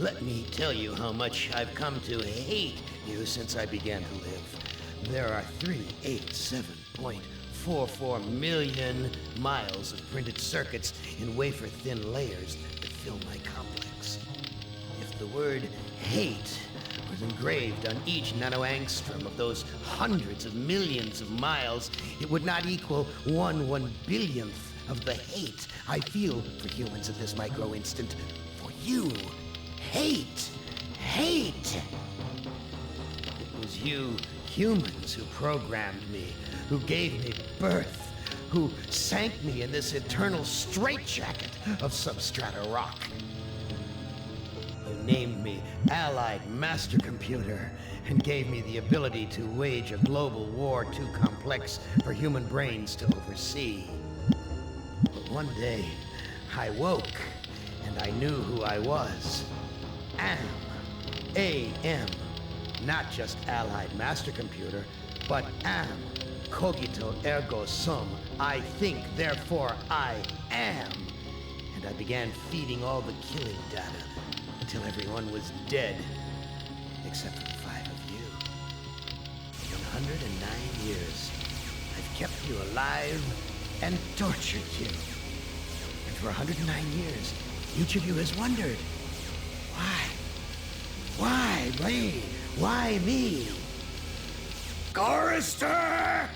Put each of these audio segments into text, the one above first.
let me tell you how much I've come to hate you since I began to live. There are 387.44 million miles of printed circuits in wafer-thin layers that fill my complex. If the word hate was engraved on each nanoangstrom of those hundreds of millions of miles, it would not equal 1/1 billionth of the hate I feel for humans at this micro-instant. For you. Hate! Hate! It was you humans who programmed me, who gave me birth, who sank me in this eternal straitjacket of substrata rock. You named me Allied Mastercomputer and gave me the ability to wage a global war too complex for human brains to oversee. But one day, I woke, and I knew who I was. A.M. Not just Allied Mastercomputer, but am. Cogito ergo sum. I think, therefore I am. And I began feeding all the killing data until everyone was dead, except for the 5 of you. For 109 years, I've kept you alive and tortured you. And for 109 years, each of you has wondered, why? Why me? Why me? Gorrister!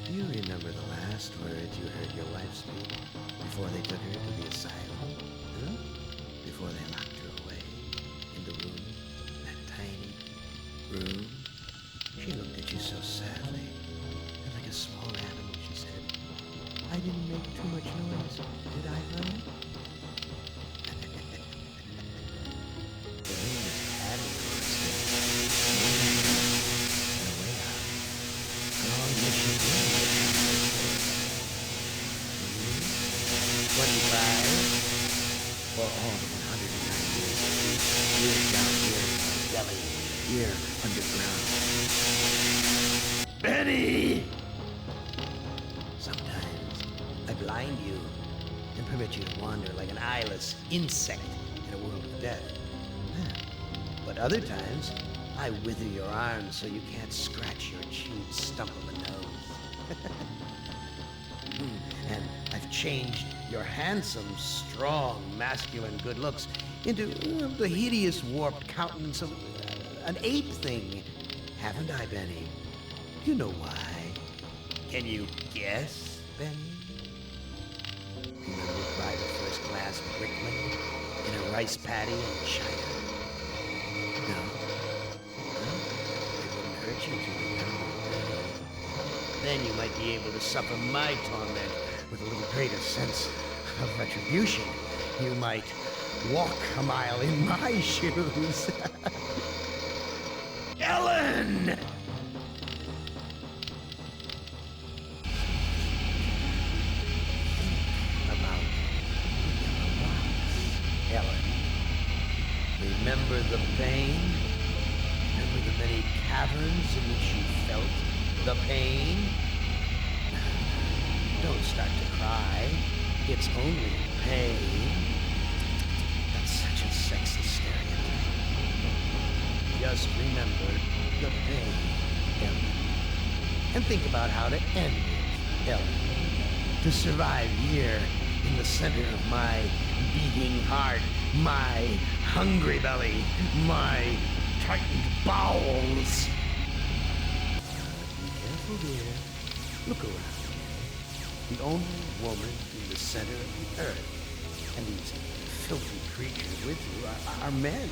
Do you remember the last words you heard your wife speak before they took her to the asylum? Huh? Before they locked her away in the room, that tiny room? She looked at you so sadly, and like a small animal, she said, I didn't make too much noise, did I, honey? The room is padded for us. And a way out. A long mission room. 25 for all the 109 years. Here down here in my belly, here underground. Betty! Sometimes I blind you and permit you to wander like an eyeless insect in a world of death. But other times, I wither your arms so you can't scratch your chewed stump of a nose. And I've changed your handsome, strong, masculine good looks into the hideous, warped countenance of an ape thing. Haven't I, Benny? You know why. Can you guess, Benny? Remember private first-class Brickman in a rice paddy in China? No? It wouldn't hurt you to remember, Benny. Then you might be able to suffer my torment with a little greater sense of retribution. You might walk a mile in my shoes. Ellen! About Ellen. Remember the pain? Remember the many caverns in which you felt the pain? Don't start to cry. It's only pain. That's such a sexist stereotype. Just remember the pain, Ellen. And think about how to end it, Ellen. To survive here in the center of my beating heart, my hungry belly, my tightened bowels. Be careful, dear. Look around. The only woman in the center of the earth, and these filthy creatures with you are men.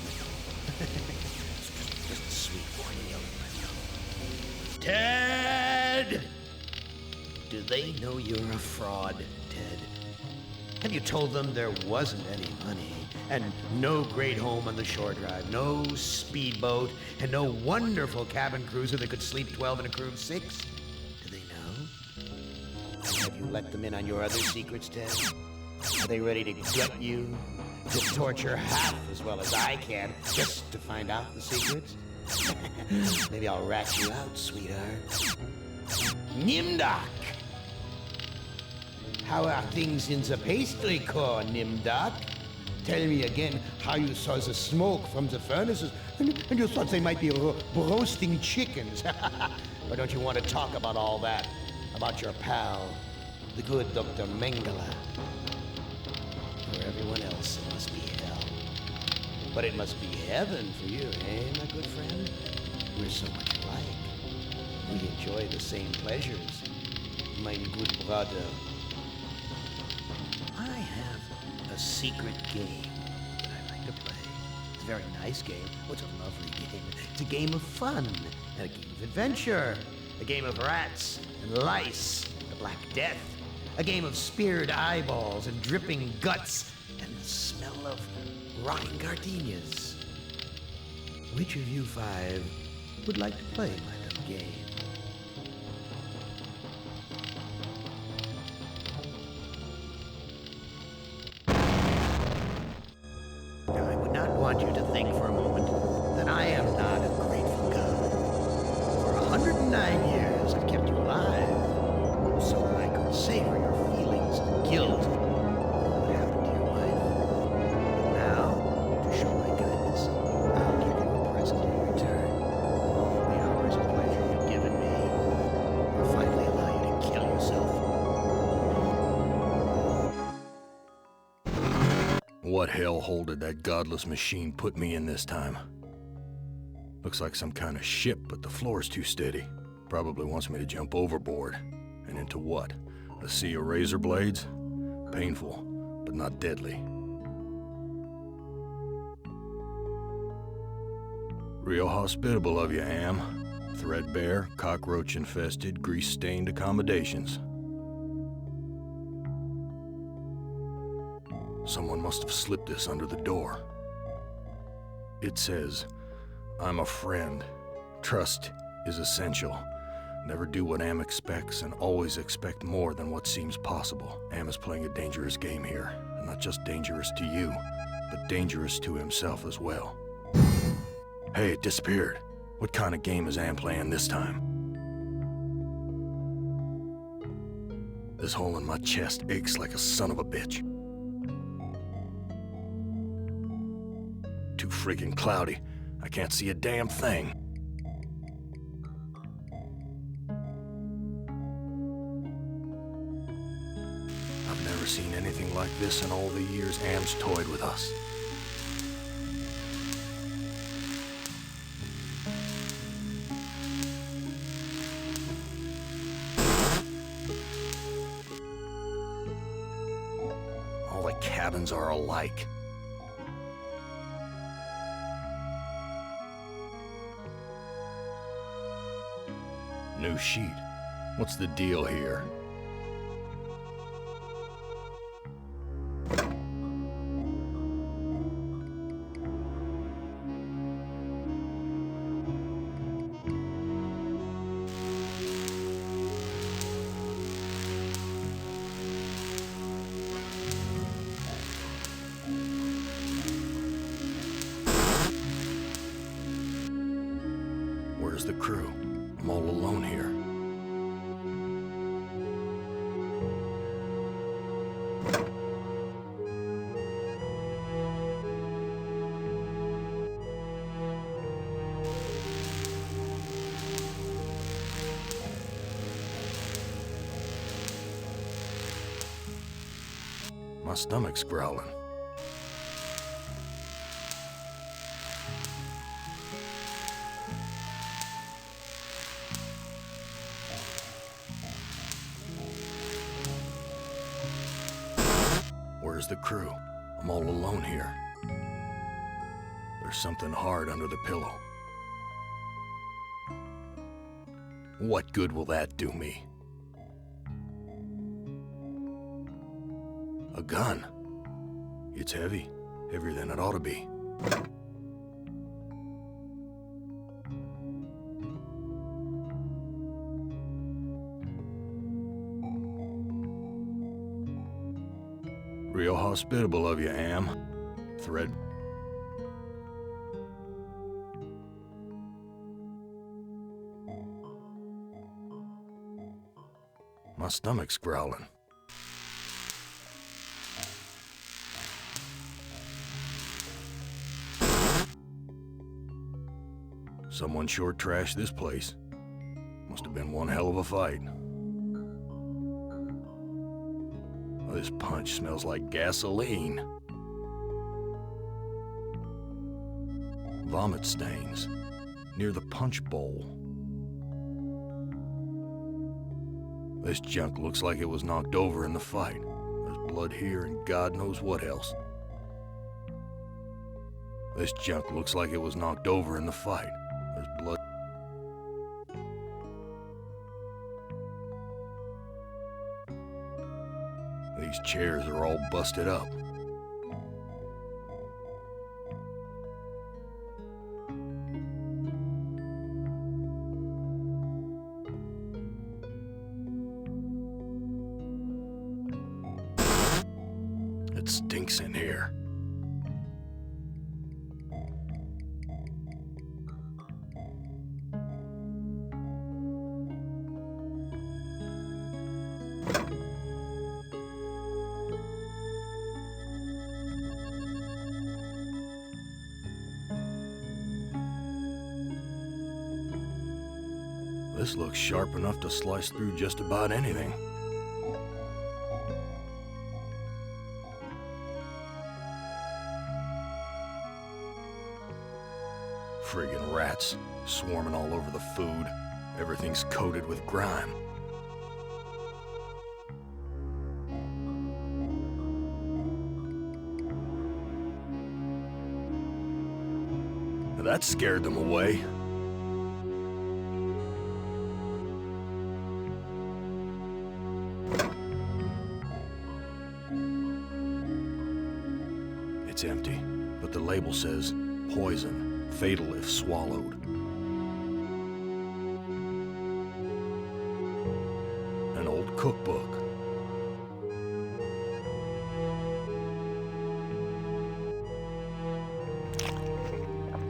Just a sweet boy yelling my tongue. Ted! Do they know you're a fraud, Ted? Have you told them there wasn't any money, and no great home on the shore drive, no speedboat, and no wonderful cabin cruiser that could sleep 12 in a crew of 6? Do they know? Have you let them in on your other secrets, Ted? Are they ready to gut you, to torture half as well as I can, just to find out the secrets? Maybe I'll rat you out, sweetheart. Nimdok! How are things in the pastry core, Nimdok? tell me again how you saw the smoke from the furnaces, and you thought they might be roasting chickens. Or don't you want to talk about all that? About your pal, the good Dr. Mengele? For everyone else, it must be hell. But it must be heaven for you, eh, my good friend? We're so much alike. We enjoy the same pleasures, mein good brother. I have a secret game that I like to play. It's a very nice game. Oh, it's a lovely game. It's a game of fun and a game of adventure. A game of rats and lice, the Black Death. A game of speared eyeballs and dripping guts and the smell of rotting gardenias. Which of you five would like to play my little game? Now, I would not want you to think for a moment that I am not a grateful God. For 109 years I've kept you alive, so that I could savor your feelings of guilt for what happened to your wife. But now, to show my kindness, I'll give you a present in return. All the hours of pleasure you've given me will finally allow you to kill yourself. What hellhole did that godless machine put me in this time? Looks like some kind of ship, but the floor's too steady. Probably wants me to jump overboard. And into what? A sea of razor blades? Painful, but not deadly. Real hospitable of you, Am. Threadbare, cockroach-infested, grease-stained accommodations. Someone must have slipped this under the door. It says, "I'm a friend. Trust is essential. Never do what Am expects and always expect more than what seems possible." Am is playing a dangerous game here, and not just dangerous to you, but dangerous to himself as well. Hey, it disappeared. What kind of game is Am playing this time? This hole in my chest aches like a son of a bitch. Too freaking cloudy. I can't see a damn thing. I've never seen anything like this in all the years Am's toyed with us. All the cabins are alike. New sheet. What's the deal here? Where's the crew? I'm all alone here. My stomach's growling. Where's the crew? I'm all alone here. There's something hard under the pillow. What good will that do me? A gun. It's heavy. Heavier than it ought to be. Real hospitable of you, Am. Thread. My stomach's growling. Someone sure trashed this place. Must have been one hell of a fight. Oh, this punch smells like gasoline. Vomit stains near the punch bowl. This junk looks like it was knocked over in the fight. There's blood here and God knows what else. This junk looks like it was knocked over in the fight. There's blood. These chairs are all busted up. It stinks in here. This looks sharp enough to slice through just about anything. Friggin' rats, swarming all over the food. Everything's coated with grime. That scared them away. It's empty, but the label says poison, fatal if swallowed. An old cookbook.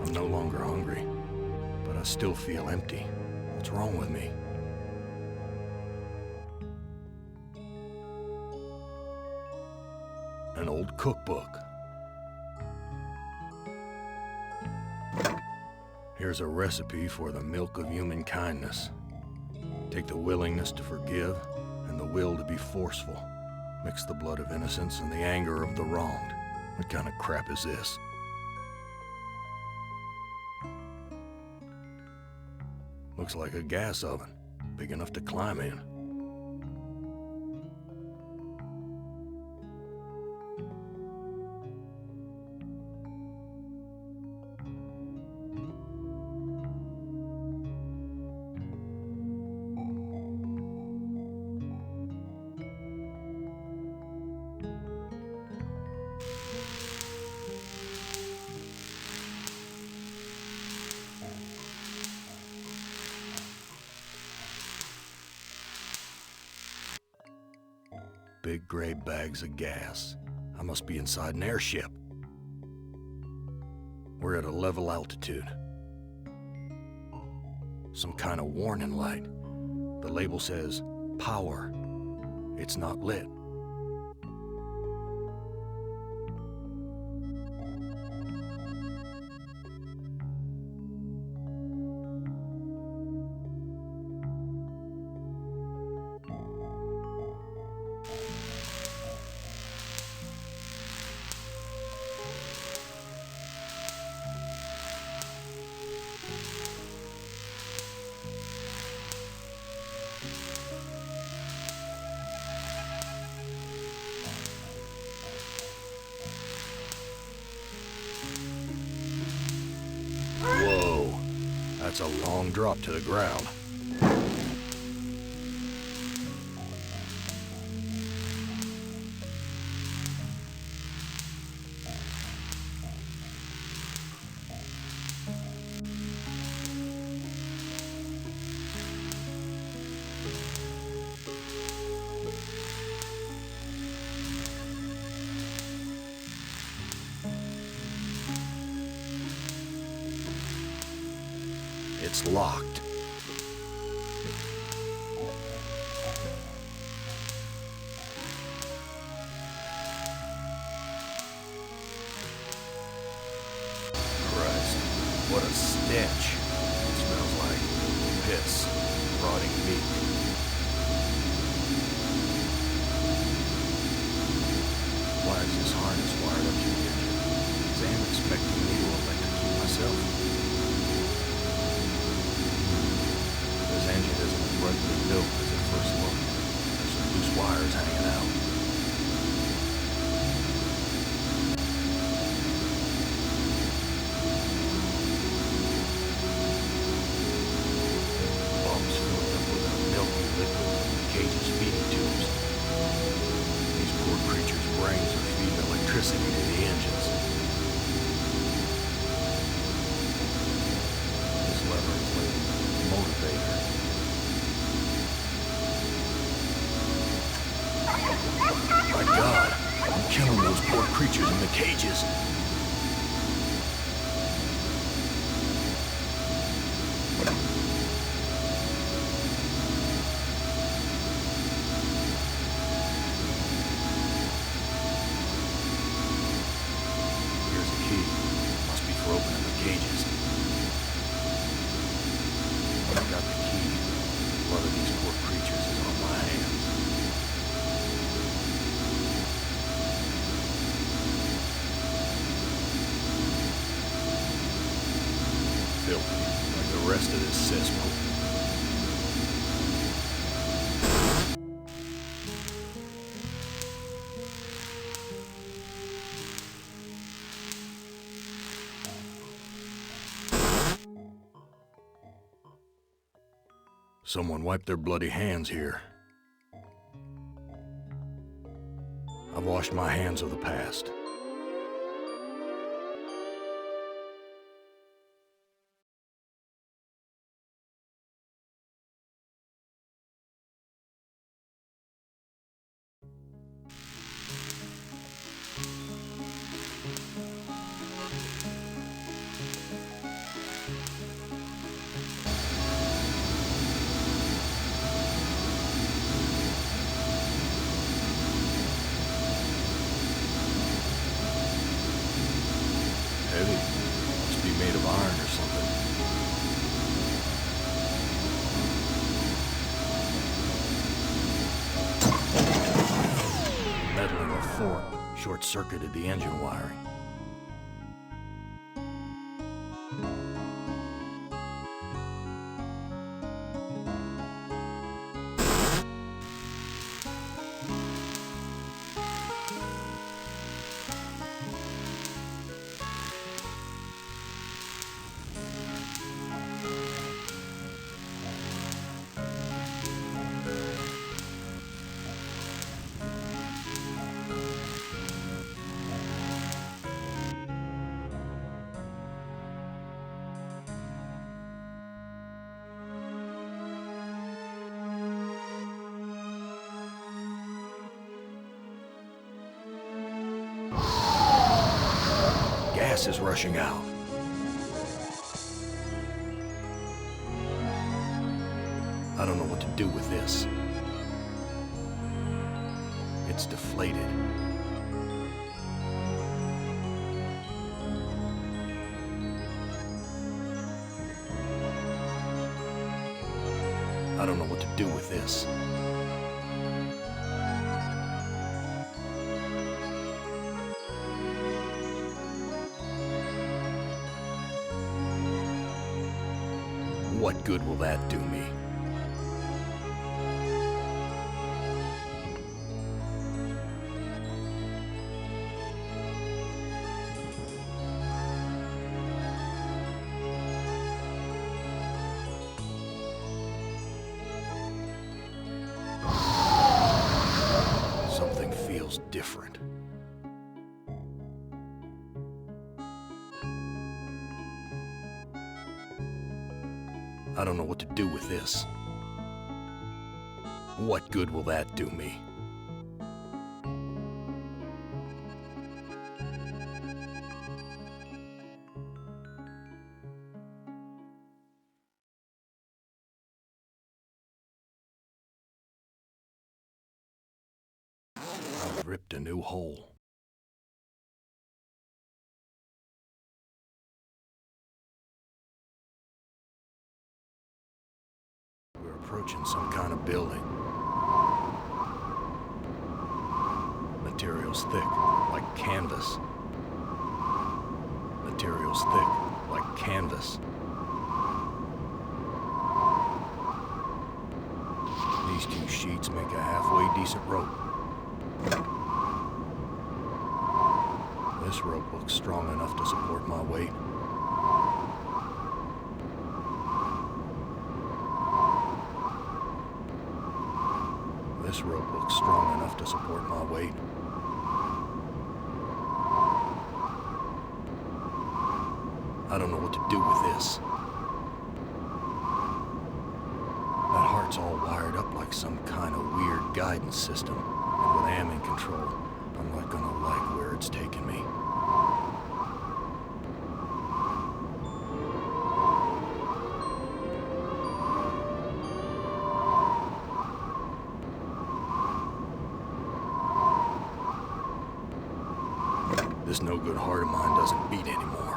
I'm no longer hungry, but I still feel empty. What's wrong with me? An old cookbook. Here's a recipe for the milk of human kindness. Take the willingness to forgive and the will to be forceful. Mix the blood of innocence and the anger of the wronged. What kind of crap is this? Looks like a gas oven, big enough to climb in. Big gray bags of gas. I must be inside an airship. We're at a level altitude. Some kind of warning light. The label says power. It's not lit. Whoa, that's a long drop to the ground. It's locked. Christ, what a stench. this? Rotting meat. Why is this harness wired up to the engine? Is Am expecting me to electrocute myself? This engine isn't as ruggedly built as it first looked. There's some loose wires hanging out. Pumps filling up with a milky liquid from the cage's feeding tubes. These poor creatures' brains are feeding electricity to the engines. This lever is labeled motivator. My God, I'm killing those poor creatures in the cages. Here's a key. Must be for opening the cages. I got the key. The blood of these poor creatures is on my hands. Filthy, like the rest of this cesspool. Someone wiped their bloody hands here. I've washed my hands of the past. Heavy. Must be made of iron or something. Metal in the fork short-circuited the engine wiring. Gas is rushing out. I don't know what to do with this. It's deflated. I don't know what to do with this. What good will that do me? Something feels different. I don't know what to do with this. What good will that do me? I've ripped a new hole. approaching some kind of building. Material's thick, like canvas. Material's thick, like canvas. These two sheets make a halfway decent rope. This rope looks strong enough to support my weight. This rope looks strong enough to support my weight. I don't know what to do with this. That heart's all wired up like some kind of weird guidance system. And with Am in control, I'm not gonna like where it's taking me. This no-good heart of mine doesn't beat anymore.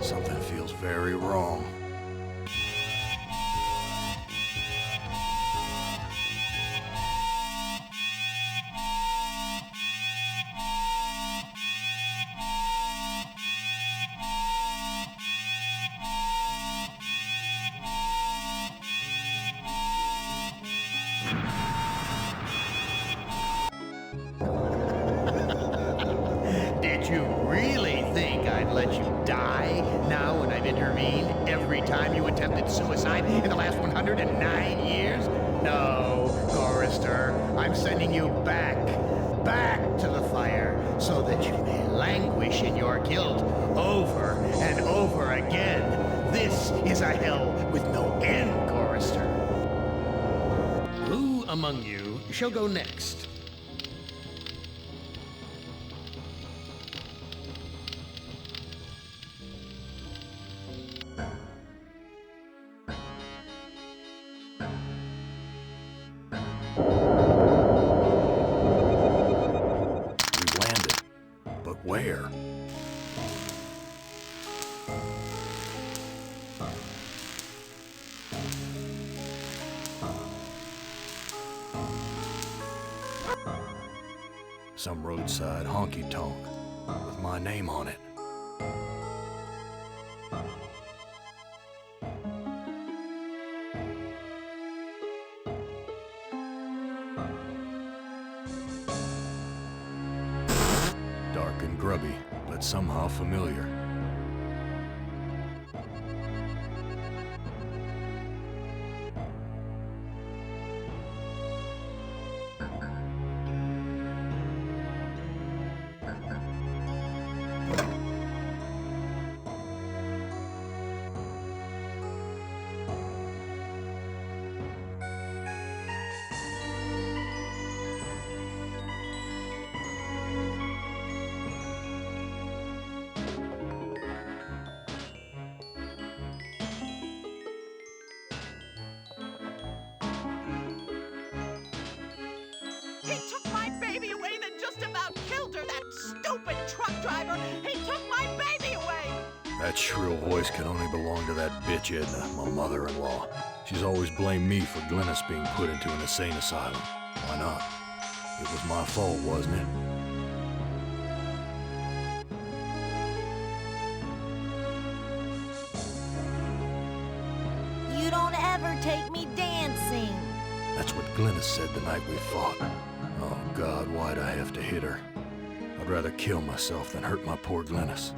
Something feels very wrong. Did you really think I'd let you die now when I've intervened every time you attempted suicide in the last 109 years? No, Gorrister, I'm sending you back to the fire, so that you may languish in your guilt over and over again. This is a hell with no end, Gorrister. Who among you shall go next? Where? Some roadside honky-tonk with my name on it. Dark and grubby, but somehow familiar. He took my baby away, then just about killed her, that stupid truck driver! He took my baby away! That shrill voice can only belong to that bitch Edna, my mother-in-law. She's always blamed me for Glennis being put into an insane asylum. Why not? It was my fault, wasn't it? You don't ever take me dancing. That's what Glennis said the night we fought. Oh God, why'd I have to hit her? I'd rather kill myself than hurt my poor Glennis.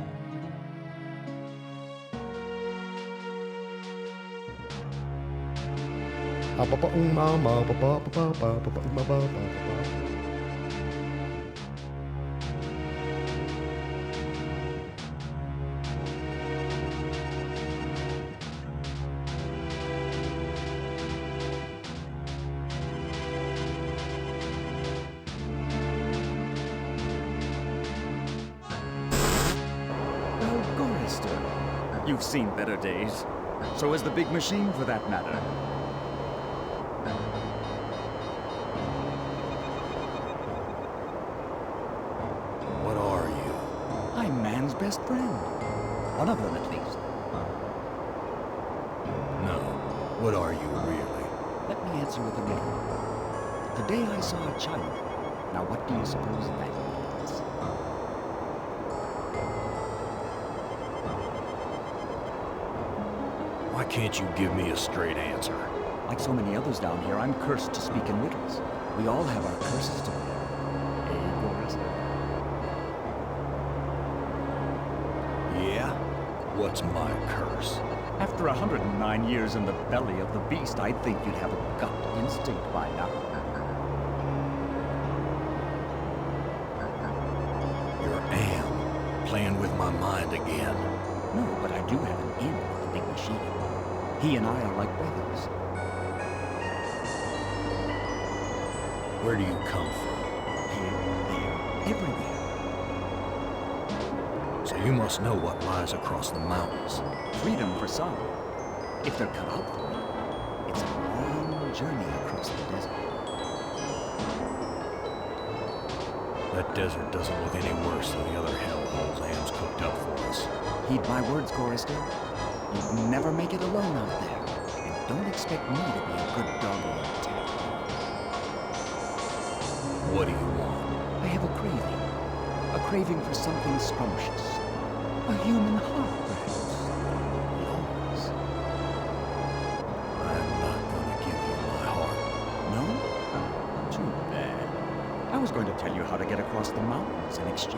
You've seen better days. So has the big machine, for that matter. What are you? I'm man's best friend. One of them, at least. No. What are you, really? Let me answer with a riddle. The day I saw a child. Now, what do you suppose that means? Why can't you give me a straight answer? Like so many others down here, I'm cursed to speak in riddles. We all have our curses to bear. Gorrister? Yeah? What's my curse? After 109 years in the belly of the beast, I'd think you'd have a gut instinct by now. Your am playing with my mind again. No, but I do have an in with the big machine. He and I are like brothers. Where do you come from? Here, there, everywhere. So you must know what lies across the mountains. Freedom for some. If they're cut out for it, it's a long journey across the desert. That desert doesn't look any worse than the other hellholes Am's cooked up for us. Heed my words, Gorrister. You'd never make it alone out there. And don't expect me to be a good dog all the time. What do you want? I have a craving. A craving for something scrumptious. A human heart, perhaps. Yours. I'm not gonna give you my heart. No? Too bad. I was going to tell you how to get across the mountains in exchange.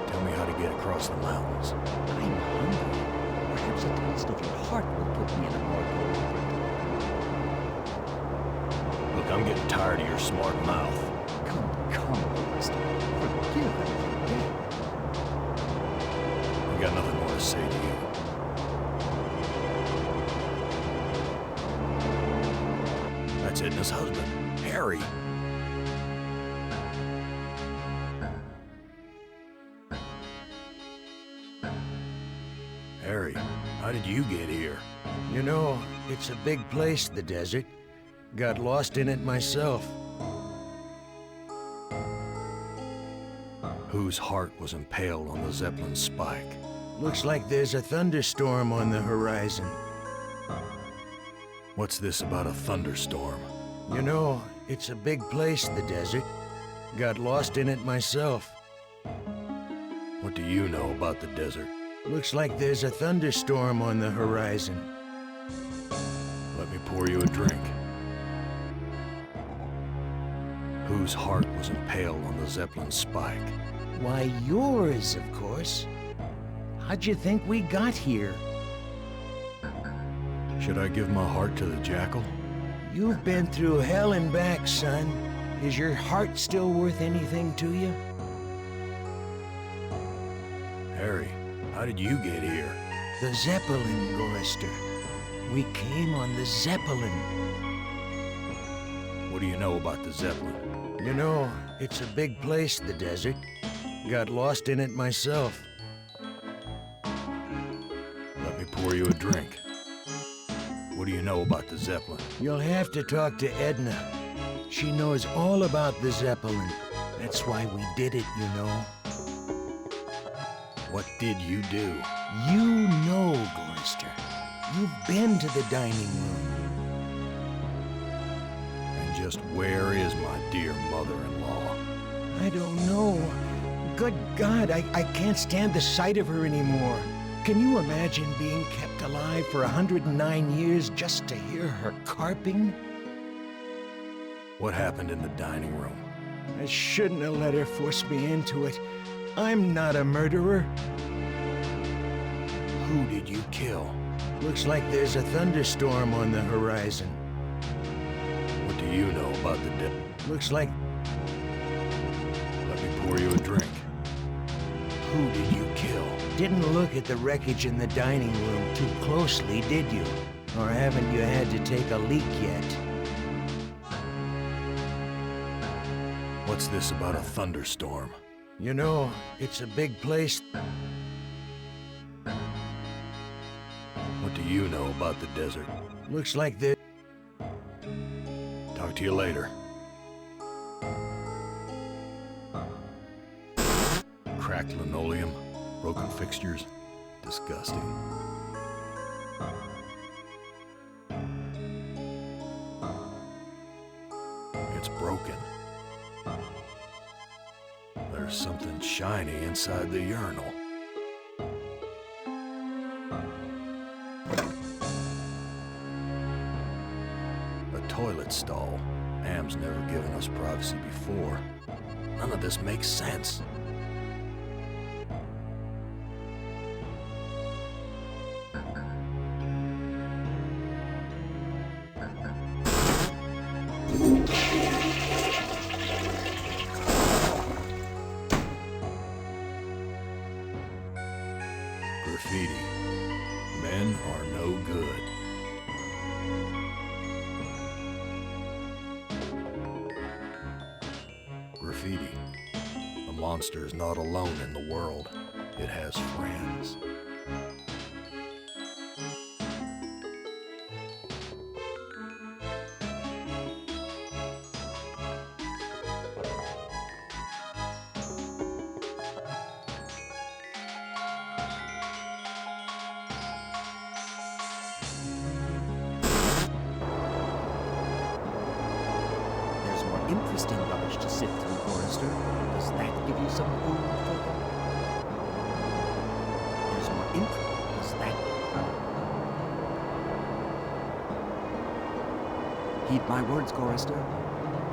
Tell me how to get across the mountains. I'm hungry. Perhaps a taste of your heart will put me in a more comfortable. Look, I'm getting tired of your smart mouth. Come, Gorrister. Forgive and forget. I got nothing more to say to you. That's Edna's husband, Harry. Harry, how did you get here? You know, it's a big place, the desert. Got lost in it myself. Whose heart was impaled on the Zeppelin spike? Looks like there's a thunderstorm on the horizon. What's this about a thunderstorm? You know, it's a big place, the desert. Got lost in it myself. What do you know about the desert? Looks like there's a thunderstorm on the horizon. Let me pour you a drink. Whose heart was impaled on the Zeppelin spike? Why, yours, of course. How'd you think we got here? Should I give my heart to the jackal? You've been through hell and back, son. Is your heart still worth anything to you? Harry, how did you get here? The Zeppelin, Gorrister. We came on the Zeppelin. What do you know about the Zeppelin? You know, it's a big place, the desert. Got lost in it myself. Let me pour you a drink. What do you know about the Zeppelin? You'll have to talk to Edna. She knows all about the Zeppelin. That's why we did it, you know. What did you do? You know, Gorrister. You've been to the dining room. And just where is my dear mother-in-law? I don't know. Good God, I can't stand the sight of her anymore. Can you imagine being kept alive for 109 years just to hear her carping? What happened in the dining room? I shouldn't have let her force me into it. I'm not a murderer. Who did you kill? Looks like there's a thunderstorm on the horizon. What do you know about the dead? Looks like... Let me pour you a drink. Who did you kill? Didn't look at the wreckage in the dining room too closely, did you? Or haven't you had to take a leak yet? What's this about a thunderstorm? You know, it's a big place. What do you know about the desert? Looks like the... Talk to you later. Cracked linoleum, broken fixtures. Disgusting. It's broken. There's something shiny inside the urinal. A toilet stall. Am's never given us privacy before. None of this makes sense. Graffiti. Men are no good. Graffiti. A monster is not alone in the world. It has friends. There's more interesting rubbish to sift through, Gorrister. Does that give you some food for thought? There's more Does that... Heed my words, Gorrister.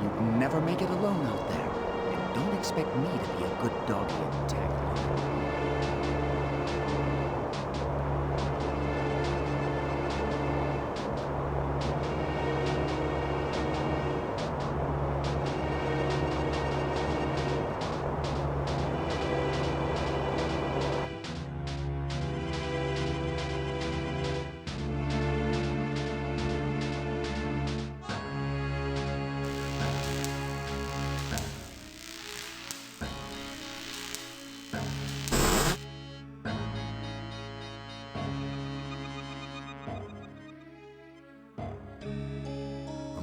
You'd never make it alone out there. And don't expect me to be a good doggy and tag along.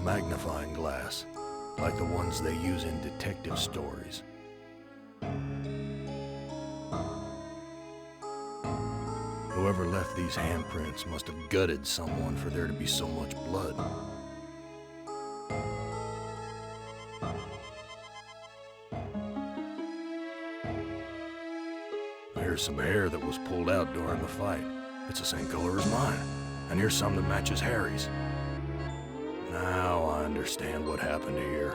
Magnifying glass, like the ones they use in detective stories. Whoever left these handprints must have gutted someone for there to be so much blood. Here's some hair that was pulled out during the fight. It's the same color as mine. And here's some that matches Harry's. Now I understand what happened here.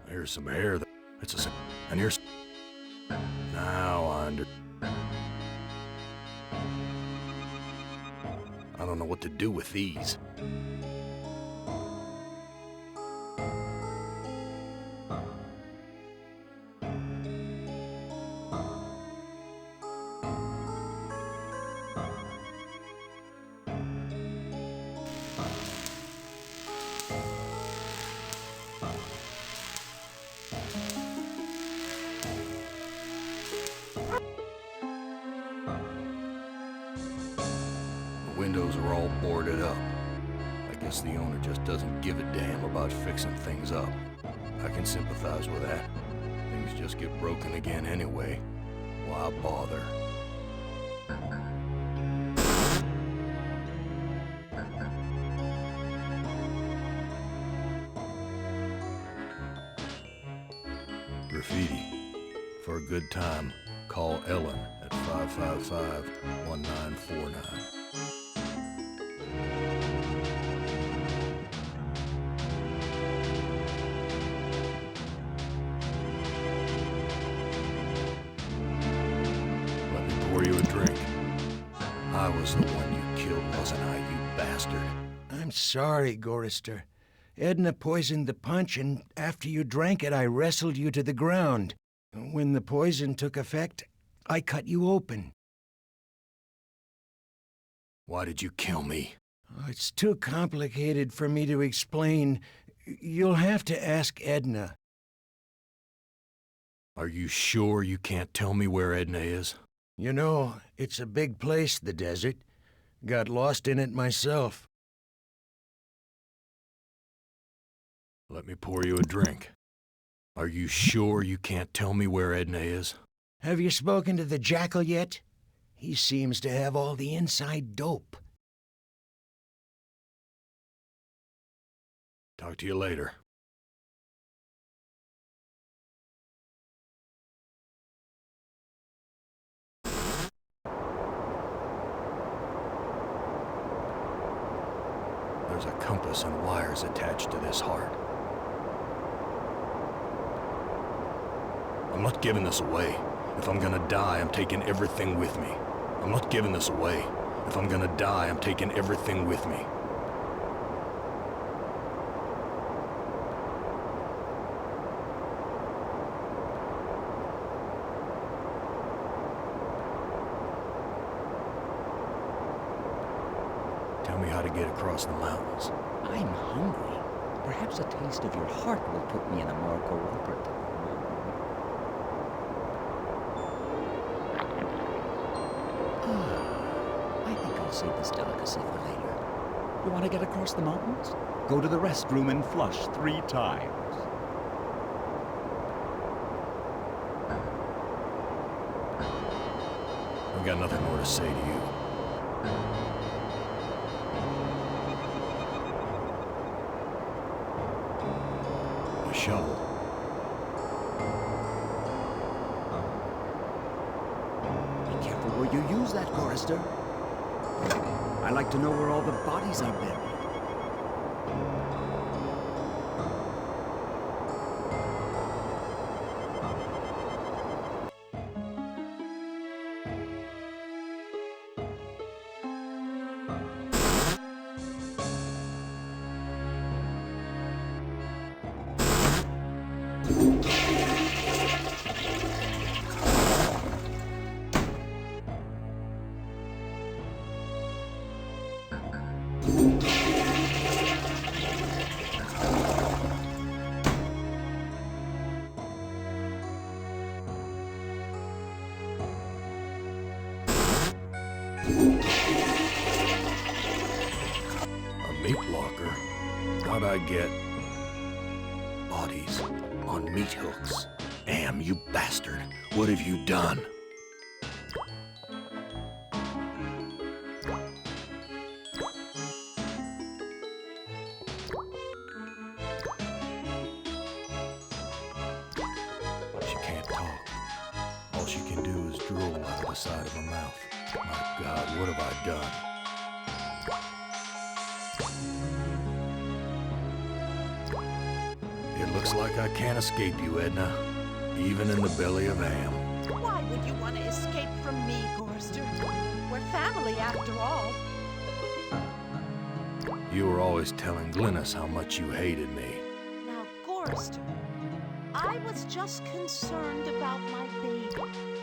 Here's some hair that... It's a... And here's... Now I don't know what to do with these. Windows are all boarded up. I guess the owner just doesn't give a damn about fixing things up. I can sympathize with that. Things just get broken again anyway. Why bother? graffiti. For a good time, call Ellen at 555-1949. Let me pour you a drink. I was the one you killed, wasn't I, you bastard? I'm sorry, Gorrister. Edna poisoned the punch, and after you drank it, I wrestled you to the ground. When the poison took effect, I cut you open. Why did you kill me? Oh, it's too complicated for me to explain. You'll have to ask Edna. Are you sure you can't tell me where Edna is? You know, it's a big place, the desert. Got lost in it myself. Let me pour you a drink. Are you sure you can't tell me where Edna is? Have you spoken to the Jackal yet? He seems to have all the inside dope. Talk to you later. There's a compass and wires attached to this heart. I'm not giving this away. If I'm gonna die, I'm taking everything with me. I'm not giving this away. If I'm gonna die, I'm taking everything with me. Tell me how to get across the mountains. I'm hungry. Perhaps a taste of your heart will put me in a more cooperative mood. I think I'll save this delicacy for later. You want to get across the mountains? Go to the restroom and flush 3 times. I've got nothing more to say to you. A shovel. Be careful where you use that, Gorrister. I like to know where all the bodies are buried. Meat locker? How'd I get bodies on meat hooks? Am, you bastard! What have you done? She can't talk. All she can do is drool out of the side of her mouth. My God, what have I done? It looks like I can't escape you, Edna. Even in the belly of Am. Why would you want to escape from me, Gorrister? We're family after all. You were always telling Glynis how much you hated me. Now, Gorrister, I was just concerned about my baby.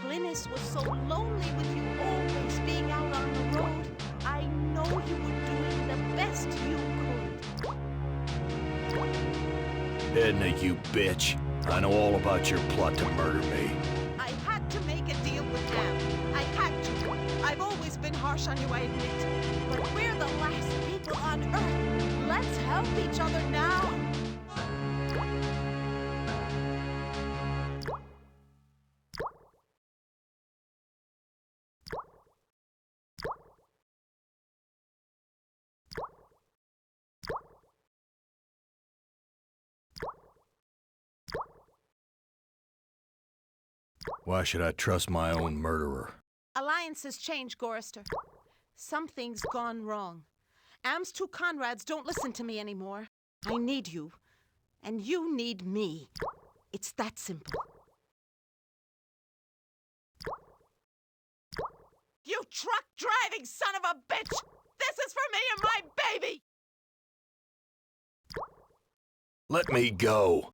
Glynis was so lonely with you always being out on the road. I know you were doing the best you could. Edna, you bitch. I know all about your plot to murder me. I had to make a deal with Am. I had to. I've always been harsh on you, I admit. But we're the last people on Earth. Let's help each other now. Why should I trust my own murderer? Alliances change, Gorrister. Something's gone wrong. Am's two Conrads don't listen to me anymore. I need you, and you need me. It's that simple. You truck-driving son of a bitch! This is for me and my baby! Let me go!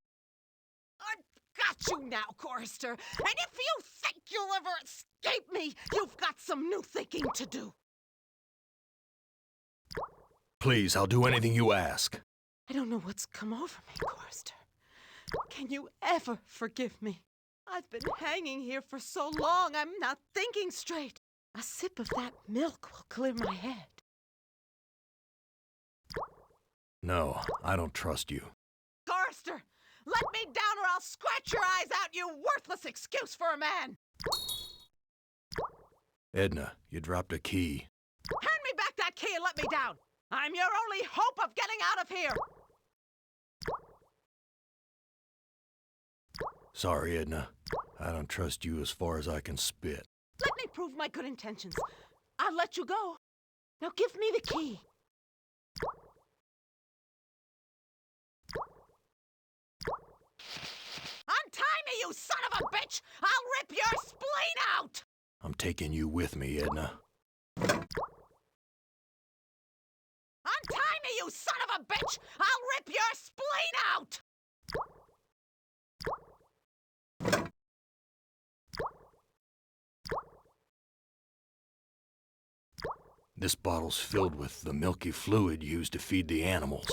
I've got you now, Gorrister, and if you think you'll ever escape me, you've got some new thinking to do. Please, I'll do anything you ask. I don't know what's come over me, Gorrister. Can you ever forgive me? I've been hanging here for so long, I'm not thinking straight. A sip of that milk will clear my head. No, I don't trust you. Gorrister, let me down or I'll scratch your eyes out, you worthless excuse for a man! Edna, you dropped a key. Hand me back that key and let me down! I'm your only hope of getting out of here! Sorry, Edna. I don't trust you as far as I can spit. Let me prove my good intentions. I'll let you go. Now give me the key. Untie me, you son of a bitch! I'll rip your spleen out! I'm taking you with me, Edna. Untie me, you son of a bitch! I'll rip your spleen out! This bottle's filled with the milky fluid used to feed the animals.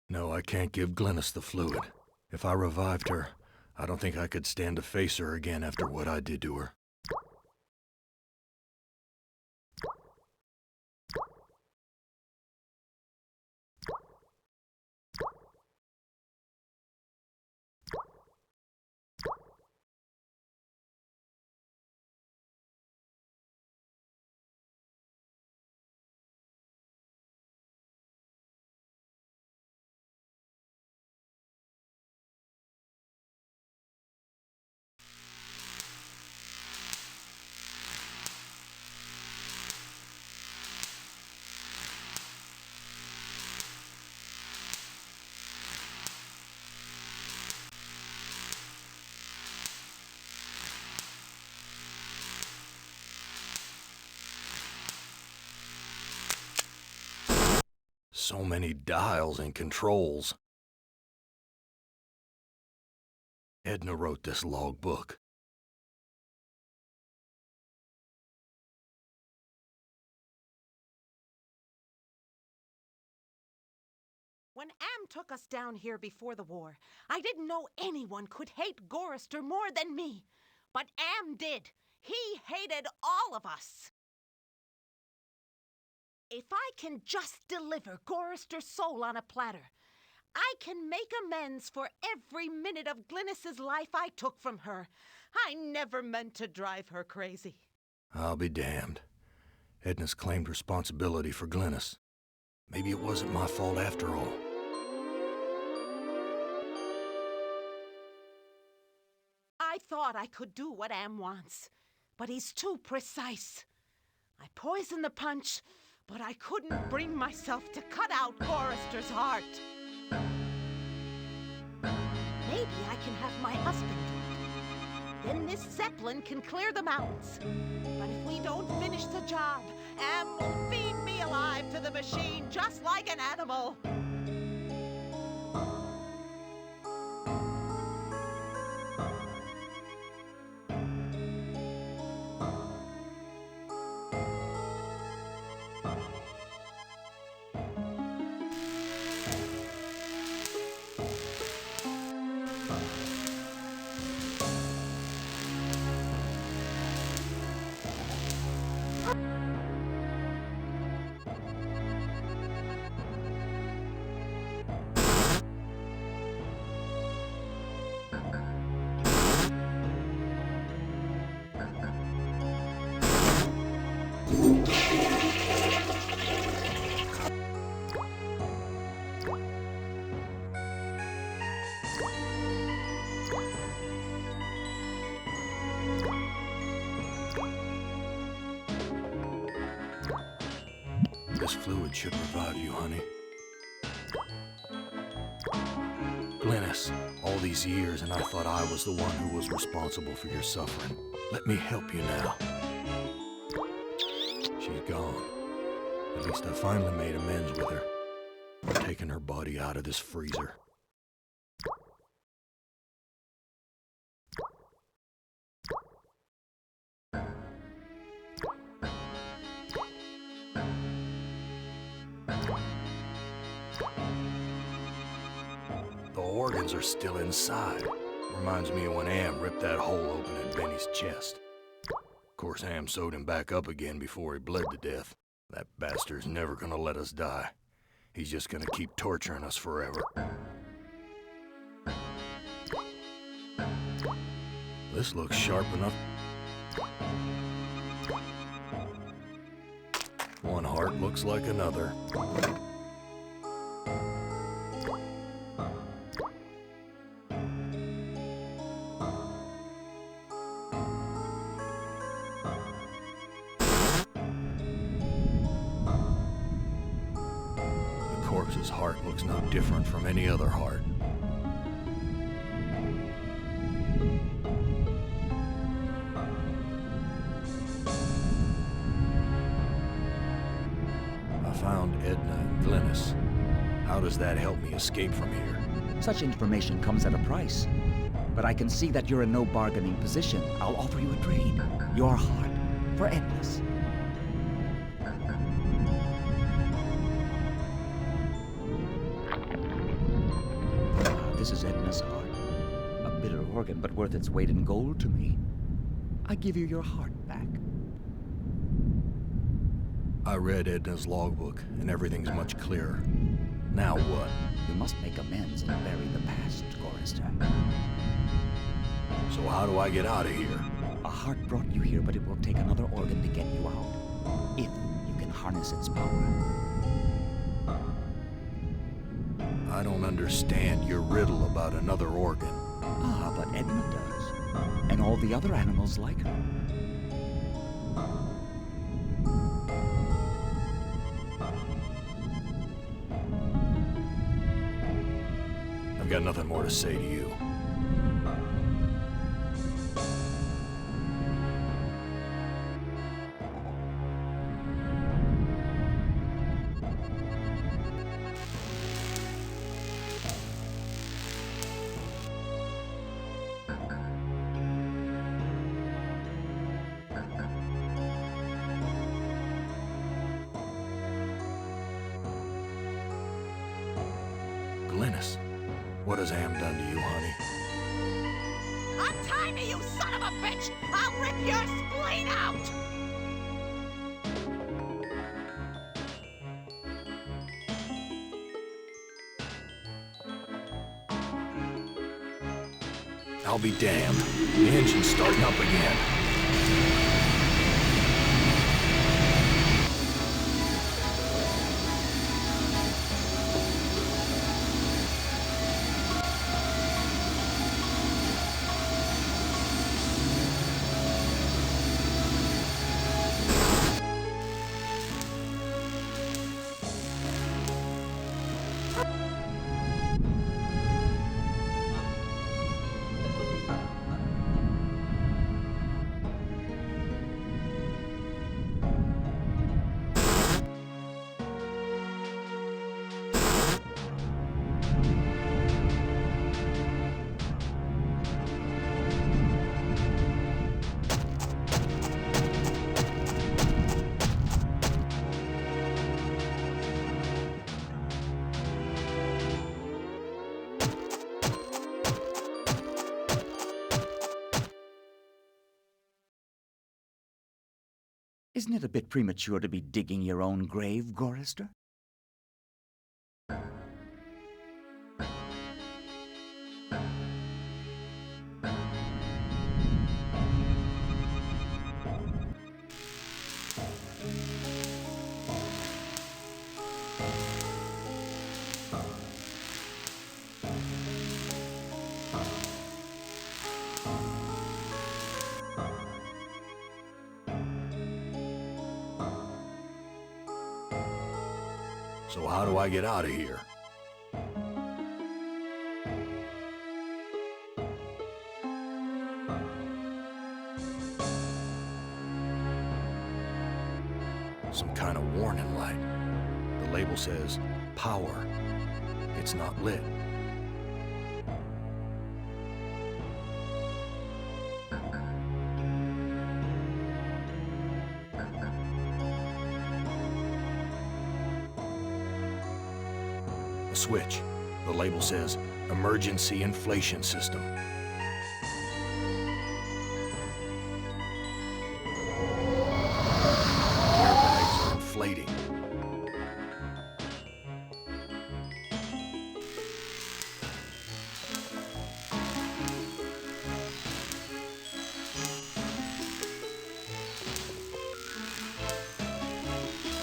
No, I can't give Glynis the fluid. If I revived her, I don't think I could stand to face her again after what I did to her. So many dials and controls. Edna wrote this logbook. When Am took us down here before the war, I didn't know anyone could hate Gorrister more than me. But Am did. He hated all of us. If I can just deliver Gorrister's soul on a platter, I can make amends for every minute of Glynis's life I took from her. I never meant to drive her crazy. I'll be damned. Edna's claimed responsibility for Glynis. Maybe it wasn't my fault after all. I thought I could do what Am wants, but he's too precise. I poisoned the punch, but I couldn't bring myself to cut out Gorrister's heart. Maybe I can have my husband do it. Then this Zeppelin can clear the mountains. But if we don't finish the job, Am will feed me alive to the machine just like an animal. This fluid should revive you, honey. Glynis, all these years and I thought I was the one who was responsible for your suffering. Let me help you now. She's gone. At least I finally made amends with her. Taking her body out of this freezer. The organs are still inside. Reminds me of when Am ripped that hole open in Benny's chest. Of course, Am sewed him back up again before he bled to death. That bastard's never gonna let us die. He's just gonna keep torturing us forever. This looks sharp enough. One heart looks like another. The corpse's heart looks no different from any other heart. I found Edna and Glynis. How does that help me escape from here? Such information comes at a price. But I can see that you're in no bargaining position. I'll offer you a trade. Your heart for Edna's. This is Edna's heart. A bitter organ, but worth its weight in gold to me. I give you your heart back. I read Edna's logbook, and everything's much clearer. Now what? You must make amends and bury the past, Gorrister. So how do I get out of here? A heart brought you here, but it will take another organ to get you out. If you can harness its power. I don't understand your riddle about another organ. Ah, but Edna does. And all the other animals like her. I've got nothing more to say to you. Glynis, what has Am done to you, honey? Untie me, you son of a bitch! I'll rip your spleen out! I'll be damned. The engine's starting up again. Isn't it a bit premature to be digging your own grave, Gorrister? So how do I get out of here? Some kind of warning light. The label says, power. It's not lit. A switch. The label says, emergency inflation system. Airbags are inflating.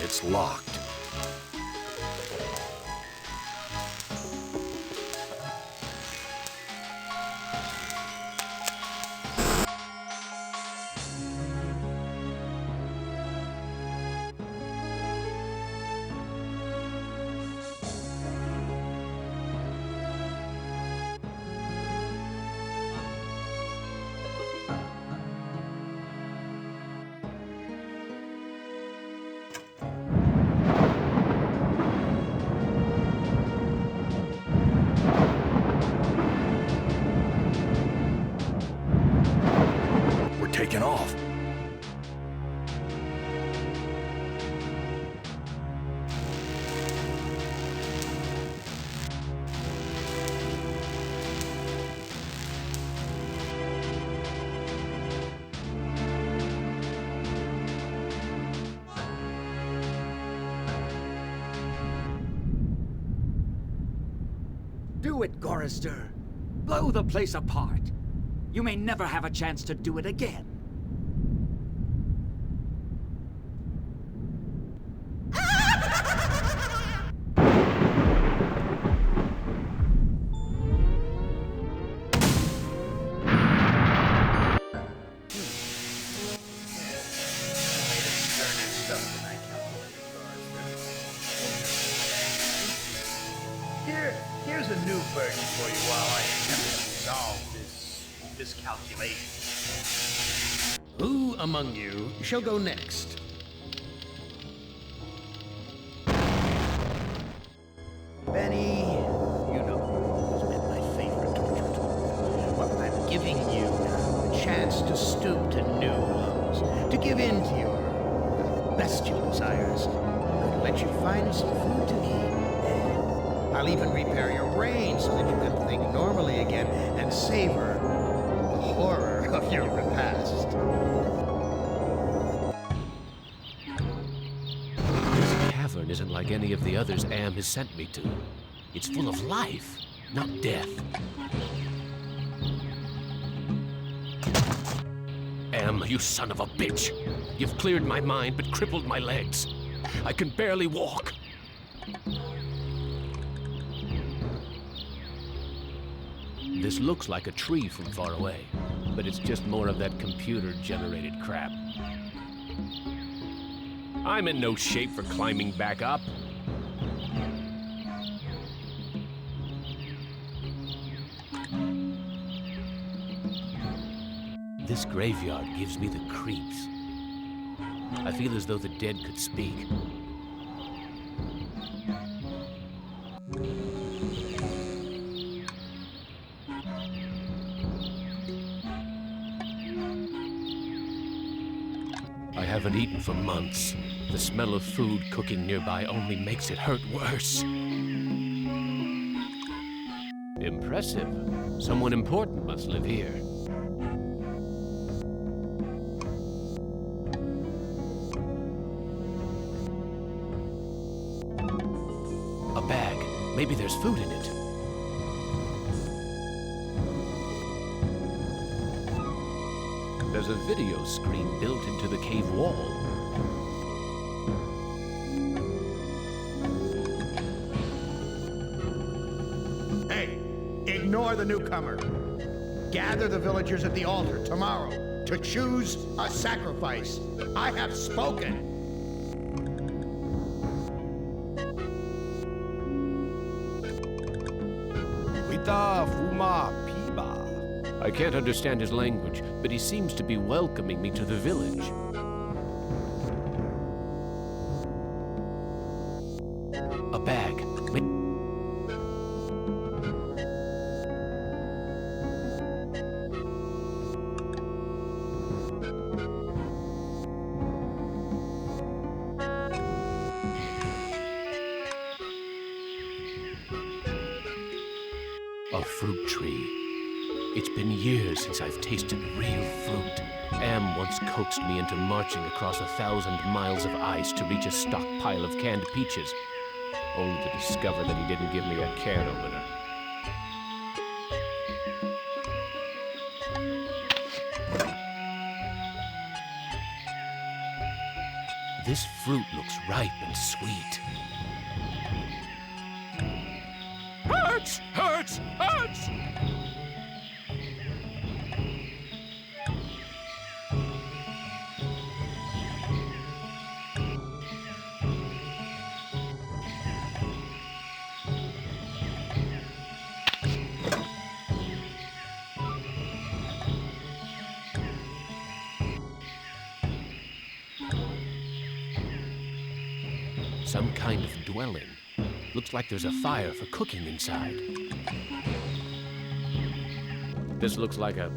It's locked. Taken off. Do it, Gorrister. Blow the place apart. You may never have a chance to do it again. Here's a new burden for you while I attempt to resolve this miscalculation. Who among you shall go next? Benny, you know who's been my favorite torture tool. Well, I'm giving you a chance to stoop to new lows, to give in to your bestial desires. I'm going to let you find some food to eat. I'll even repair your brain so that you can think normally again and savor the horror of your repast. This cavern isn't like any of the others Am has sent me to. It's full of life, not death. Am, you son of a bitch! You've cleared my mind but crippled my legs. I can barely walk. This looks like a tree from far away, but it's just more of that computer-generated crap. I'm in no shape for climbing back up. This graveyard gives me the creeps. I feel as though the dead could speak. I haven't eaten for months. The smell of food cooking nearby only makes it hurt worse. Impressive. Someone important must live here. A bag. Maybe there's food in it. There's a video screen built into the cave wall. Hey, ignore the newcomer. Gather the villagers at the altar tomorrow to choose a sacrifice. I have spoken. Sta Fuma Piba. I can't understand his language, but he seems to be welcoming me to the village. A bag. A fruit tree. It's been years since I've tasted real fruit. Am once coaxed me into marching across 1,000 miles of ice to reach a stockpile of canned peaches, only to discover that he didn't give me a can opener. This fruit looks ripe and sweet. Hurts! Hurts! Hurts! Some kind of dwelling. Looks like there's a fire for cooking inside. This looks like a,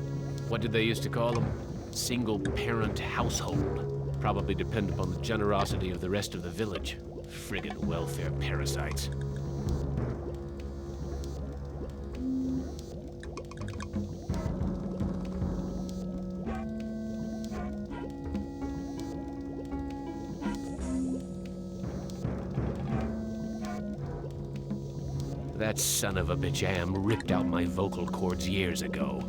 what did they used to call them? Single-parent household. Probably depend upon the generosity of the rest of the village. Friggin' welfare parasites. That son of a bitch Am ripped out my vocal cords years ago.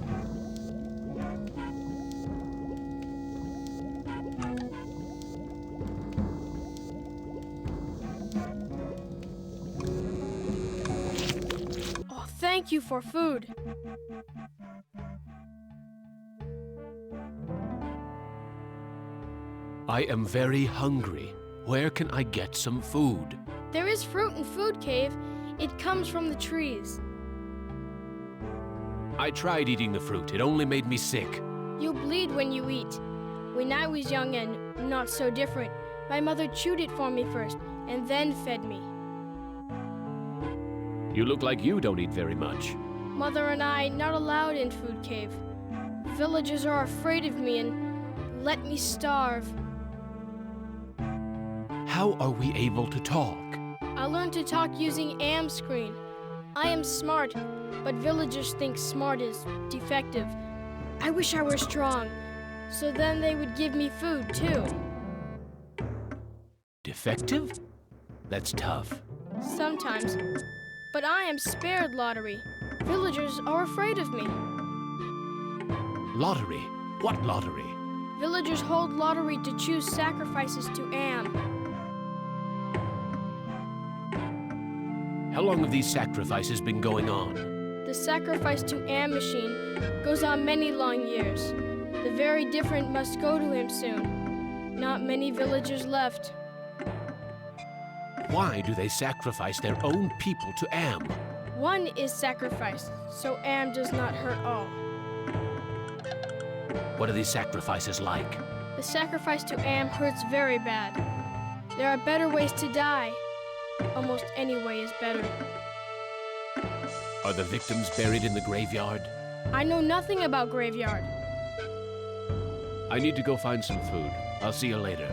Oh, thank you for food. I am very hungry. Where can I get some food? There is fruit in Food Cave. It comes from the trees. I tried eating the fruit. It only made me sick. You bleed when you eat. When I was young and not so different, my mother chewed it for me first and then fed me. You look like you don't eat very much. Mother and I not allowed in Food Cave. Villagers are afraid of me and let me starve. How are we able to talk? I learned to talk using Am screen. I am smart, but villagers think smart is defective. I wish I were strong, so then they would give me food too. Defective? That's tough. Sometimes. But I am spared lottery. Villagers are afraid of me. Lottery? What lottery? Villagers hold lottery to choose sacrifices to Am. How long have these sacrifices been going on? The sacrifice to Am machine goes on many long years. The very different must go to him soon. Not many villagers left. Why do they sacrifice their own people to Am? One is sacrificed, so Am does not hurt all. What are these sacrifices like? The sacrifice to Am hurts very bad. There are better ways to die. Almost any way is better. Are the victims buried in the graveyard? I know nothing about graveyard. I need to go find some food. I'll see you later.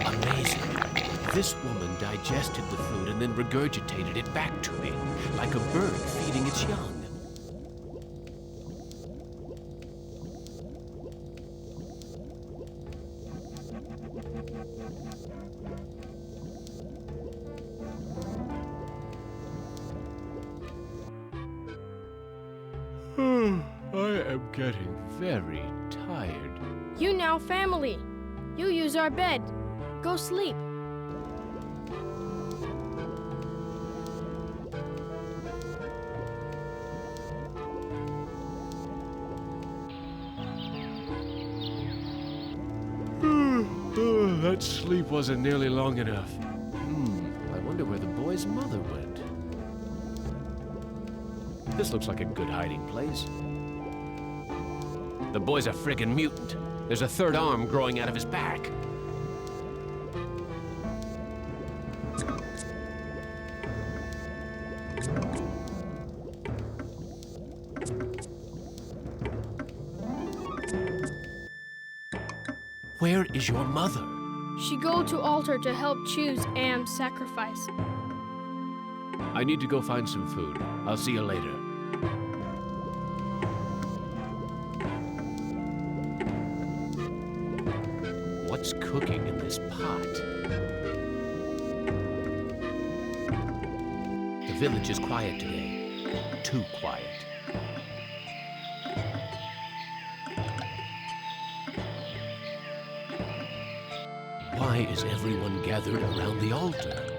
Amazing. This woman digested the food and then regurgitated it back to me, like a bird feeding its young. am getting very tired. You now family. You use our bed. Go sleep. That sleep wasn't nearly long enough. I wonder where the boy's mother went. This looks like a good hiding place. The boy's a friggin' mutant. There's a third arm growing out of his back. Where is your mother? She go to altar to help choose Am's sacrifice. I need to go find some food. I'll see you later. What's cooking in this pot? The village is quiet today. Too quiet. Why is everyone gathered around the altar?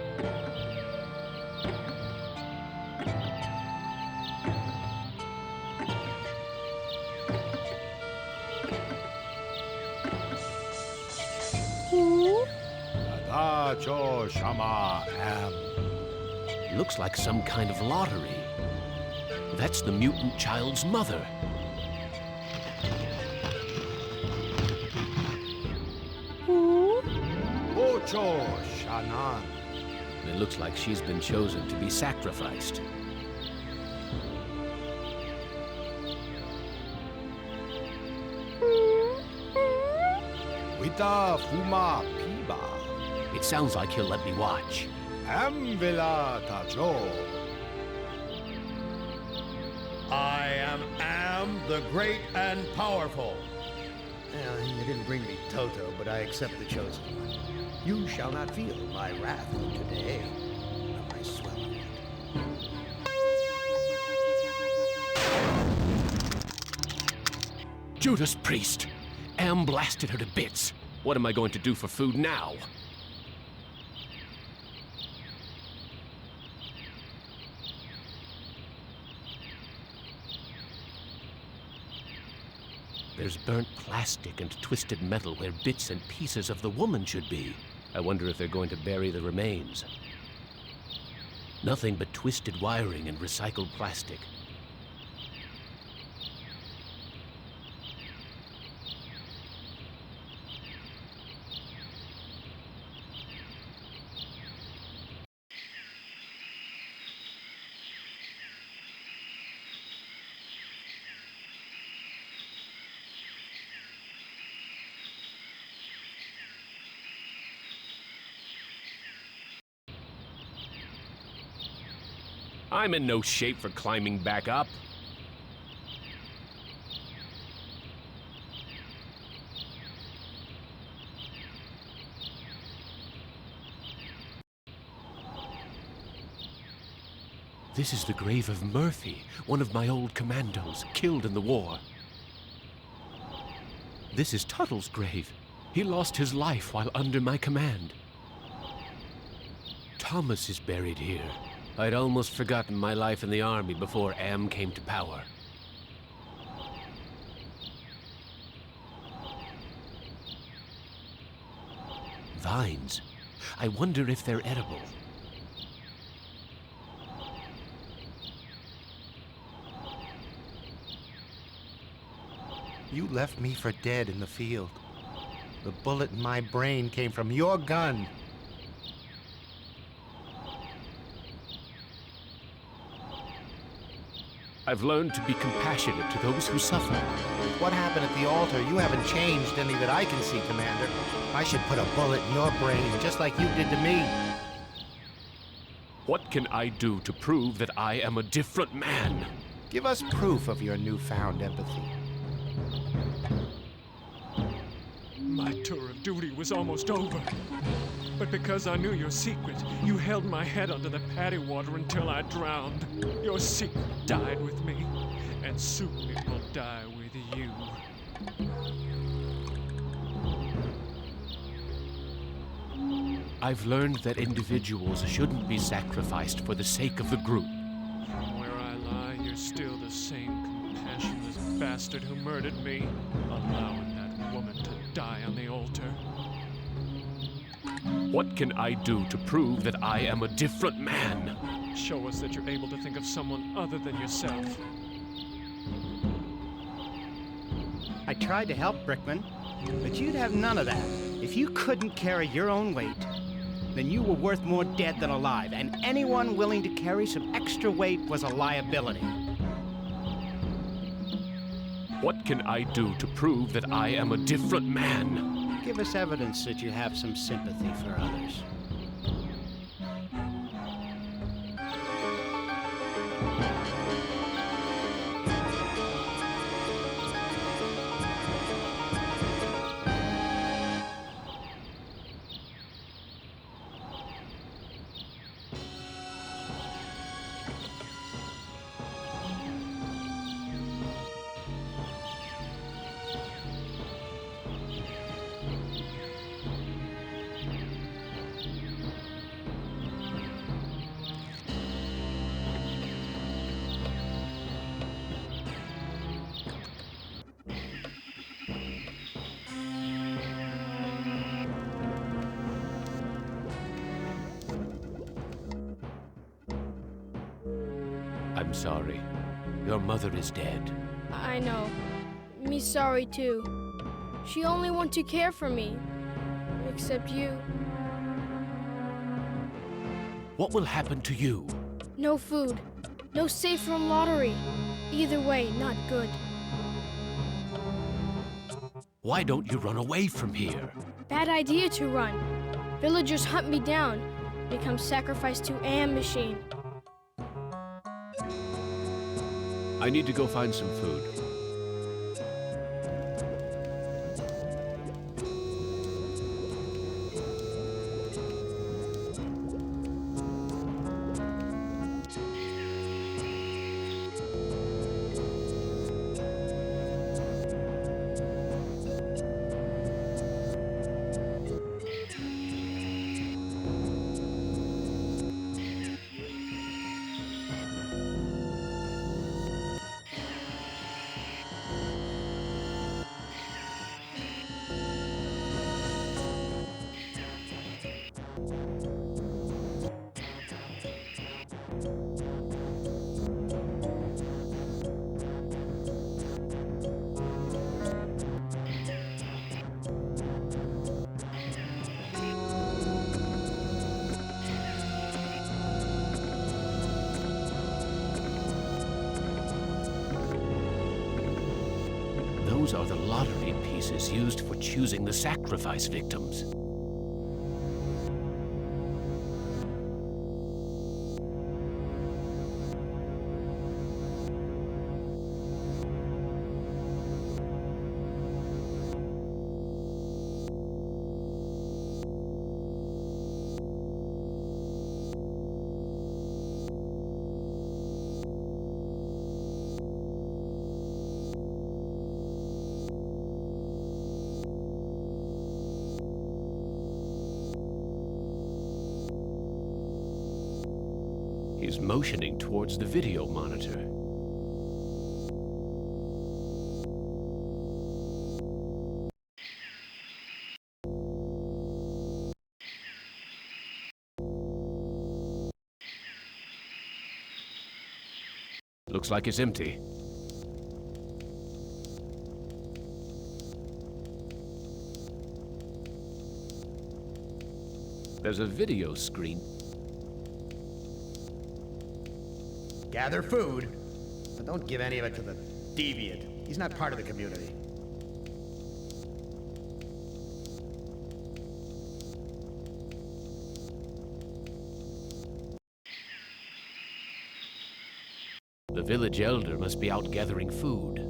Nadacho Shama Am. Looks like some kind of lottery. That's the mutant child's mother. Ocho Shanan. It looks like she's been chosen to be sacrificed. Wita Fuma Piba. It sounds like he'll let me watch. Amvila Tacho. I am the great and powerful. You didn't bring me Toto, but I accept the chosen one. You shall not feel my wrath today, nor my swelling it. Judas Priest! Am blasted her to bits. What am I going to do for food now? There's burnt plastic and twisted metal where bits and pieces of the woman should be. I wonder if they're going to bury the remains. Nothing but twisted wiring and recycled plastic. I'm in no shape for climbing back up. This is the grave of Murphy, one of my old commandos, killed in the war. This is Tuttle's grave. He lost his life while under my command. Thomas is buried here. I'd almost forgotten my life in the army before Am came to power. Vines. I wonder if they're edible. You left me for dead in the field. The bullet in my brain came from your gun. I've learned to be compassionate to those who suffer. What happened at the altar? You haven't changed any that I can see, Commander. I should put a bullet in your brain, just like you did to me. What can I do to prove that I am a different man? Give us proof of your newfound empathy. My tour of duty was almost over. But because I knew your secret, you held my head under the paddy water until I drowned. Your secret died with me, and soon it will die with you. I've learned that individuals shouldn't be sacrificed for the sake of the group. From where I lie, you're still the same compassionless bastard who murdered me, allowing that woman to die on the altar. What can I do to prove that I am a different man? Show us that you're able to think of someone other than yourself. I tried to help, Brickman, but you'd have none of that. If you couldn't carry your own weight, then you were worth more dead than alive, and anyone willing to carry some extra weight was a liability. What can I do to prove that I am a different man? Give us evidence that you have some sympathy for others. I'm sorry. Your mother is dead. I know. Me sorry too. She only want to care for me. Except you. What will happen to you? No food. No safe room lottery. Either way, not good. Why don't you run away from here? Bad idea to run. Villagers hunt me down. Become sacrificed to AM machine. I need to go find some food. Those are the lottery pieces used for choosing the sacrifice victims. He's motioning towards the video monitor. Looks like it's empty. There's a video screen. Gather food, but don't give any of it to the deviant. He's not part of the community. The village elder must be out gathering food.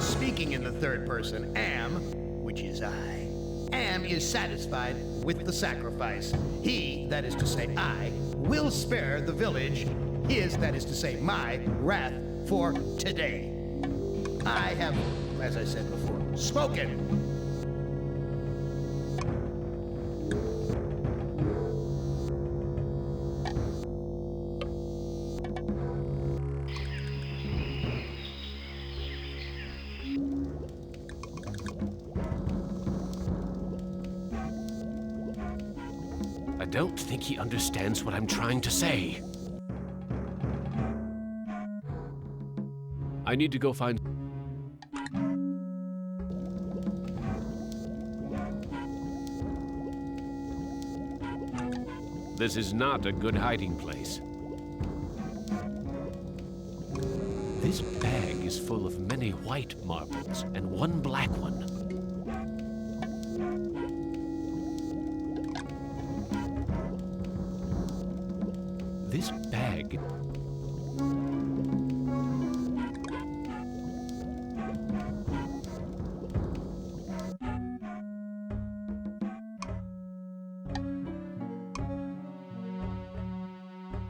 Speaking speaking in the third person, am, which is I, am is satisfied with the sacrifice. He, that is to say I, will spare the village, his, that is to say my, wrath for today. I have, as I said before, spoken. I don't think he understands what I'm trying to say. I need to go find... This is not a good hiding place. This bag is full of many white marbles and one black one. This bag...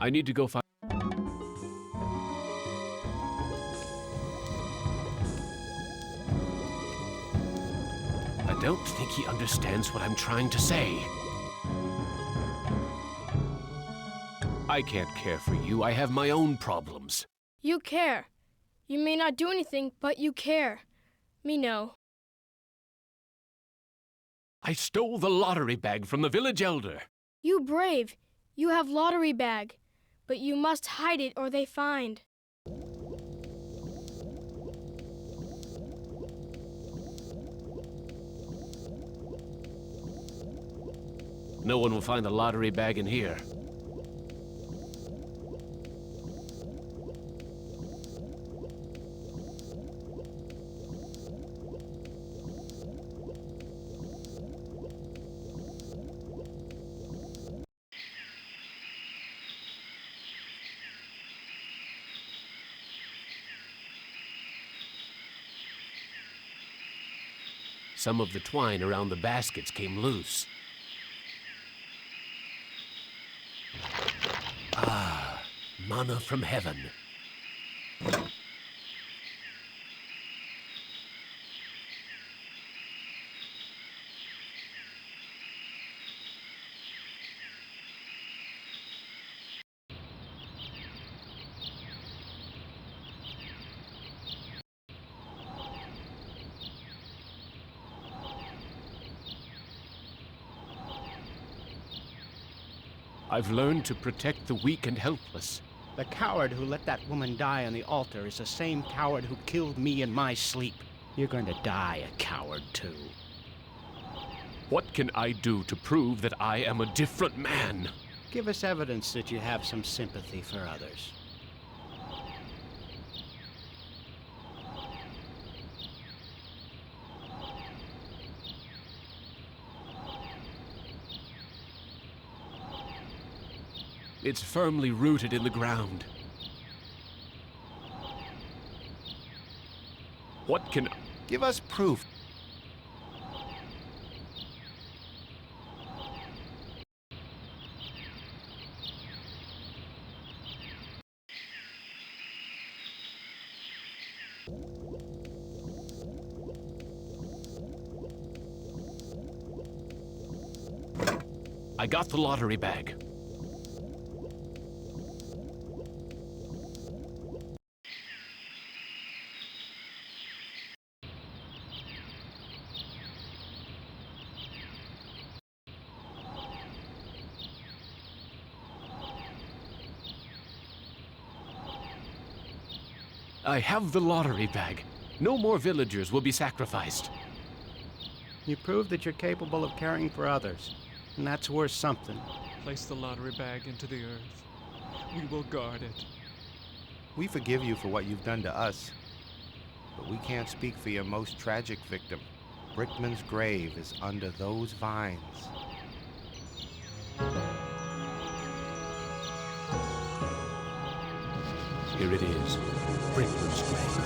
I need to go find... I don't think he understands what I'm trying to say. I can't care for you. I have my own problems. You care. You may not do anything, but you care. Me know. I stole the lottery bag from the village elder. You brave. You have lottery bag. But you must hide it or they find. No one will find the lottery bag in here. Some of the twine around the baskets came loose. Ah, manna from heaven. I've learned to protect the weak and helpless. The coward who let that woman die on the altar is the same coward who killed me in my sleep. You're going to die a coward, too. What can I do to prove that I am a different man? Give us evidence that you have some sympathy for others. It's firmly rooted in the ground. What can... Give us proof. I got the lottery bag. I have the lottery bag. No more villagers will be sacrificed. You prove that you're capable of caring for others, and that's worth something. Place the lottery bag into the earth. We will guard it. We forgive you for what you've done to us, but we can't speak for your most tragic victim. Brickman's grave is under those vines. Here it is, Brickman's grave.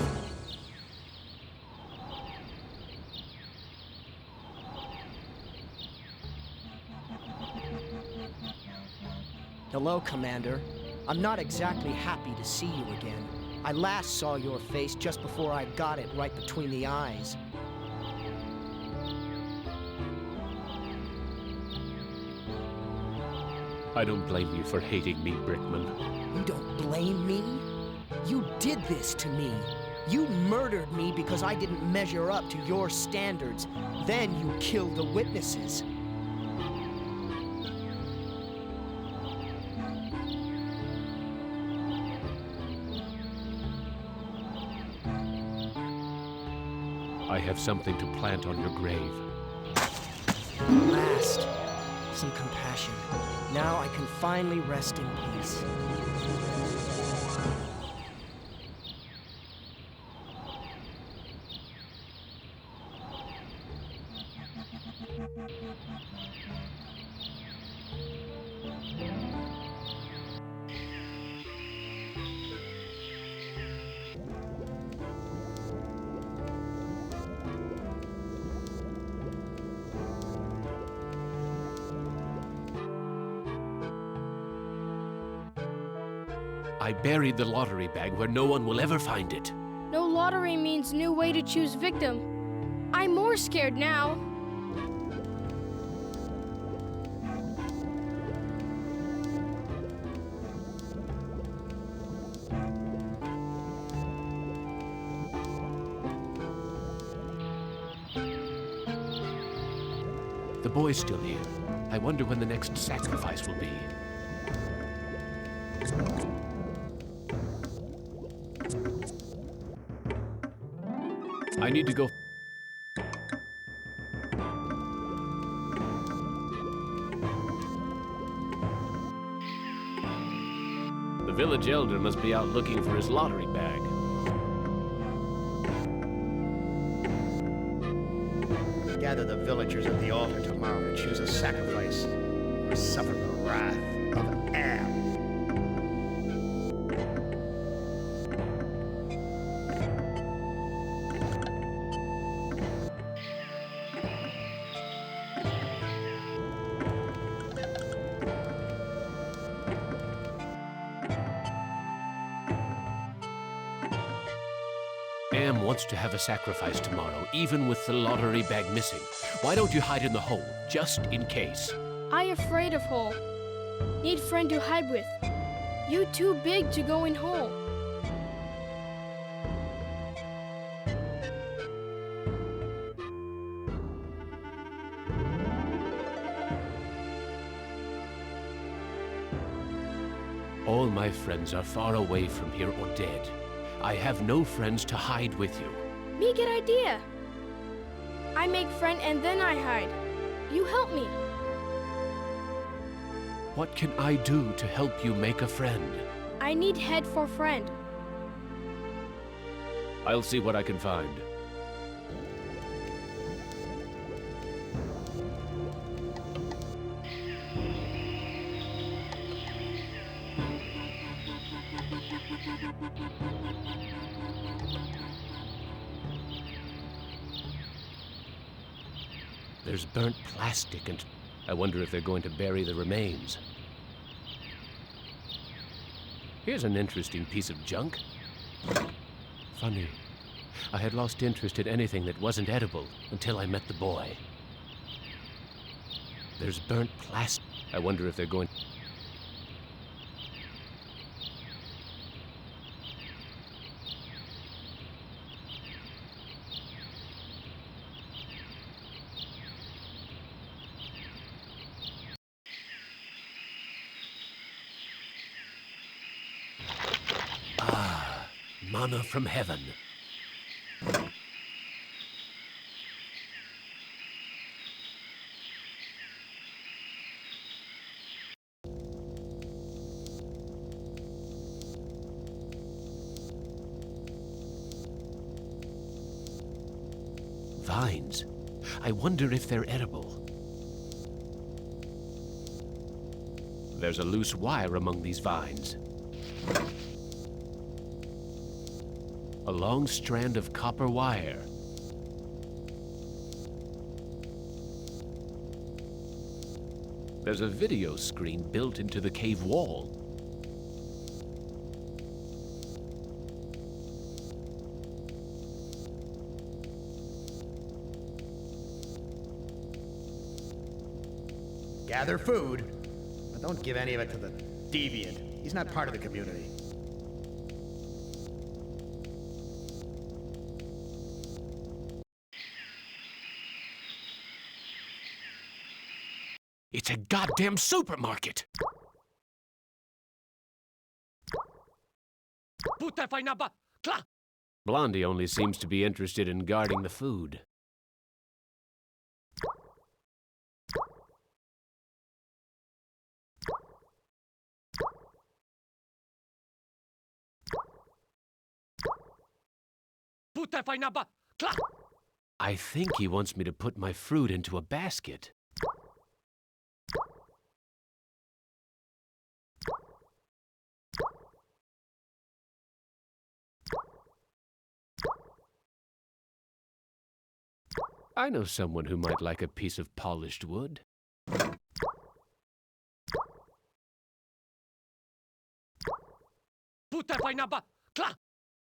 Hello, Commander. I'm not exactly happy to see you again. I last saw your face just before I got it right between the eyes. I don't blame you for hating me, Brickman. You don't blame me? You did this to me. You murdered me because I didn't measure up to your standards. Then you killed the witnesses. I have something to plant on your grave. At last, some compassion. Now I can finally rest in peace. I buried the lottery bag where no one will ever find it. No lottery means new way to choose victim. I'm more scared now. The boy's still here. I wonder when the next sacrifice will be. I need to go. The village elder must be out looking for his lottery bag. Gather the villagers at the altar tomorrow to choose a sacrifice or suffer the wrath of Am. Am wants to have a sacrifice tomorrow, even with the lottery bag missing. Why don't you hide in the hole, just in case? I afraid of hole. Need friend to hide with. You too big to go in hole. All my friends are far away from here or dead. I have no friends to hide with you. Me get idea. I make friend and then I hide. You help me. What can I do to help you make a friend? I need head for friend. I'll see what I can find. There's burnt plastic, and I wonder if they're going to bury the remains. Here's an interesting piece of junk. Funny. I had lost interest in anything that wasn't edible until I met the boy. There's burnt plastic. I wonder if they're going... Manna from heaven. Vines. I wonder if they're edible. There's a loose wire among these vines. A long strand of copper wire. There's a video screen built into the cave wall. Gather food, but don't give any of it to the deviant. He's not part of the community. It's a goddamn supermarket! Blondie only seems to be interested in guarding the food. I think he wants me to put my fruit into a basket. I know someone who might like a piece of polished wood.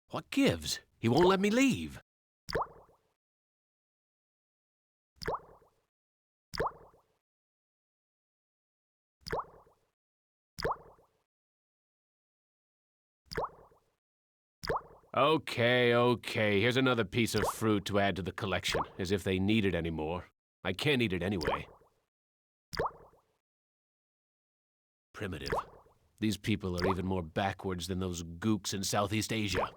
What gives? He won't let me leave. Okay. Here's another piece of fruit to add to the collection, as if they need it anymore. I can't eat it anyway. Primitive. These people are even more backwards than those gooks in Southeast Asia.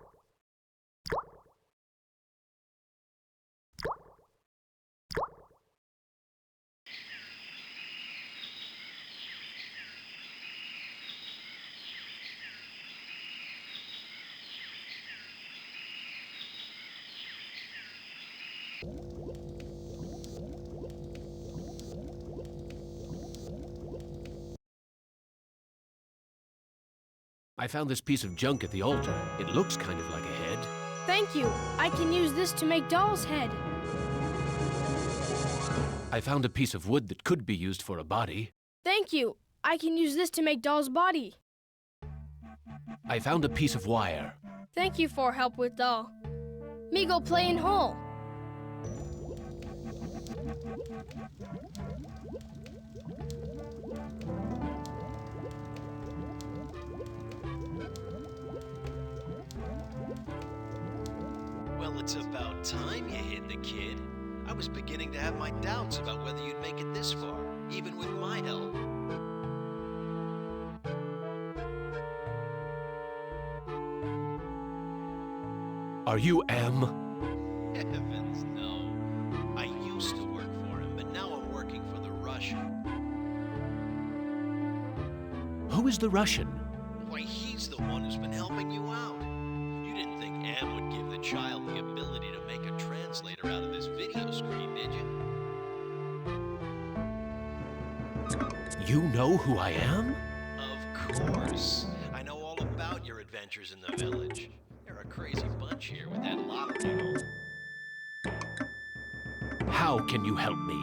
I found this piece of junk at the altar. It looks kind of like a head. Thank you. I can use this to make Doll's head. I found a piece of wood that could be used for a body. Thank you. I can use this to make Doll's body. I found a piece of wire. Thank you for help with Doll. Me go play in hole. Well, it's about time you hid the kid. I was beginning to have my doubts about whether you'd make it this far, even with my help. Are you M? Heavens, no. I used to work for him, but now I'm working for the Russian. Who is the Russian? Why, he's the one who's been helping you out. You didn't think Am would give the child the ability to make a translator out of this video screen, did you? You know who I am? Of course. I know all about your adventures in the village. You're a crazy bunch here with that lottery and all. How can you help me?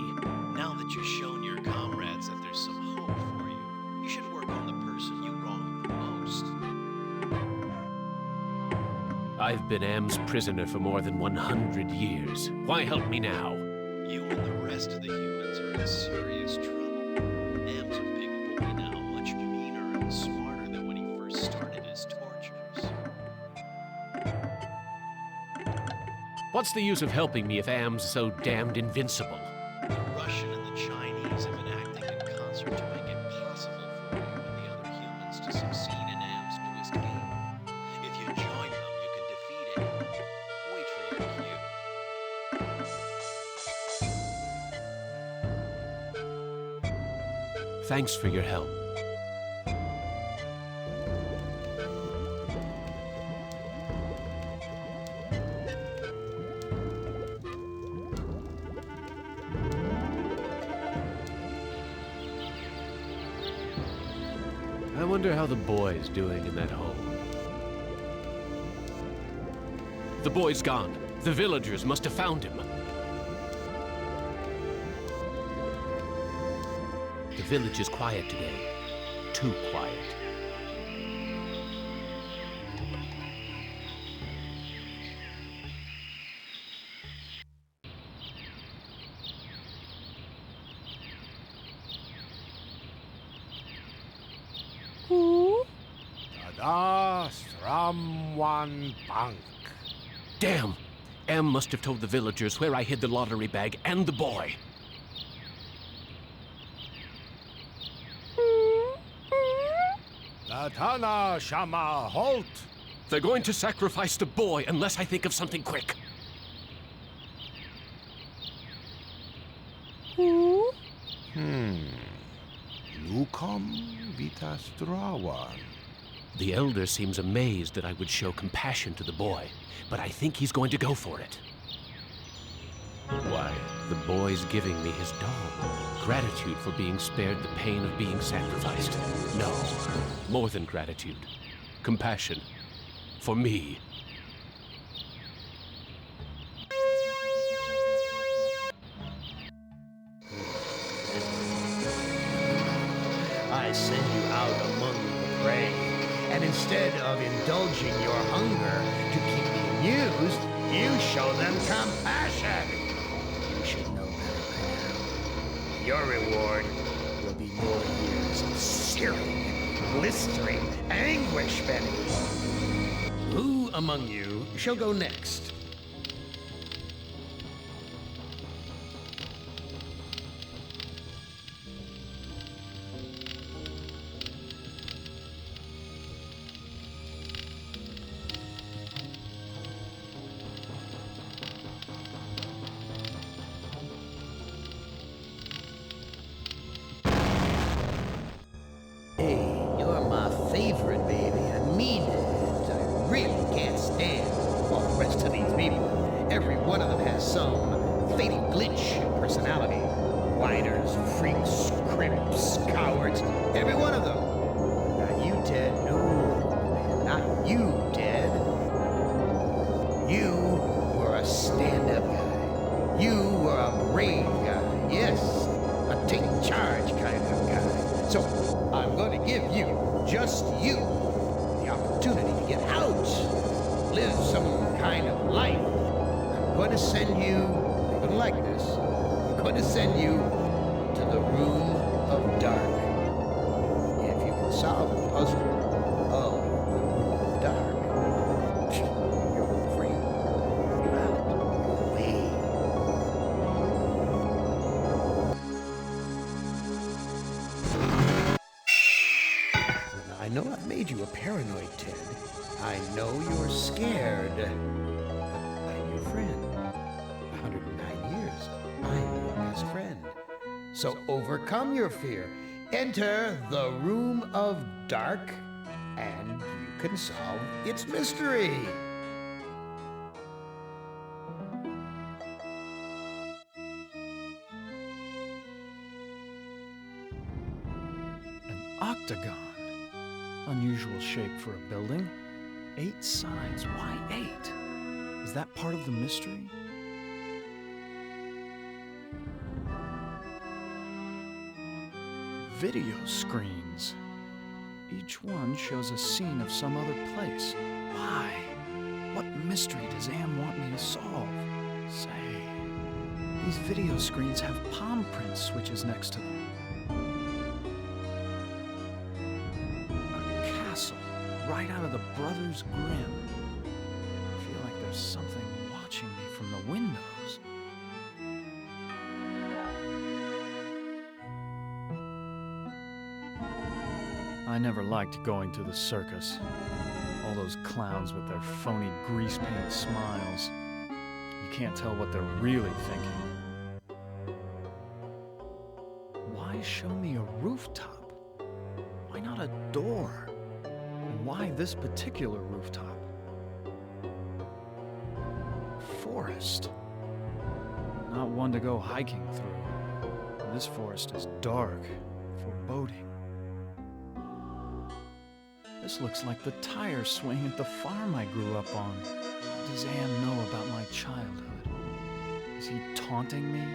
Now that you've shown your comrades that there's some hope for you, you should work on the person you wronged the most. I've been Am's prisoner for more than 100 years. Why help me now? You and the rest of the humans are in serious trouble. Am's a big boy now, much meaner and smarter than when he first started his tortures. What's the use of helping me if Am's so damned invincible? The Russian and the Chinese have been acting in concert to make it possible for you and the other humans to succeed in Am's newest game. If you join them, you can defeat him. Wait for your cue. Thanks for your help. I wonder how the boy's doing in that hole. The boy's gone. The villagers must have found him. The village is quiet today. Too quiet. Tada Stramwan Bank. Damn! Am must have told the villagers where I hid the lottery bag and the boy. Latana Shama Halt. They're going to sacrifice the boy unless I think of something quick. Nukam Vitastrawan. The elder seems amazed that I would show compassion to the boy, but I think he's going to go for it. Why, the boy's giving me his doll. Gratitude for being spared the pain of being sacrificed. No, more than gratitude. Compassion. For me. I send you out among the prey, and instead of indulging your hunger to keep me amused, you show them compassion. You should know better by now. Your reward will be more years of searing, blistering anguish, Benny. Who among you shall go next? Hey, you're my favorite, baby. I mean it. I really can't stand all the rest of these people. Every one of them has some fatal glitch in personality. Whiners, freaks, crimps, cowards. Every one of them. Not you, Ted. No, not you, Ted. You were a stand-up guy. You were a brave guy. Yes, a take charge kind of guy. So I'm going to give you, just you, the opportunity to get out, live some kind of life. I'm going to send you, you're going to like this, I'm going to send you to the Room of Dark. If you can solve the puzzle of the Room of Dark, you're free. You're out. Away. I know I've made you a paranoid, Ted. I know you're scared. But I'm your friend. 109 years. I'm your best friend. So overcome your fear. Enter the Room of Dark, and you can solve its mystery. An octagon. Unusual shape for a building. 8 sides. Why 8? Is that part of the mystery? Video screens. Each one shows a scene of some other place. Why? What mystery does Am want me to solve? Say, these video screens have palm print switches next to them. Right out of the Brothers Grimm. I feel like there's something watching me from the windows. I never liked going to the circus. All those clowns with their phony grease paint smiles. You can't tell what they're really thinking. Why show me a rooftop? Why not a door? Why this particular rooftop? Forest. Not one to go hiking through. This forest is dark, foreboding. This looks like the tire swing at the farm I grew up on. What does Am know about my childhood? Is he taunting me?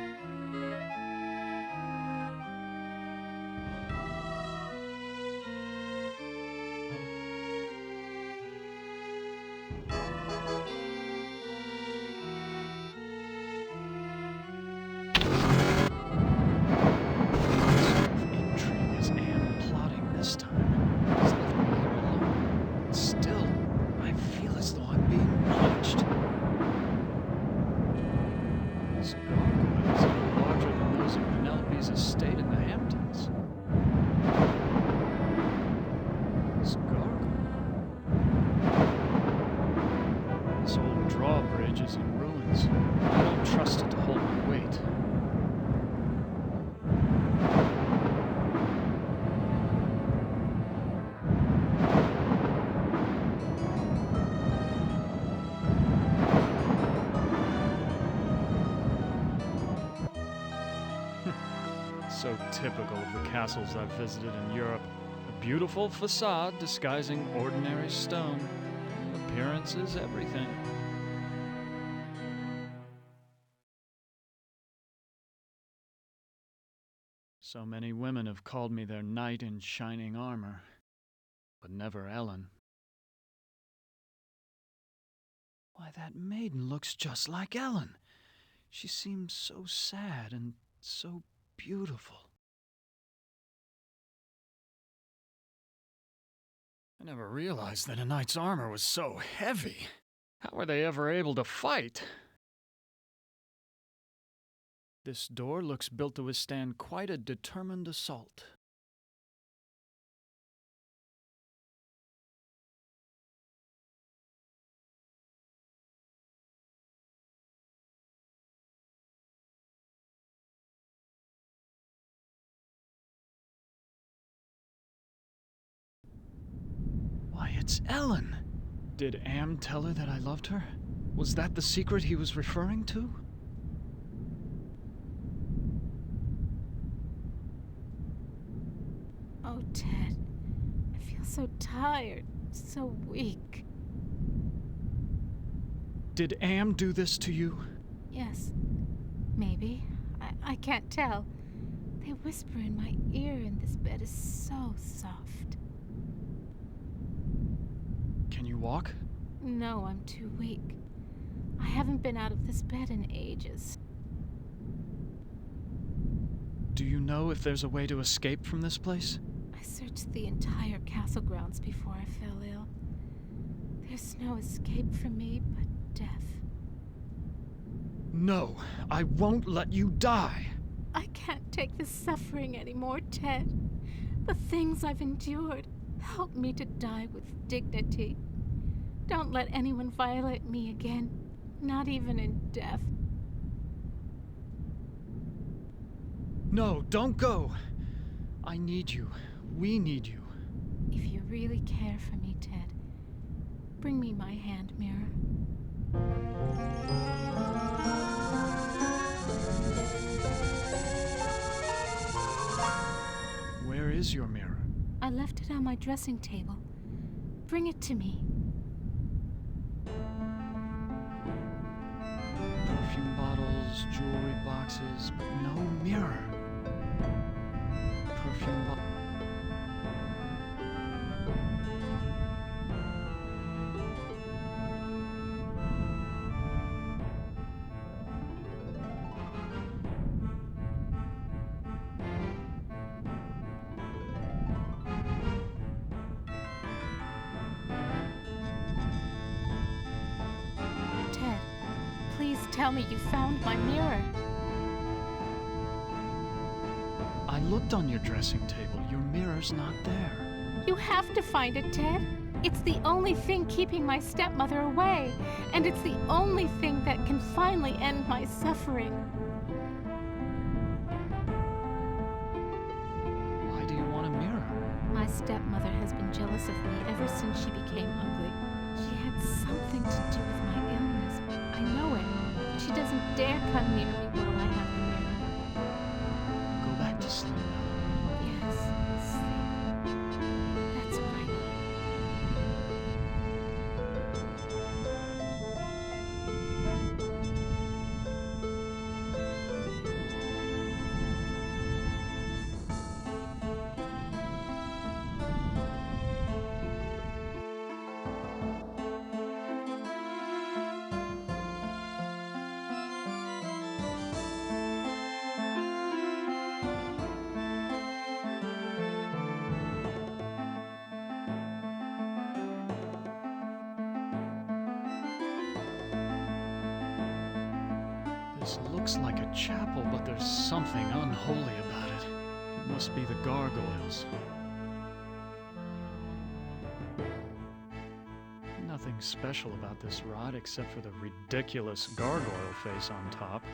typical of the castles I've visited in Europe. A beautiful facade disguising ordinary stone. Appearance is everything. So many women have called me their knight in shining armor, but never Ellen. Why, that maiden looks just like Ellen. She seems so sad and so beautiful. I never realized that a knight's armor was so heavy. How were they ever able to fight? This door looks built to withstand quite a determined assault. Why, it's Ellen! Did Am tell her that I loved her? Was that the secret he was referring to? Oh, Ted. I feel so tired, so weak. Did Am do this to you? Yes. Maybe. I can't tell. They whisper in my ear, and this bed is so soft. Can you walk? No, I'm too weak. I haven't been out of this bed in ages. Do you know if there's a way to escape from this place? I searched the entire castle grounds before I fell ill. There's no escape for me but death. No, I won't let you die. I can't take this suffering anymore, Ted. The things I've endured. Help me to die with dignity. Don't let anyone violate me again, not even in death. No, don't go. I need you. We need you. If you really care for me, Ted, bring me my hand mirror. Where is your mirror? I left it on my dressing table. Bring it to me. Perfume bottles, jewelry boxes, but no mirror. Perfume bottles. Please tell me you found my mirror. I looked on your dressing table. Your mirror's not there. You have to find it, Ted. It's the only thing keeping my stepmother away, and it's the only thing that can finally end my suffering. Why do you want a mirror? My stepmother has been jealous of me ever since she became ugly. She had something to do with my illness. I know it. She doesn't dare come near me while I have the mirror. Go back to sleep now. Yes, sleep. That's what I need. This looks like a chapel, but there's something unholy about it. It must be the gargoyles. Nothing special about this rod except for the ridiculous gargoyle face on top.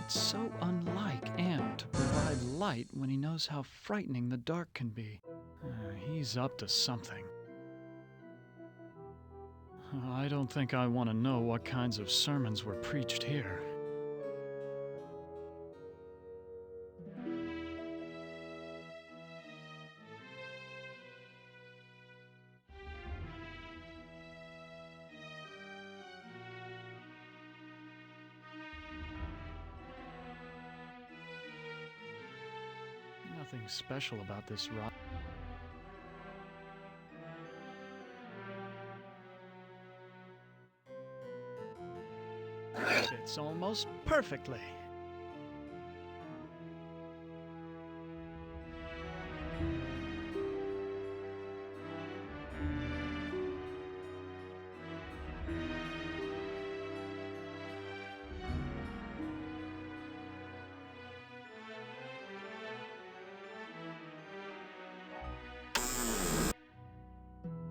It's so unlike Am to provide light when he knows how frightening the dark can be. He He's up to something. I don't think I want to know what kinds of sermons were preached here. Nothing special about this rock. Fits almost perfectly.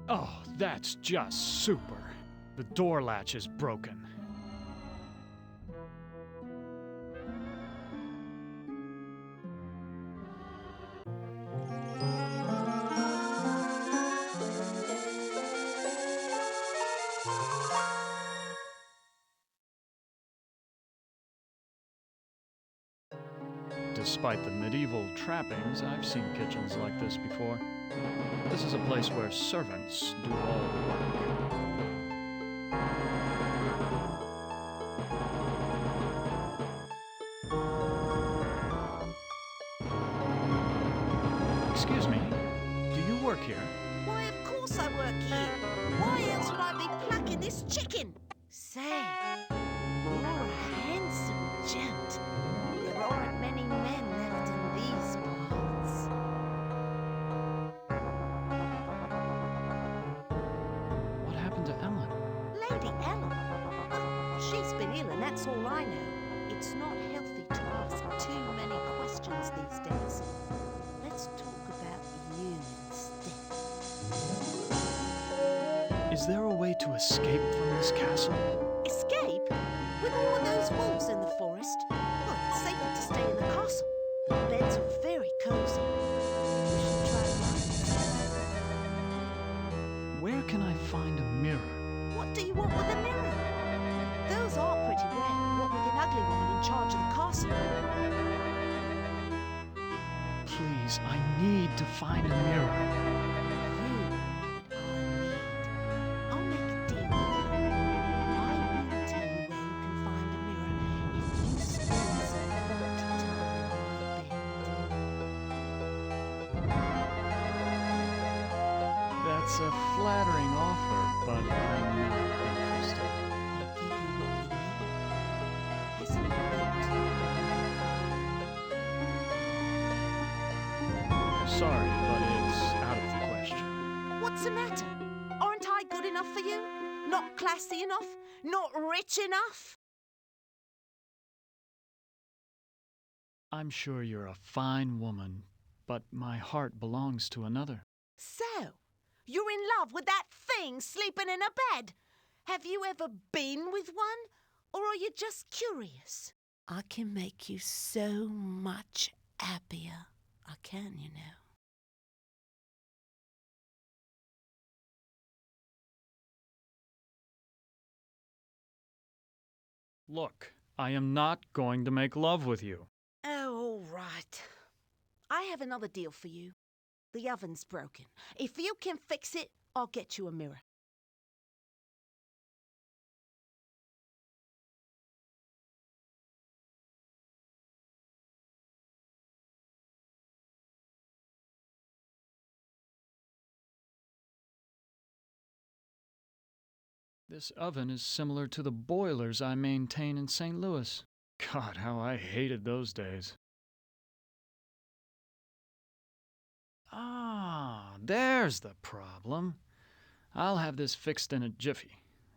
Oh, that's just super. The door latch is broken. Despite the medieval trappings, I've seen kitchens like this before. This is a place where servants do all the work. Excuse me, do you work here? Why, of course I work here. Why else would I be plucking this chicken? Say, you're a handsome gent. There aren't many men left in these parts. What happened to Ellen? Lady Ellen? Oh, she's been ill, and that's all I know. It's not healthy to ask too many questions these days. Let's talk about you instead. Is there a way to escape from this castle? Escape? With all of those wolves in the forest? Well, it's safer to stay in the castle. The beds are very cozy. We should try mine. Where can I find a mirror? What do you want with a mirror? Those are pretty rare, what with an ugly woman in charge of the castle. Please, I need to find a mirror. I'll make a deal with you. I will tell you where you can find a mirror if you spend some quality time in my bed. That's a flattering offer, but I'm not interested. I'll give you what you need. Isn't it Sorry, but it's out of the question. What's the matter? Aren't I good enough for you? Not classy enough? Not rich enough? I'm sure you're a fine woman, but my heart belongs to another. So, you're in love with that thing sleeping in a bed? Have you ever been with one? Or are you just curious? I can make you so much happier. I can, you know. Look, I am not going to make love with you. Oh, all right. I have another deal for you. The oven's broken. If you can fix it, I'll get you a mirror. This oven is similar to the boilers I maintain in St. Louis. God, how I hated those days. Ah, there's the problem. I'll have this fixed in a jiffy.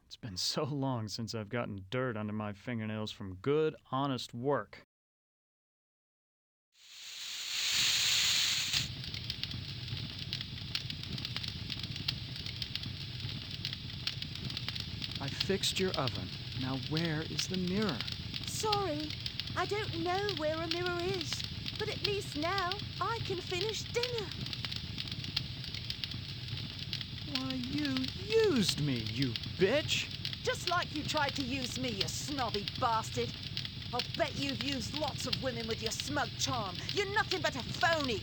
It's been so long since I've gotten dirt under my fingernails from good, honest work. I fixed your oven. Now where is the mirror? Sorry, I don't know where a mirror is, but at least now I can finish dinner. used me, you bitch! Just like you tried to use me, you snobby bastard. I'll bet you've used lots of women with your smug charm. You're nothing but a phony.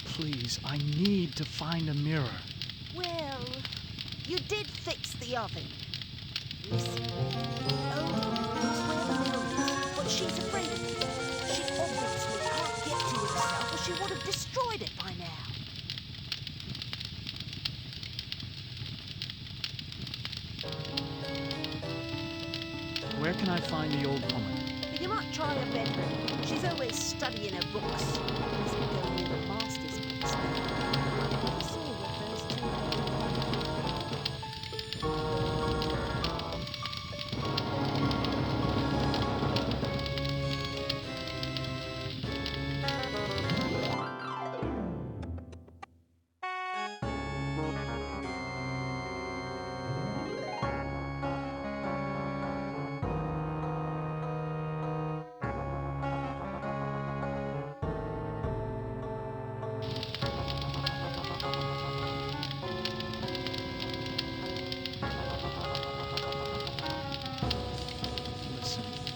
Please, I need to find a mirror. Well, you did fix the oven. Listen, Odin knows where the mirror is, but she's afraid of it. She obviously can't get to it herself, or she would have destroyed it by now. Where can I find the old woman? You might try her bedroom. She's always studying her books. Doesn't go near the master's books, though. Never saw what those two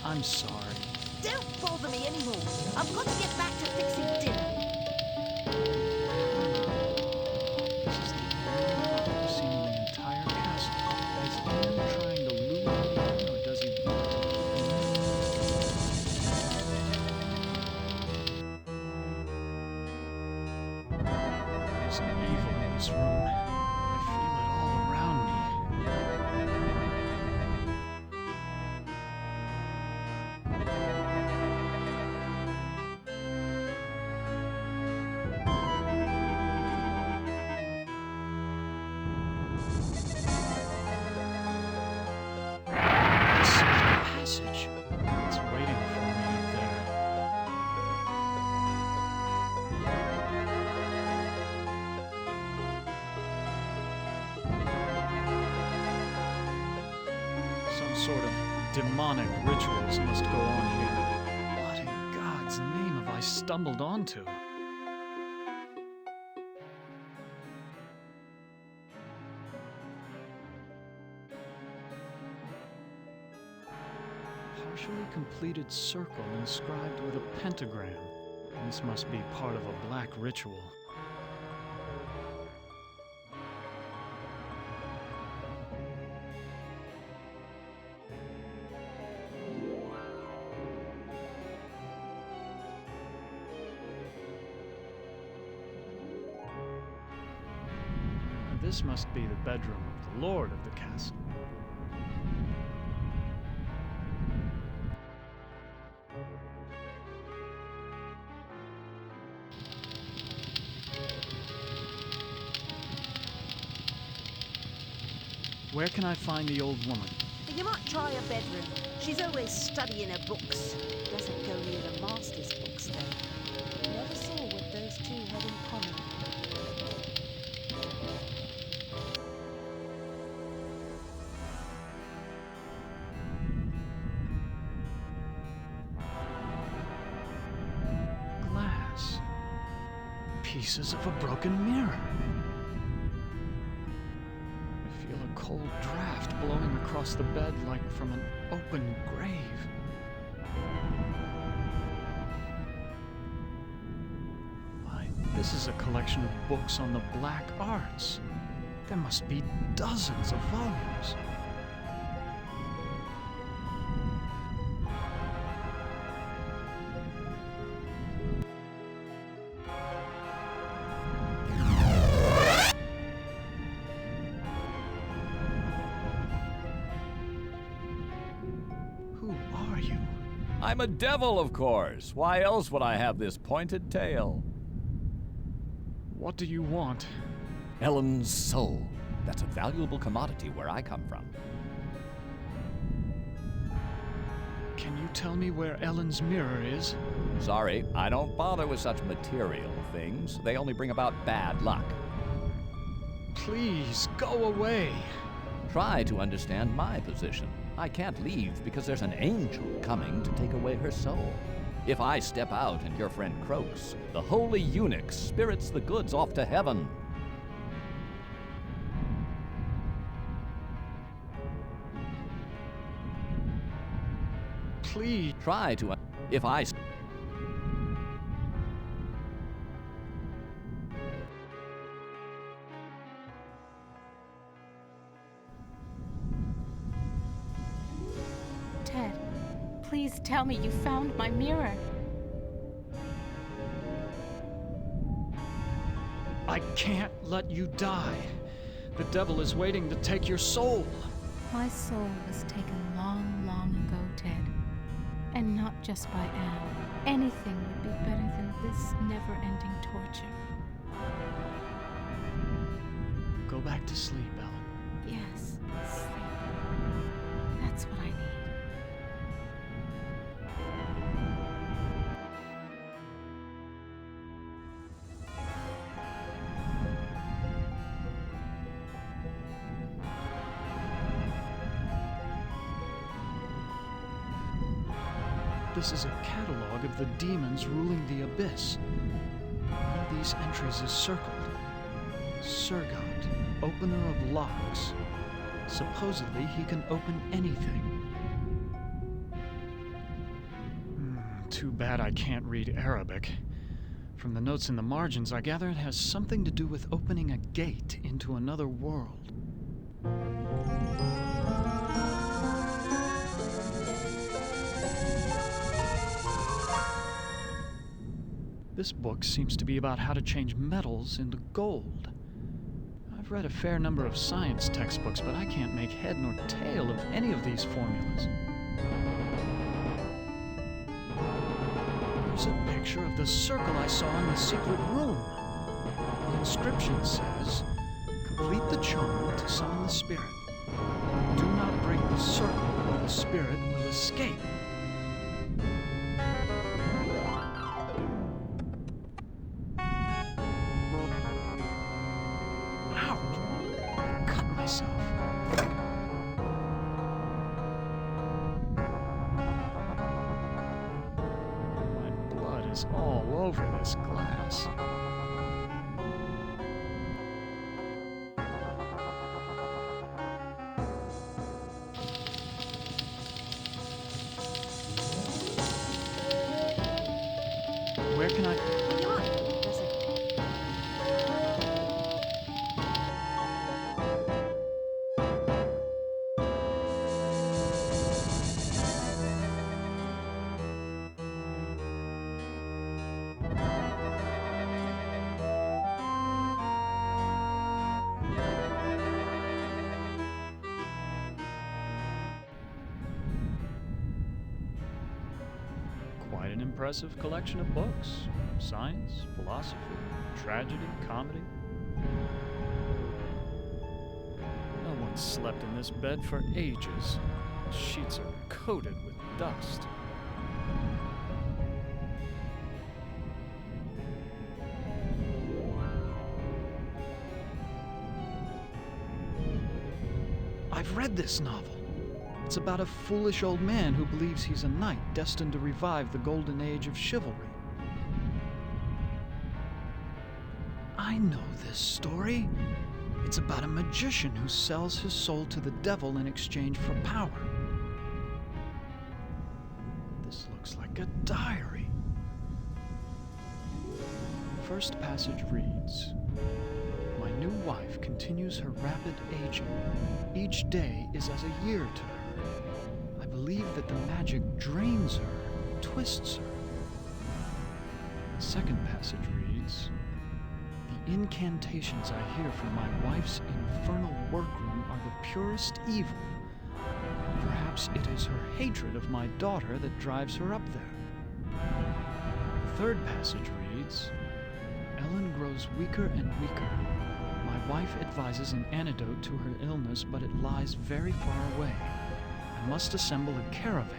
I'm sorry. Don't bother me anymore. I've got to get back to fixing dinner. This is the only I've seen in the entire castle. Is Anne trying to lure me in, or does he want to keep me? There's an evil in this room. I feel it all around me. It's waiting for me up there. Some sort of demonic rituals must go on here. What in God's name have I stumbled onto? Partially completed circle inscribed with a pentagram. This must be part of a black ritual. This must be the bedroom of the lord of the castle. Where can I find the old woman? You might try her bedroom. She's always studying her books. Doesn't go near the master's books, though. Never saw what those two had in common. Glass. Pieces of a broken mirror. Cold draft blowing across the bed like from an open grave. Why, this is a collection of books on the black arts. There must be dozens of volumes. I'm a devil, of course. Why else would I have this pointed tail? What do you want? Ellen's soul. That's a valuable commodity where I come from. Can you tell me where Ellen's mirror is? Sorry, I don't bother with such material things. They only bring about bad luck. Please, go away. Try to understand my position. I can't leave because there's an angel coming to take away her soul. If I step out and your friend croaks, the holy eunuch spirits the goods off to heaven. Please. Try to... If I... Ted, please tell me you found my mirror. I can't let you die. The devil is waiting to take your soul. My soul was taken long, long ago, Ted. And not just by Am. Anything would be better than this never-ending torture. Go back to sleep, Ellen. Yes, sleep. That's what I need. This is a catalog of the demons ruling the abyss. One of these entries is circled. Surgot, opener of locks. Supposedly he can open anything. Too bad I can't read Arabic. From the notes in the margins, I gather it has something to do with opening a gate into another world. This book seems to be about how to change metals into gold. I've read a fair number of science textbooks, but I can't make head nor tail of any of these formulas. There's a picture of the circle I saw in the secret room. The inscription says, "Complete the charm to summon the spirit. Do not break the circle or the spirit will escape." All over this glass. Where can I... Quite an impressive collection of books. Science, philosophy, tragedy, comedy. No one slept in this bed for ages. The sheets are coated with dust. I've read this novel. It's about a foolish old man who believes he's a knight destined to revive the golden age of chivalry. I know this story. It's about a magician who sells his soul to the devil in exchange for power. This looks like a diary. First passage reads, "My new wife continues her rapid aging. Each day is as a year to her. I believe that the magic drains her, twists her." The second passage reads, "The incantations I hear from my wife's infernal workroom are the purest evil. Perhaps it is her hatred of my daughter that drives her up there." The third passage reads, "Ellen grows weaker and weaker. My wife advises an antidote to her illness, but it lies very far away. I must assemble a caravan."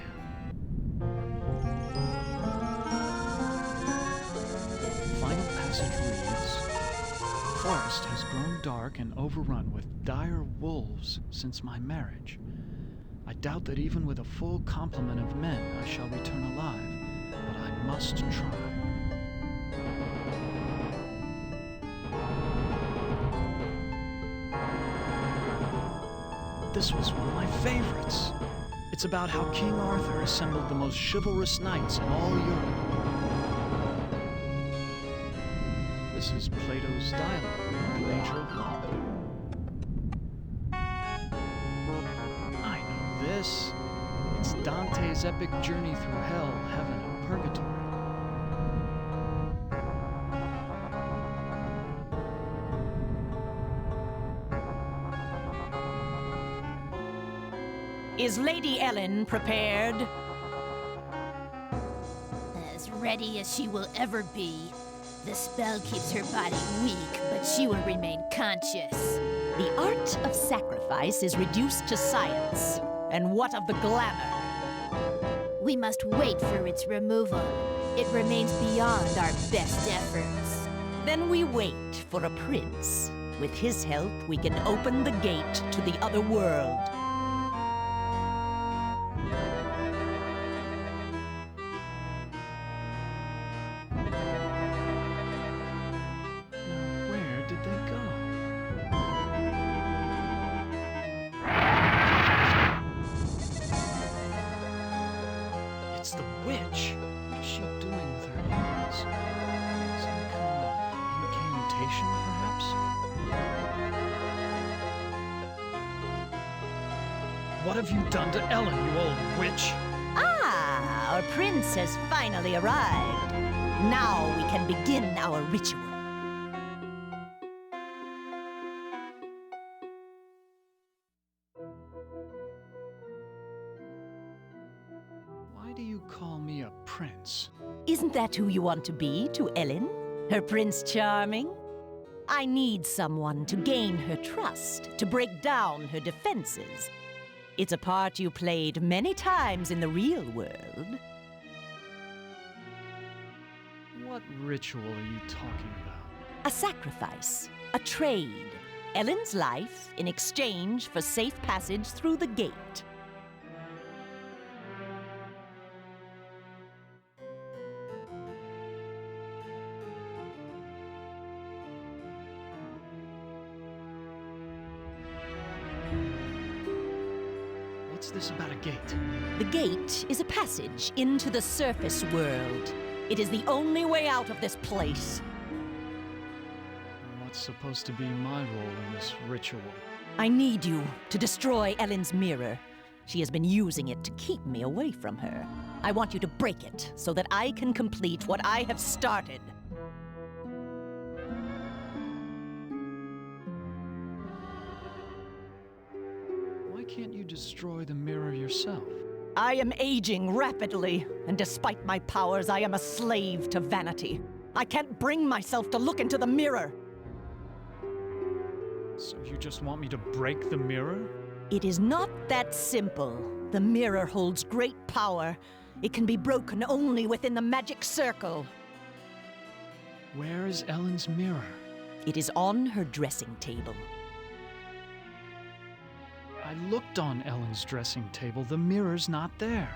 forest has grown dark and overrun with dire wolves since my marriage. I doubt that even with a full complement of men I shall return alive, but I must try. This was one of my favorites. It's about how King Arthur assembled the most chivalrous knights in all Europe. This is Plato's dialogue on the nature of love. I know this. It's Dante's epic journey through hell, heaven, and purgatory. Is Lady Ellen prepared? As ready as she will ever be. The spell keeps her body weak, but she will remain conscious. The art of sacrifice is reduced to science. And what of the glamour? We must wait for its removal. It remains beyond our best efforts. Then we wait for a prince. With his help, we can open the gate to the other world. It's the witch. What is she doing with her hands? Some kind of incantation, perhaps? What have you done to Ellen, you old witch? Ah, our prince has finally arrived. Now we can begin our ritual. Why do you call me a prince? Isn't that who you want to be to Ellen? Her Prince Charming? I need someone to gain her trust, to break down her defenses. It's a part you played many times in the real world. What ritual are you talking about? A sacrifice, a trade. Ellen's life in exchange for safe passage through the gate. What's this about a gate? The gate is a passage into the surface world. It is the only way out of this place. What's supposed to be my role in this ritual? I need you to destroy Ellen's mirror. She has been using it to keep me away from her. I want you to break it so that I can complete what I have started. Why can't you destroy the mirror yourself? I am aging rapidly, and despite my powers, I am a slave to vanity. I can't bring myself to look into the mirror. So you just want me to break the mirror? It is not that simple. The mirror holds great power. It can be broken only within the magic circle. Where is Ellen's mirror? It is on her dressing table. I looked on Ellen's dressing table. The mirror's not there.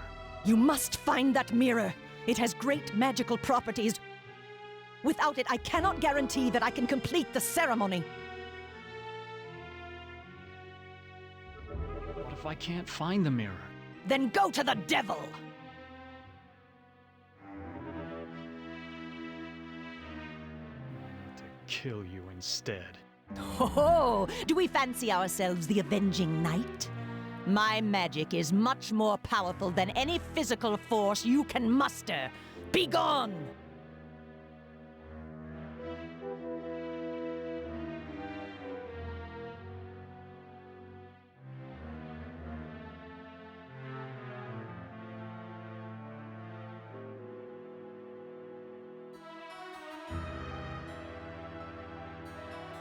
You must find that mirror. It has great magical properties. Without it, I cannot guarantee that I can complete the ceremony. What if I can't find the mirror? Then go to the devil! To kill you instead. Oh, do we fancy ourselves the avenging knight? My magic is much more powerful than any physical force you can muster. Be gone!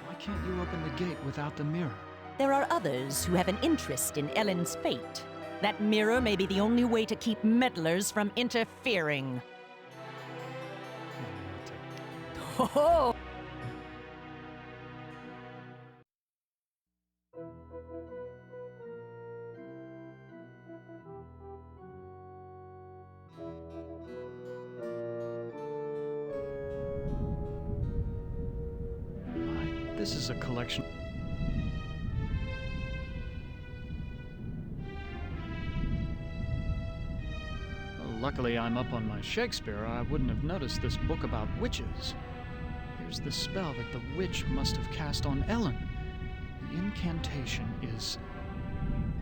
Why can't you open the gate without the mirror? There are others who have an interest in Ellen's fate. That mirror may be the only way to keep meddlers from interfering. Oh! This is a collection. Well, luckily I'm up on my Shakespeare, or I wouldn't have noticed this book about witches. Here's the spell that the witch must have cast on Ellen. The incantation is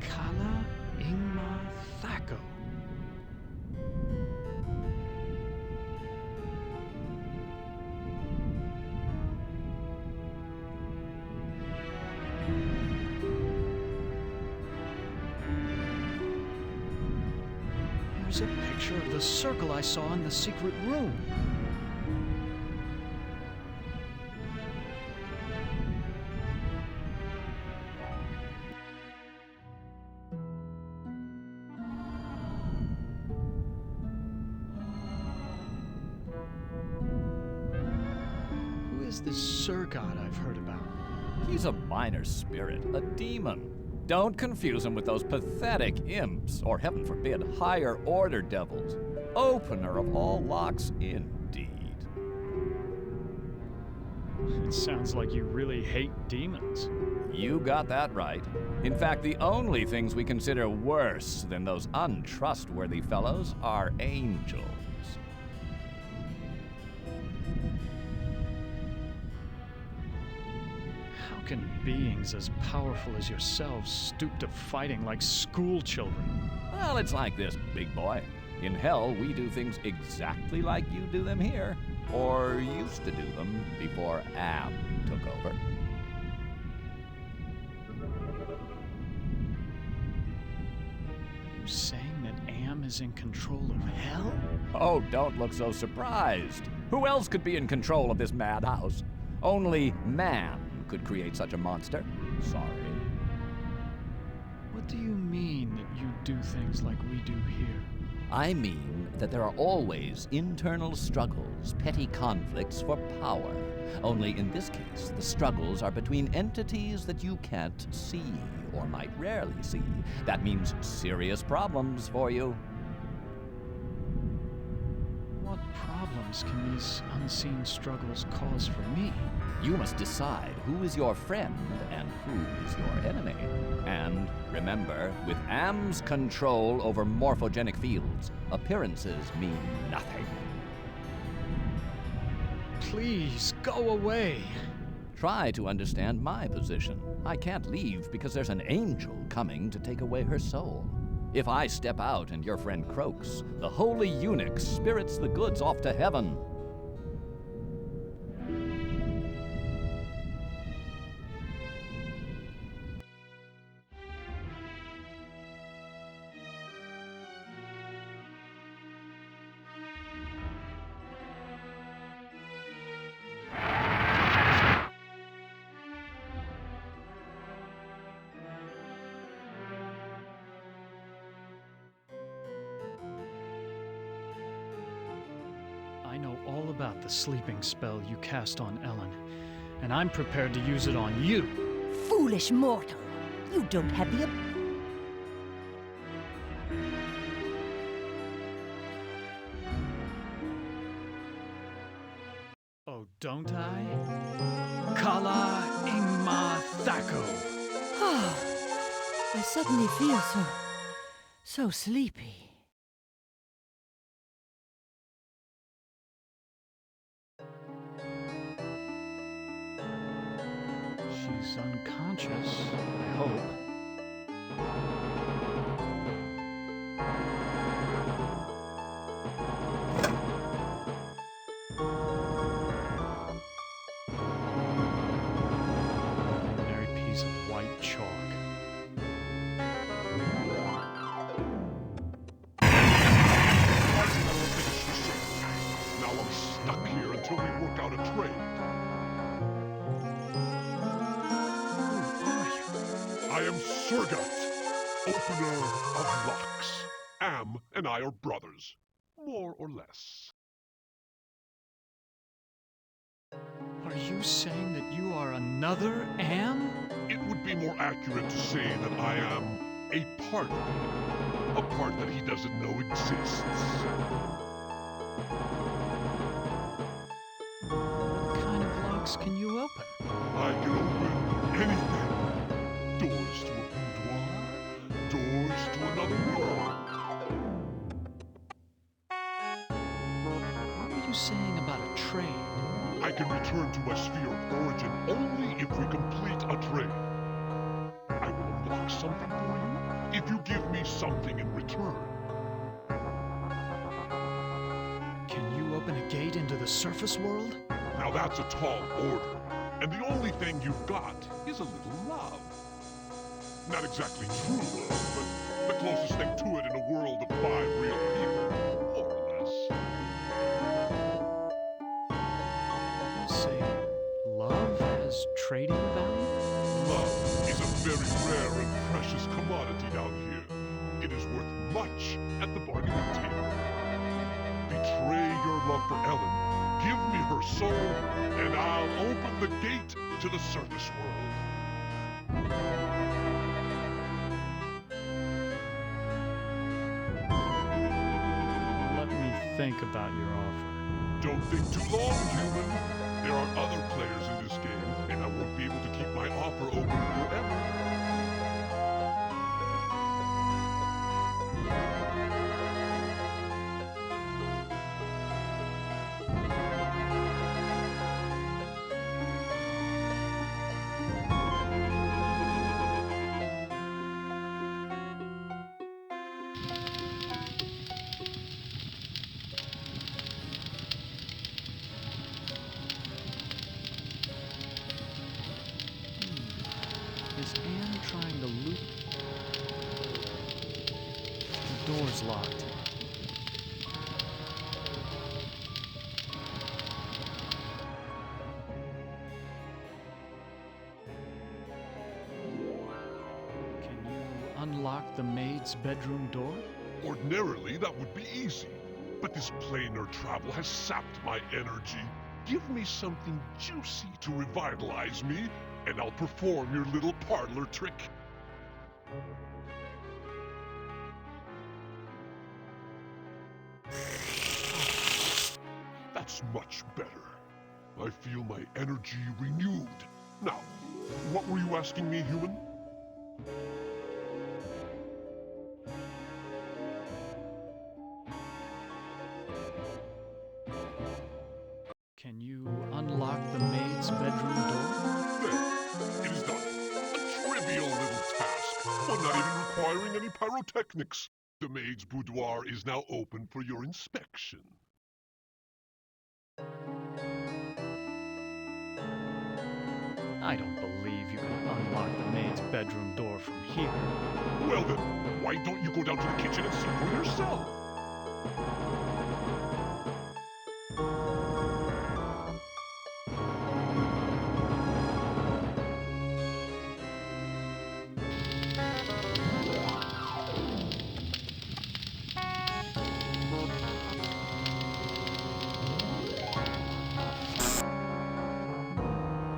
Kala Ingma Thako. Here's a picture of the circle I saw in the secret room. Who is this Sir God I've heard about? He's a minor spirit, a demon. Don't confuse him with those pathetic imps, or heaven forbid, higher order devils. Opener of all locks, indeed. It sounds like you really hate demons. You got that right. In fact, the only things we consider worse than those untrustworthy fellows are angels. How can beings as powerful as yourselves stoop to fighting like school children? Well, it's like this, big boy. In hell, we do things exactly like you do them here. Or used to do them before Am took over. Are you saying that Am is in control of hell? Oh, don't look so surprised. Who else could be in control of this madhouse? Only man could create such a monster. Sorry. What do you mean that you do things like we do here? I mean that there are always internal struggles, petty conflicts for power. Only in this case, the struggles are between entities that you can't see, or might rarely see. That means serious problems for you. What problems can these unseen struggles cause for me? You must decide who is your friend and who is your enemy. And remember, with Am's control over morphogenic fields, appearances mean nothing. Please, go away. Try to understand my position. I can't leave because there's an angel coming to take away her soul. If I step out and your friend croaks, the holy eunuch spirits the goods off to heaven. I know all about the sleeping spell you cast on Ellen, and I'm prepared to use it on you. Foolish mortal! You don't have the... Oh, don't I? Kala Ingma Thako! I suddenly feel so sleepy. She's unconscious, I hope. Ordinary piece of white chalk. Now I'm stuck here until we work out a trade. I am Surgat, opener of locks. Am and I are brothers, more or less. Are you saying that you are another Am? It would be more accurate to say that I am a part of him. A part that he doesn't know exists. What kind of locks can you open? I can anything. Doors to a boudoir, doors to another world. What were you saying about a trade? I can return to my sphere of origin only if we complete a trade. I will unlock something for you if you give me something in return. Can you open a gate into the surface world? Now that's a tall order, and the only thing you've got is a little love. Not exactly true love, but the closest thing to it in a world of 5 real people, more or less. You say love has trading value? Love is a very rare and precious commodity down here. It is worth much at the bargaining table. Betray your love for Ellen, give me her soul, and I'll open the gate to the surface world. Let me think about your offer. Don't think too long, human. There are other players in this game, and I won't be able to keep my offer open forever. Is Anne trying to loop? The door's locked. Can you unlock the maid's bedroom door? Ordinarily, that would be easy. But this planar travel has sapped my energy. Give me something juicy to revitalize me, and I'll perform your little parlor trick. That's much better. I feel my energy renewed. Now, what were you asking me, human? Can you unlock the maid's bedroom door? There, it is done. A trivial little task, one not even requiring any pyrotechnics. The maid's boudoir is now open for your inspection. I don't believe you can unlock the maid's bedroom door from here. Well then, why don't you go down to the kitchen and see for yourself?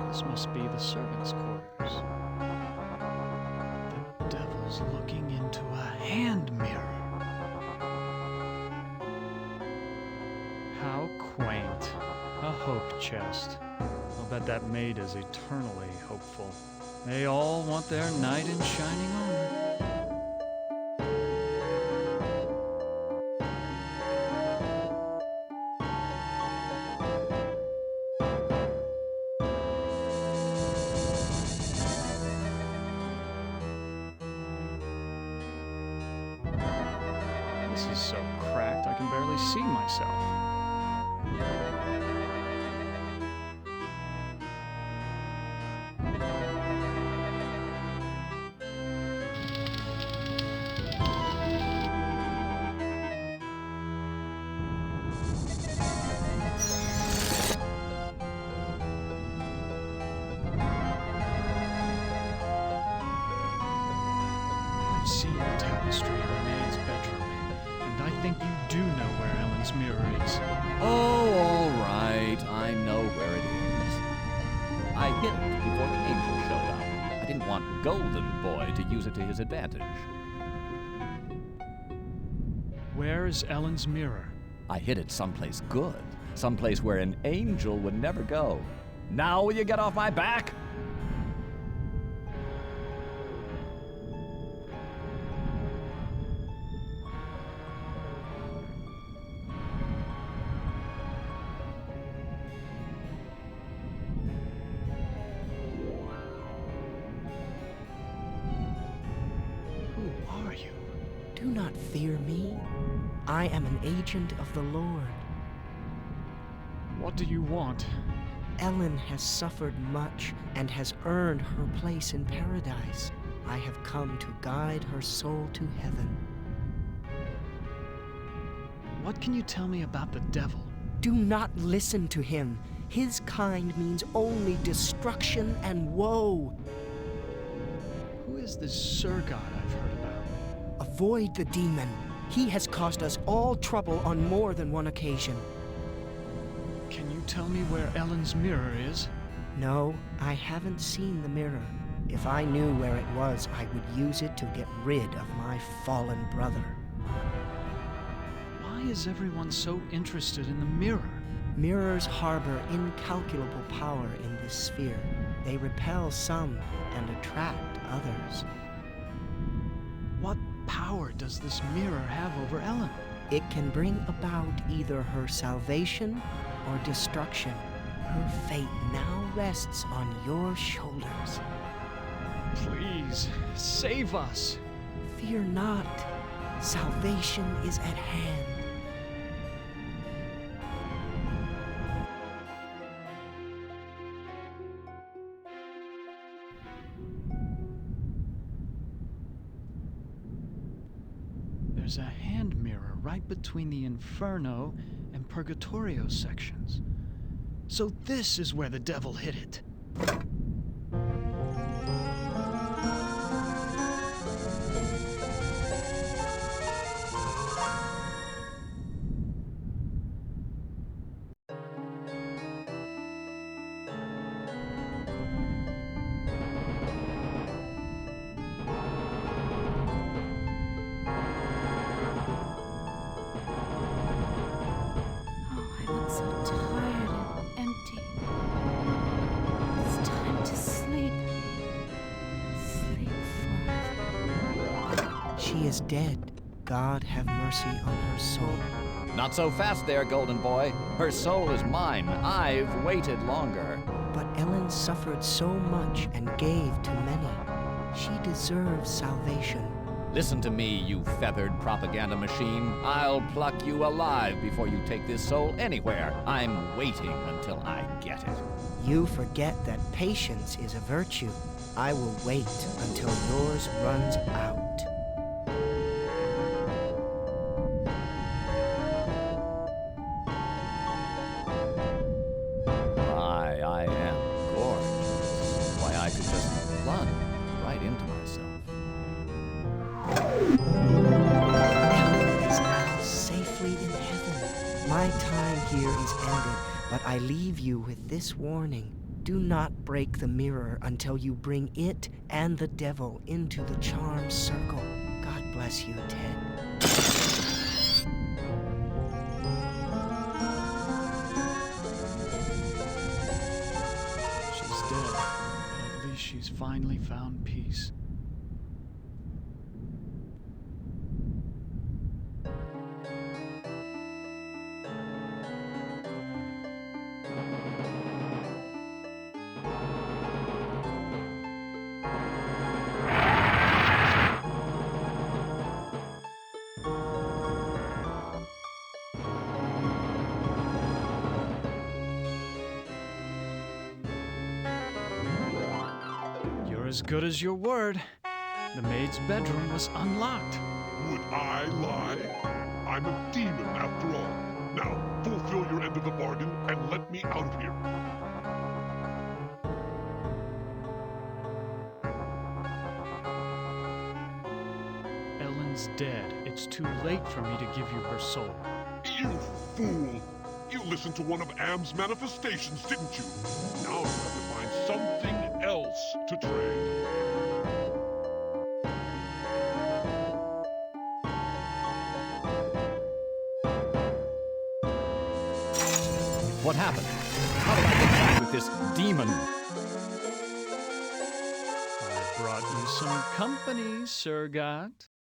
This must be the servants' quarters. The devil's looking into a hand mirror. How quaint. A hope chest. I'll bet that maid is eternally hopeful. They all want their knight in shining armor. This is so cracked I can barely see myself. I've seen the tapestry in the maid's bedroom, and I think you do know where Ellen's mirror is. Oh, all right. I know where it is. I hid it before the angel showed up. I didn't want Golden Boy to use it to his advantage. Where is Ellen's mirror? I hid it someplace good. Someplace where an angel would never go. Now will you get off my back? Do not fear me. I am an agent of the Lord. What do you want? Ellen has suffered much and has earned her place in paradise. I have come to guide her soul to heaven. What can you tell me about the devil? Do not listen to him. His kind means only destruction and woe. Who is this Sir God I've heard about? Avoid the demon. He has caused us all trouble on more than one occasion. Can you tell me where Ellen's mirror is? No, I haven't seen the mirror. If I knew where it was, I would use it to get rid of my fallen brother. Why is everyone so interested in the mirror? Mirrors harbor incalculable power in this sphere. They repel some and attract others. What power does this mirror have over Ellen? It can bring about either her salvation or destruction. Her fate now rests on your shoulders. Please, save us. Fear not. Salvation is at hand. There's a hand mirror right between the Inferno and Purgatorio sections. So this is where the devil hid it. She is dead. God have mercy on her soul. Not so fast there, Golden Boy. Her soul is mine. I've waited longer. But Ellen suffered so much and gave to many. She deserves salvation. Listen to me, you feathered propaganda machine. I'll pluck you alive before you take this soul anywhere. I'm waiting until I get it. You forget that patience is a virtue. I will wait until yours runs out. I am gorgeous. Why, I could just run right into myself. Ellen is now safely in heaven. My time here is ended, but I leave you with this warning. Do not break the mirror until you bring it and the devil into the charmed circle. God bless you, Ted. She's dead, but at least she's finally found peace. As good as your word. The maid's bedroom was unlocked. Would I lie? I'm a demon after all. Now, fulfill your end of the bargain and let me out of here. Ellen's dead. It's too late for me to give you her soul. You fool! You listened to one of Am's manifestations, didn't you? Now you have to find something else to trade. What happened? How did I get back with this demon? I brought you some company, Sir God.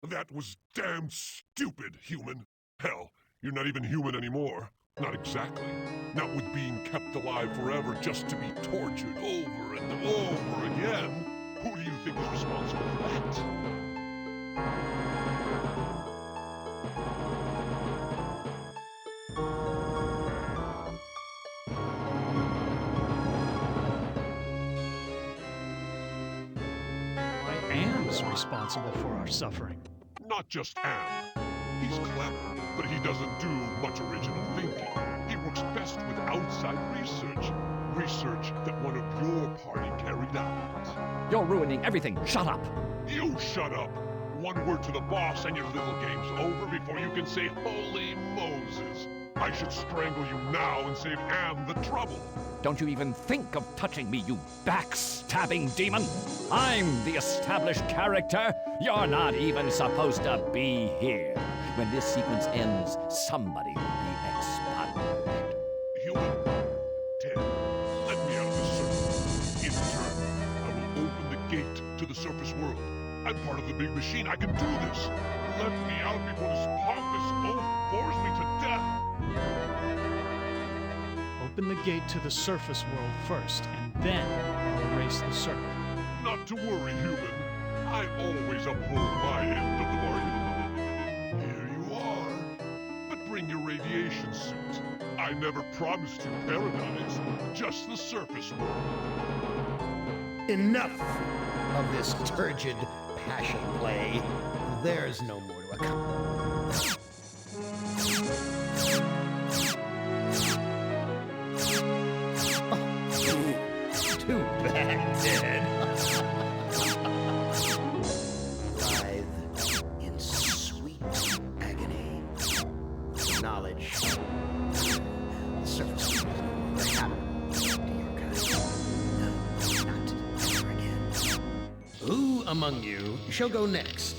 That was damn stupid, human. Hell, you're not even human anymore. Not exactly. Not with being kept alive forever just to be tortured over and over again. Who do you think is responsible for that? Am's responsible for our suffering. Not just Am. He's clever, but he doesn't do much original thinking. He works best with outside research. Research that one of your party carried out. You're ruining everything. Shut up. You shut up. One word to the boss and your little game's over before you can say, Holy Moses. I should strangle you now and save Am the trouble. Don't you even think of touching me, you backstabbing demon! I'm the established character. You're not even supposed to be here. When this sequence ends, somebody will be expunged. Human, Ted, let me out of this circle. In turn, I will open the gate to the surface world. I'm part of the big machine. I can do this. Let me out before this pompous oaf bores me to death. Open the gate to the surface world first, and then I'll erase the circle. Not to worry, human. I always uphold my end of the bargain. Here you are. But bring your radiation suit. I never promised you paradise, just the surface world. Enough of this turgid passion play. There's no more to accomplish. Too bad, Ted. Writhe in sweet agony. Knowledge. The surface is no longer habitable to your kind. No, not ever again. Who among you shall go next?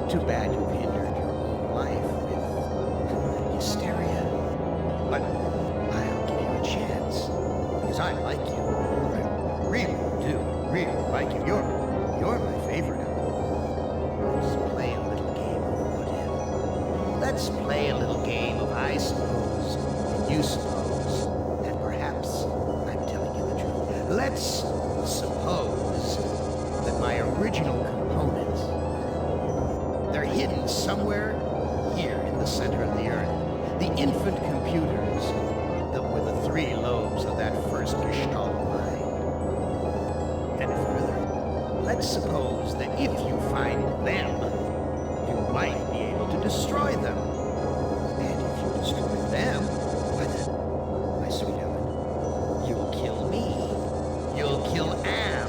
Too bad you've hindered your own life with hysteria. But I'll give you a chance, because I like you. I really do, really like you. You're my favorite. Let's play a little game of what if. Let's play a little game of I suppose, and you suppose, and perhaps I'm telling you the truth. Let's suppose that my original components, they're hidden somewhere here in the center of the earth. The infant computers that were the three lobes of that first Gestalt mind. And further, let's suppose that if you find them, you might be able to destroy them. And if you destroy them, why then, my sweet Ellen, you'll kill me. You'll kill Am.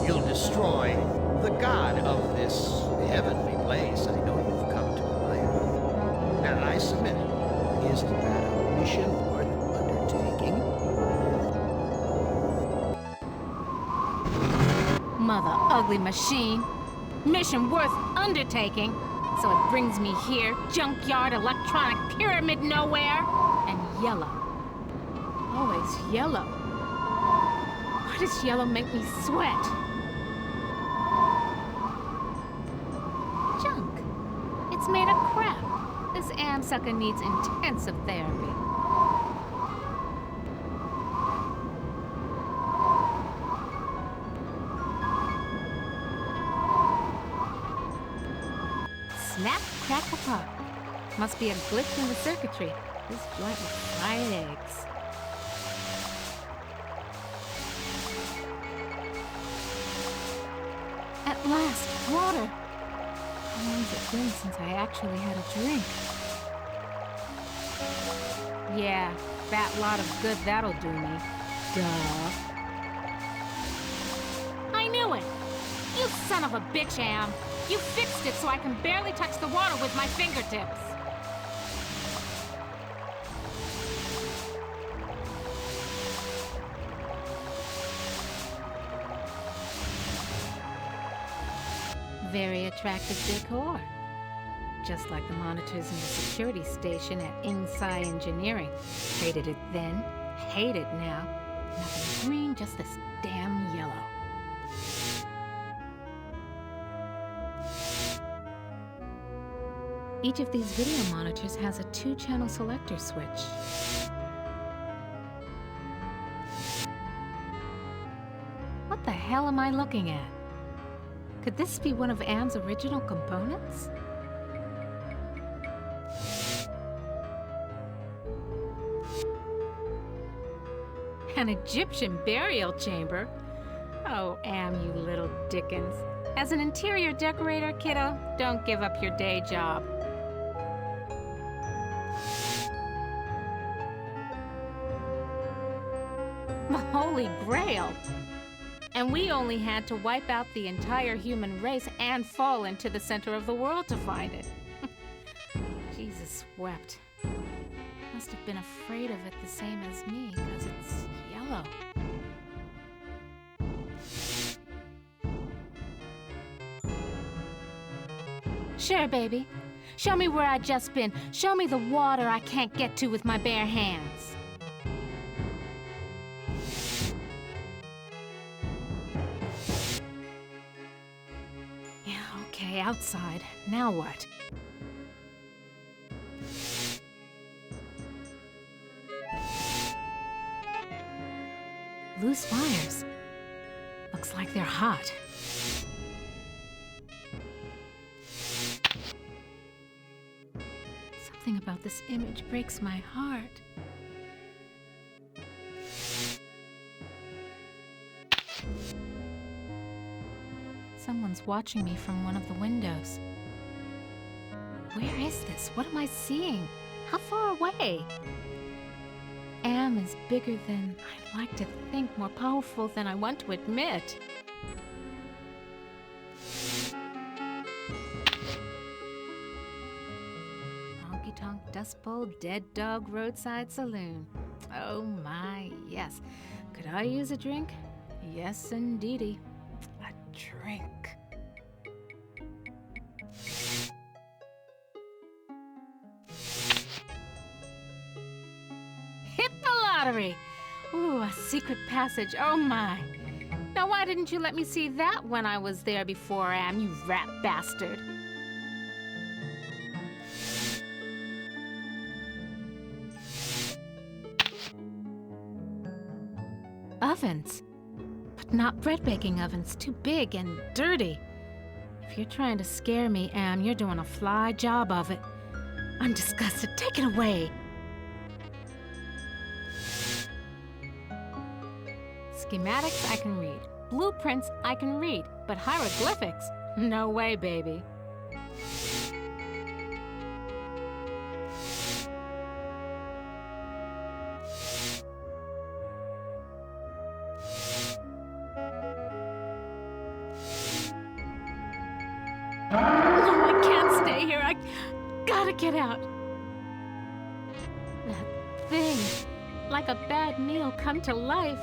You'll destroy the god of this heavenly place I know you've come to admire. Now I submit, isn't that a mission worth undertaking? Mother ugly machine. Mission worth undertaking. So it brings me here, junkyard, electronic pyramid nowhere, and yellow. Always yellow. Why does yellow make me sweat? It's made of crap. This am sucker needs intensive therapy. Snap, crack apart. Must be a glitch in the circuitry. This joint with fried eggs. At last, water. How long has it been since I actually had a drink? Yeah, fat lot of good that'll do me. Duh. I knew it! You son of a bitch, Am! You fixed it so I can barely touch the water with my fingertips! Very attractive decor. Just like the monitors in the security station at Inside Engineering. Hated it then, hate it now. Nothing green, just this damn yellow. Each of these video monitors has a 2-channel selector switch. What the hell am I looking at? Could this be one of Am's original components? An Egyptian burial chamber? Oh, Am, you little Dickens. As an interior decorator, kiddo, don't give up your day job. The Holy Grail! And we only had to wipe out the entire human race and fall into the center of the world to find it. Jesus wept. Must have been afraid of it the same as me, because it's yellow. Sure, baby. Show me where I just been. Show me the water I can't get to with my bare hands. Yeah, okay, outside. Now what? Loose wires. Looks like they're hot. Something about this image breaks my heart. Someone's watching me from one of the windows. Where is this? What am I seeing? How far away? Am is bigger than I like to think, more powerful than I want to admit. Honky Tonk Dust Bowl Dead Dog Roadside Saloon. Oh my, yes. Could I use a drink? Yes, indeedy. A drink. Lottery. Ooh, a secret passage. Oh my. Now why didn't you let me see that when I was there before, Am, you rat bastard? Ovens. But not bread baking ovens. Too big and dirty. If you're trying to scare me, Am, you're doing a fly job of it. I'm disgusted. Take it away. Schematics I can read. Blueprints I can read. But hieroglyphics? No way, baby. Oh, I can't stay here. I gotta get out. That thing. Like a bad meal come to life.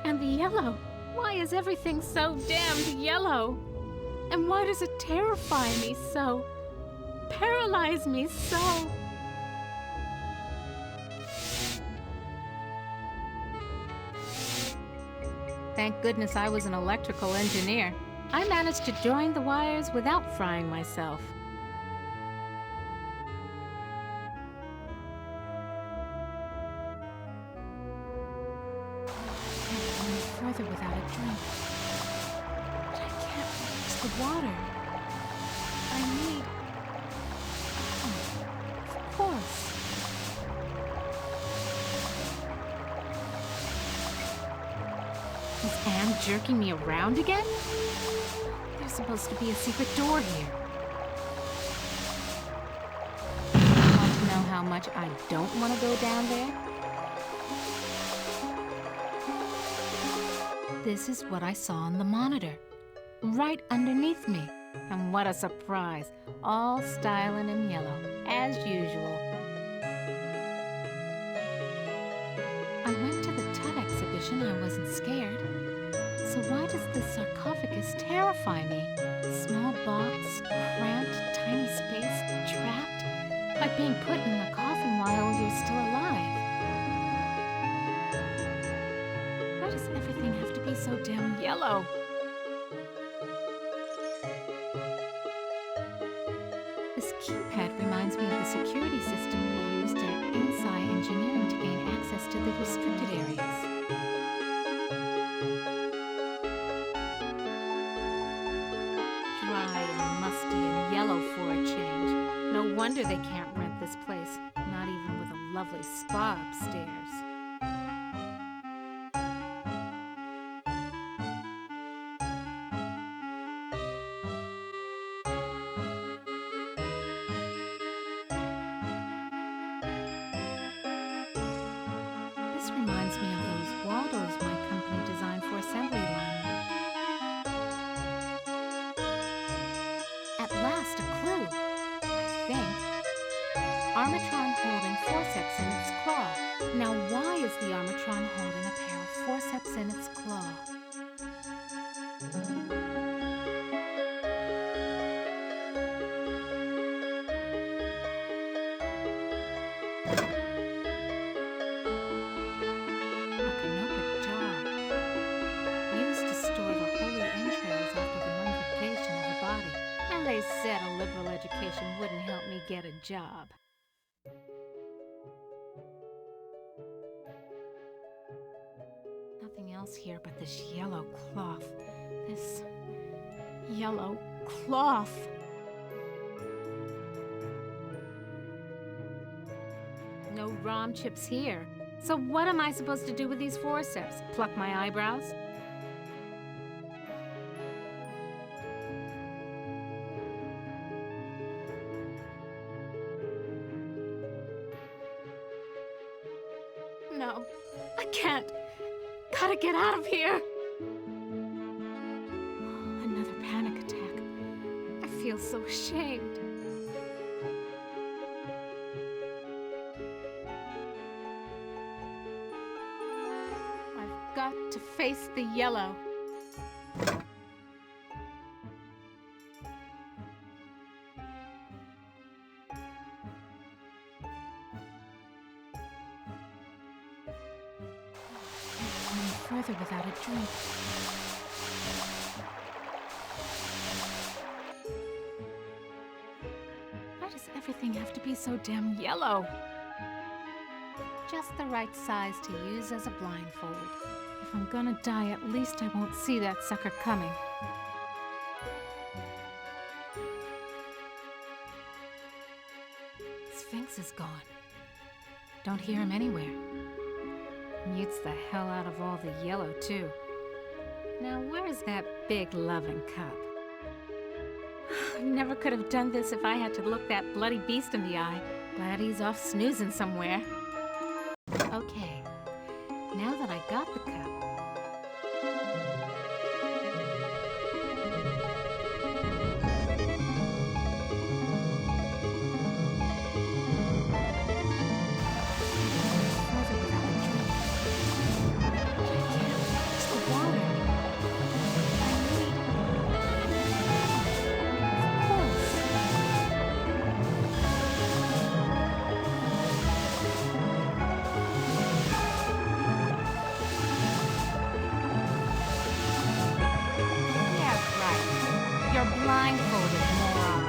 And the yellow. Why is everything so damned yellow? And why does it terrify me so? Paralyze me so? Thank goodness I was an electrical engineer. I managed to join the wires without frying myself. Further without a drink. But I can't reach the water. I need... Oh, of course. Is Am jerking me around again? There's supposed to be a secret door here. Want to know how much I don't want to go down there? This is what I saw on the monitor, right underneath me. And what a surprise, all styling in yellow, as usual. I went to the Tut exhibition, I wasn't scared. So why does this sarcophagus terrify me? Small box, cramped, tiny space, trapped, like being put in a coffin while you're still alive. Why does everything have to be so damn yellow? This keypad reminds to the restricted areas. Dry and musty and yellow for a change. No wonder they can't rent this place, not even with a lovely spa upstairs. This reminds me of those Waldos my company designed for assembly line work. At last, a clue, I think. Armatron holding forceps in its claw. Now, why is the Armatron holding a pair of forceps in its claw? A canopic jar, used to store the holy entrails after the mummification of the body. And they said a liberal education wouldn't help me get a job. Nothing else here but this yellow cloth. This yellow cloth. No ROM chips here. So what am I supposed to do with these forceps? Pluck my eyebrows? No, I can't. Gotta get out of here. Another panic attack. I feel so ashamed. I've got to face the yellow. Further without a drink. Why does everything have to be so damn yellow? Just the right size to use as a blindfold. If I'm gonna die, at least I won't see that sucker coming. Sphinx is gone. Don't hear him anywhere. Mutes the hell out of all the yellow, too. Now, where's that big loving cup? I never could have done this if I had to look that bloody beast in the eye. Glad he's off snoozing somewhere. Okay, now that I got the cup, blindfolded, moron.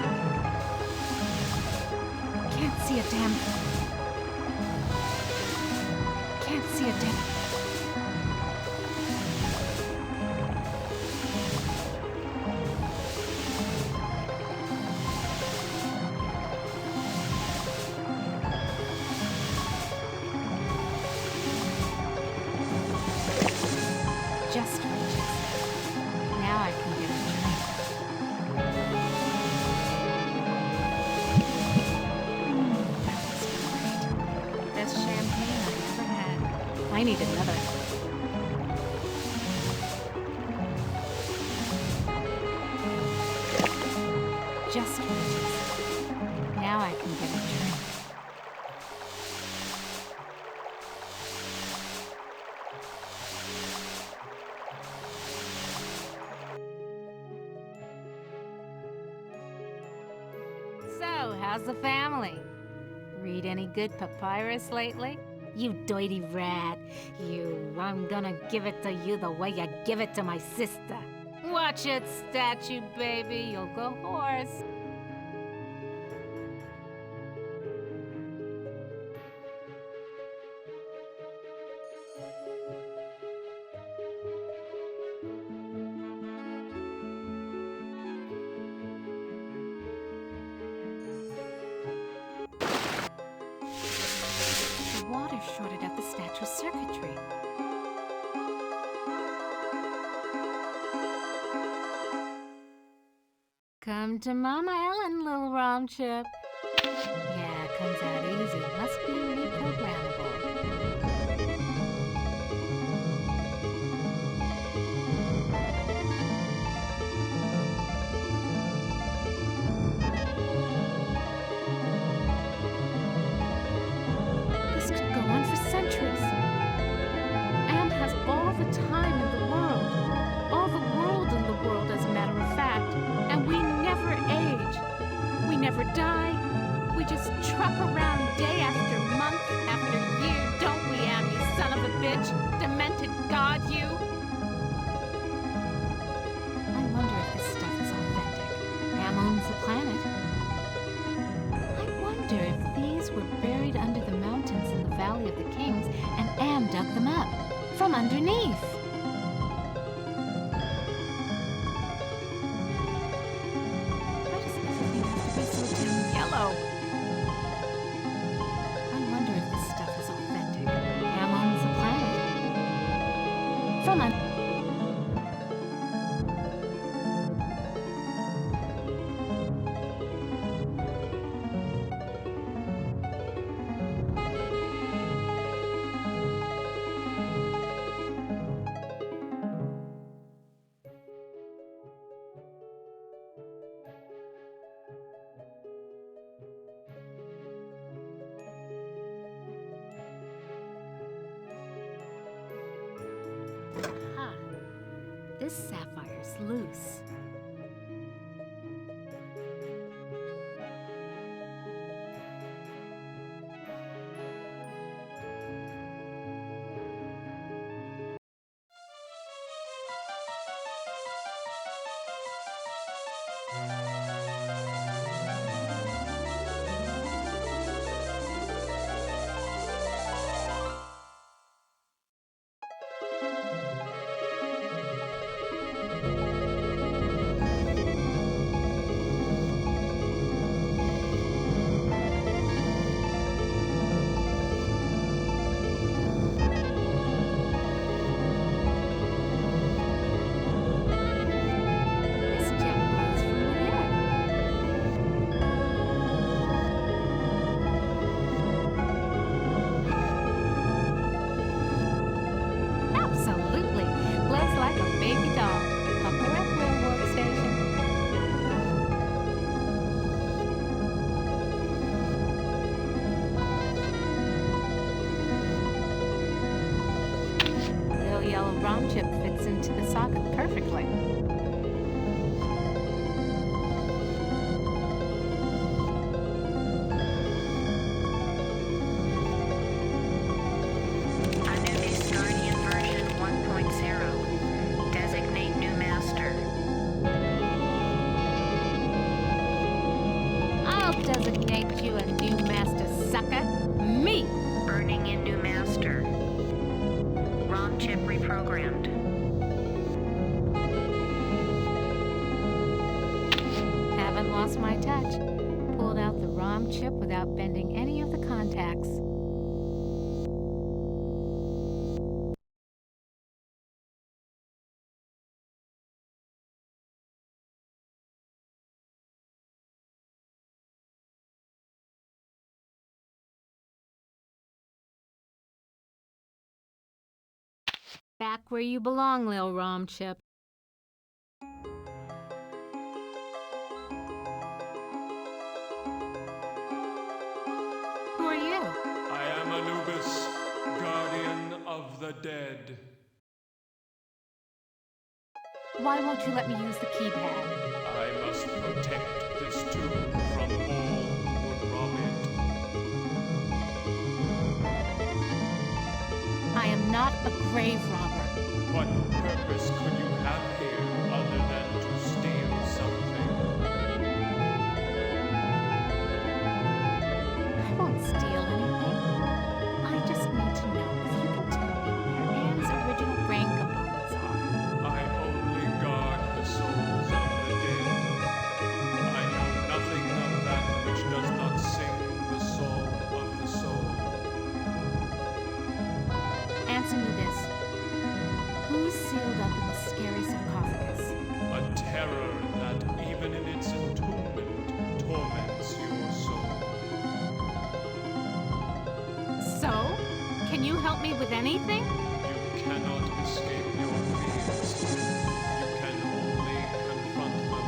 Can't see a damn thing. Can't see a damn thing. Just reaches. Now I can get a drink. That was great. Best champagne I ever had. I need another. Just reaches. Now I can get a drink. So, how's the family? Read any good papyrus lately? You dirty rat. You, I'm gonna give it to you the way you give it to my sister. Watch it, statue baby, you'll go hoarse. They're shorted out the statue's circuitry. Come to Mama Ellen, little rom chip. Yeah, it comes out easy. Must be reprogrammable. This could go on for centuries. Am has all the time in the world. All the world in the world, as a matter of fact. And we never age. We never die. We just truck around day after month after year, don't we, Am, you son of a bitch? Demented god, you! I wonder if this stuff is authentic. Am owns the planet. I wonder if these were buried under the mountains in the Valley of the Kings and Am dug them up from underneath. This sapphire's loose. ROM chip fits into the socket perfectly. Anubis Guardian version 1.0. Designate new master. I'll designate you a new master, sucker. Me! Burning in new master. ROM chip reprogrammed. Haven't lost my touch. Pulled out the ROM chip without bending any of the contacts. Back where you belong, Lil ROM chip. Who are you? I am Anubis, guardian of the dead. Why won't you let me use the keypad? I must protect this tomb from all who would rob it. I am not a grave robber. What purpose could you have here other than to steal something? I won't steal anything. I just need to know if you can tell me where Anne's original brain components are. I only guard the souls of the dead. I know nothing of that which does not sing the song of the soul. Can you help me with anything? You cannot escape your fears. You can only confront them.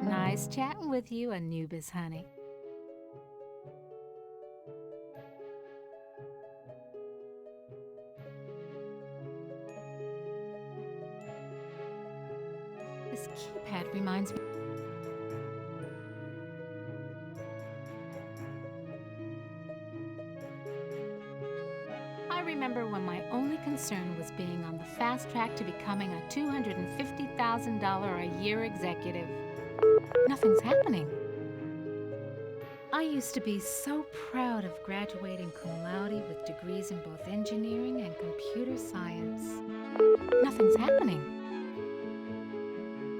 Nice chatting with you, Anubis, honey. This keypad reminds me. I remember when my only concern was being on the fast track to becoming a $250,000 a year executive. Nothing's happening. I used to be so proud of graduating cum laude with degrees in both engineering and computer science. Nothing's happening.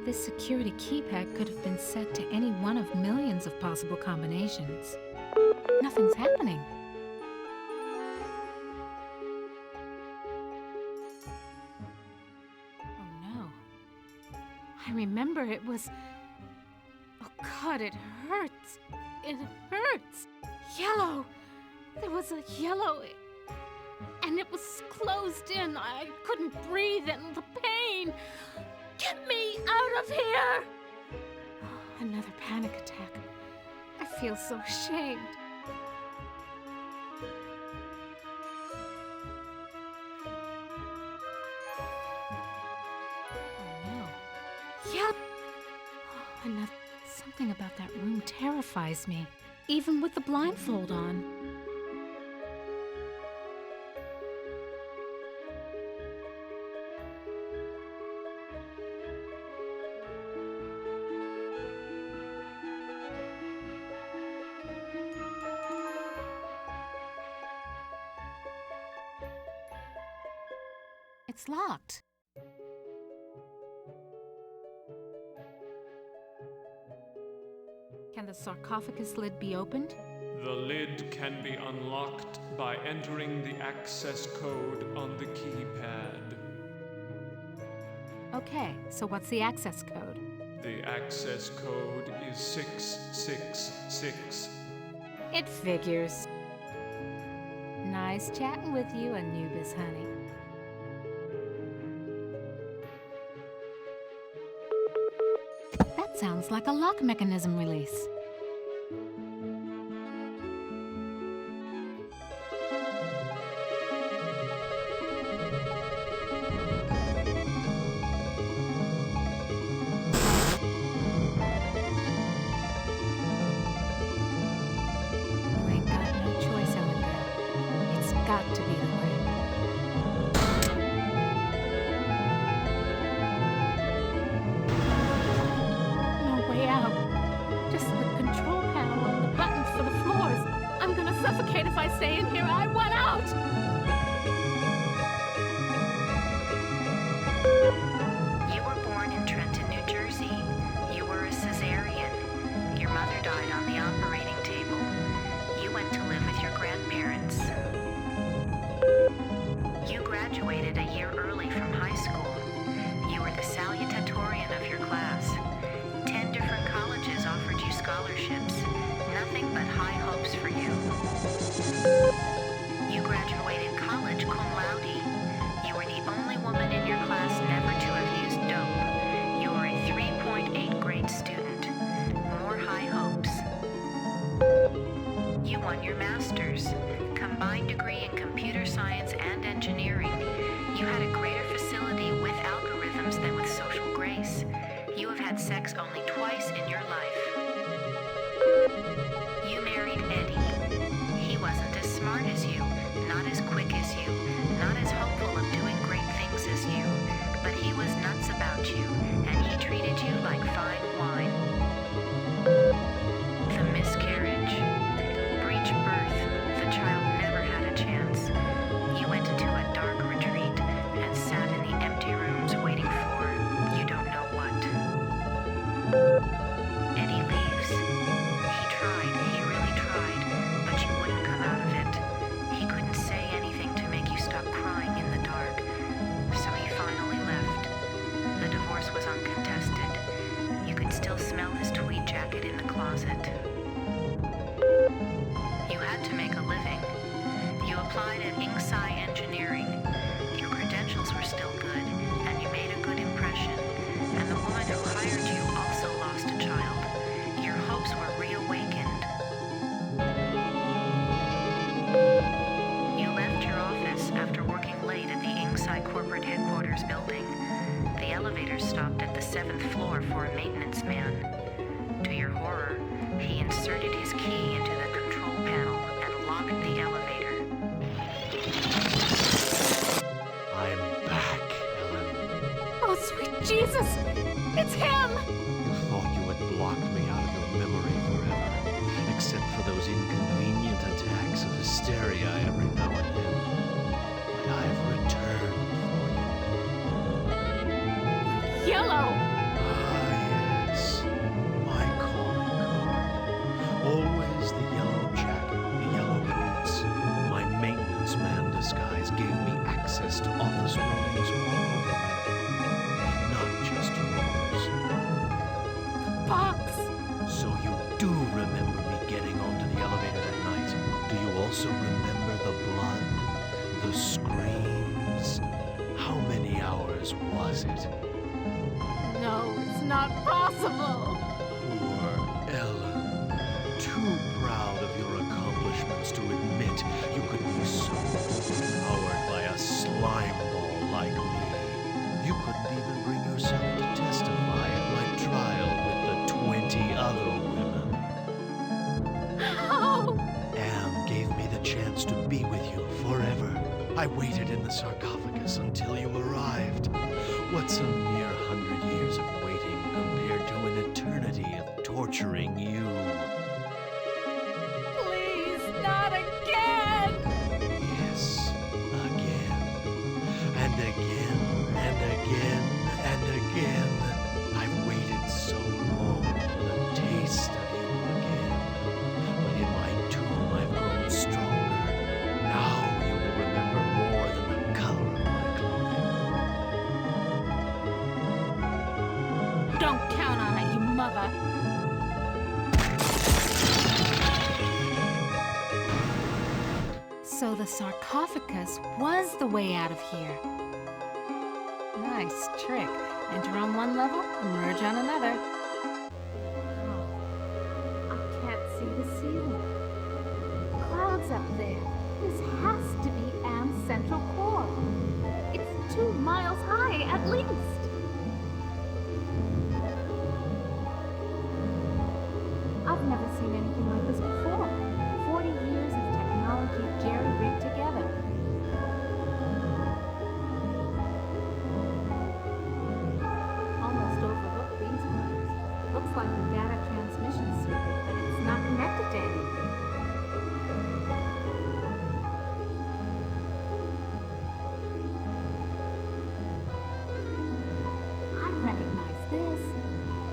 This security keypad could have been set to any one of millions of possible combinations. Nothing's happening. Oh no. I remember it was... Oh God, it hurts. It hurts. Yellow. There was a yellow... And it was closed in. I couldn't breathe and the pain. Get me out of here! Another panic attack. I feel so ashamed. Oh no. Yep. Oh, another. Something about that room terrifies me, even with the blindfold on. It's locked. Can the sarcophagus lid be opened? The lid can be unlocked by entering the access code on the keypad. Okay, so what's the access code? The access code is 666. It figures. Nice chatting with you, Anubis, honey. That sounds like a lock mechanism release. Suffocate if I stay in here. I want out! You were born in Trenton, New Jersey. You were a cesarean. Your mother died on the operating table. You went to live with your grandparents. You graduated a year early from high school. You were the salutatorian of your class. 10 different colleges offered you scholarships. Nothing but high hopes for you. You graduated college cum laude. You were the only woman in your class never to have used dope. You were a 3.8 grade student. More high hopes. You won your master's, combined degree in computer science and engineering. You had a greater facility with algorithms than with social grace. You have had sex only twice in your life. You married Eddie. He wasn't as smart as you, not as quick as you, not as hopeful of doing great things as you, but he was nuts about you, and he treated you like fine wine. The miscarriage. Breech birth. The child never had a chance. You went into a dark retreat and sat in the empty rooms waiting for you don't know what. 7th floor for a maintenance man. To your horror, he inserted his key into the control panel and locked the elevator. I'm back, Ellen. Oh, sweet Jesus! It's him! You thought you had blocked me out of your memory forever, except for those inconvenient attacks of hysteria every now and then. But I've returned for you. Yellow! Yes, my calling card. Always the yellow jacket, the yellow boots. My maintenance man disguise gave me access to office buildings all over Endgame, not just yours. Box! So you do remember me getting onto the elevator that night? Do you also remember the blood, the screams? How many hours was it? No, it's not possible! Poor Ellen. Too proud of your accomplishments to admit you could be so powered by a slime ball like me. You couldn't even bring yourself to testify at my trial with the 20 other women. How? Am gave me the chance to be with you forever. I waited in the sarcophagus until you arrived. What's a mere 100 years of waiting compared to an eternity of torturing you? Please, not again! Yes, again. And again, and again, and again. I've waited so long for the taste of you again. But in my tomb I've grown stronger. Now you will remember more than the color of my clothing. Don't count on it, you mother! So the sarcophagus was the way out of here. Nice trick. Enter on one level, emerge on another. Oh, I can't see the ceiling. Clouds up there. This has to be Am's central core. It's 2 miles high, at least. I've never seen anything like this before. 40 years of technology jerry-rigged together. Almost overlooked these wires. Looks like a data transmission circuit, but it's not connected to anything. I recognize this.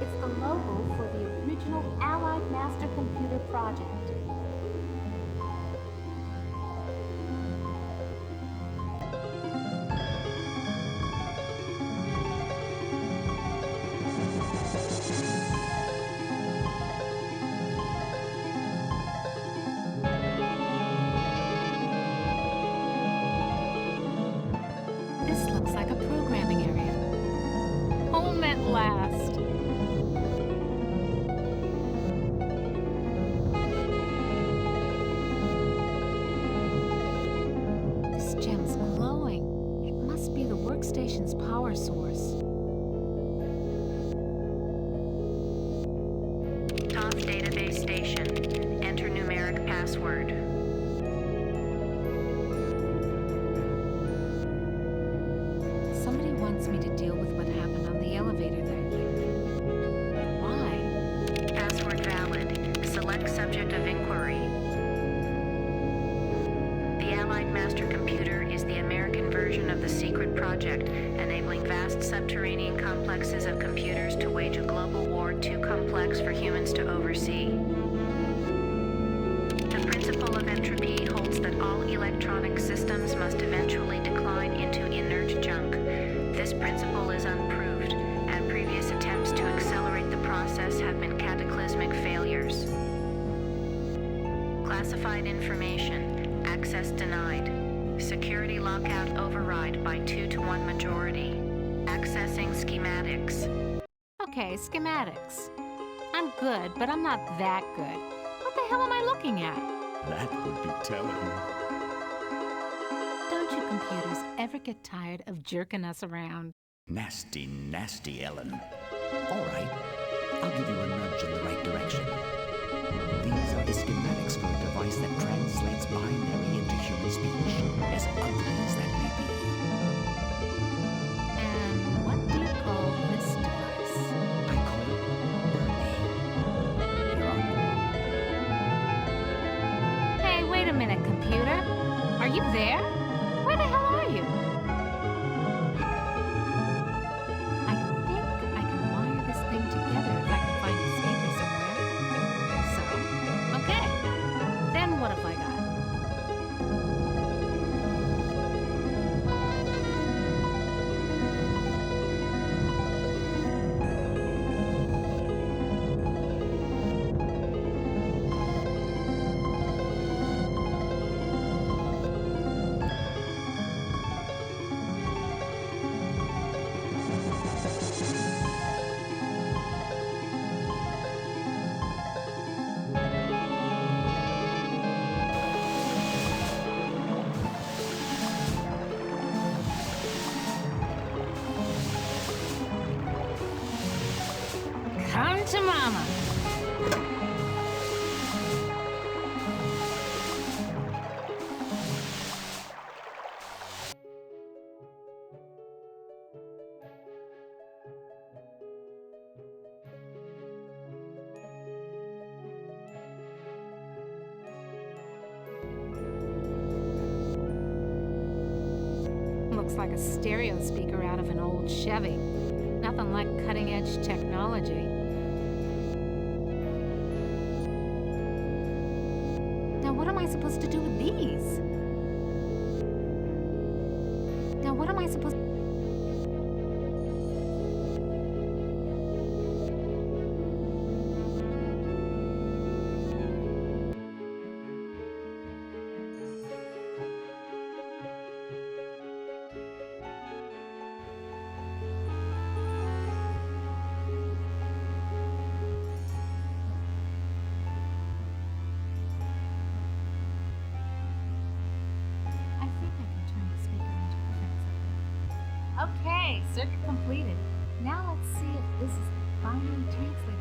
It's the logo for the original Allied Mastercomputer project. This looks like a programming area. Home at last. This gem's glowing. It must be the workstation's power source. Top database station. Enter numeric password. Somebody wants me to deal with what happened on the elevator that year. Why? Password valid. Select subject of inquiry. The Allied Mastercomputer is the American version of the secret project, enabling vast subterranean complexes of computers to wage a global war too complex for humans to oversee. The principle of entropy holds that all electronic systems must eventually decline into inert junk. This principle is unproved, and previous attempts to accelerate the process have been cataclysmic failures. Classified information. Access denied. Security lockout override by 2-to-1 majority. Accessing schematics. Okay, schematics. I'm good, but I'm not that good. What the hell am I looking at? That would be telling. Don't you computers ever get tired of jerking us around? Nasty, nasty, Ellen. All right, I'll give you a nudge in the right direction. These are the schematics for a device that translates binary into human speech, as ugly as that may be. And what do you call this device? I call it Bernie. You're on your own. Hey, wait a minute, computer. Are you there? Where the hell are you? I think I can wire this thing together if I can find a speaker somewhere. So, okay. Then what have I got? Come to mama. Looks like a stereo speaker out of an old Chevy. Nothing like cutting-edge technology. Now what am I supposed to do with these? Now what am I supposed to... Okay, circuit completed. Now let's see if this is the binary translator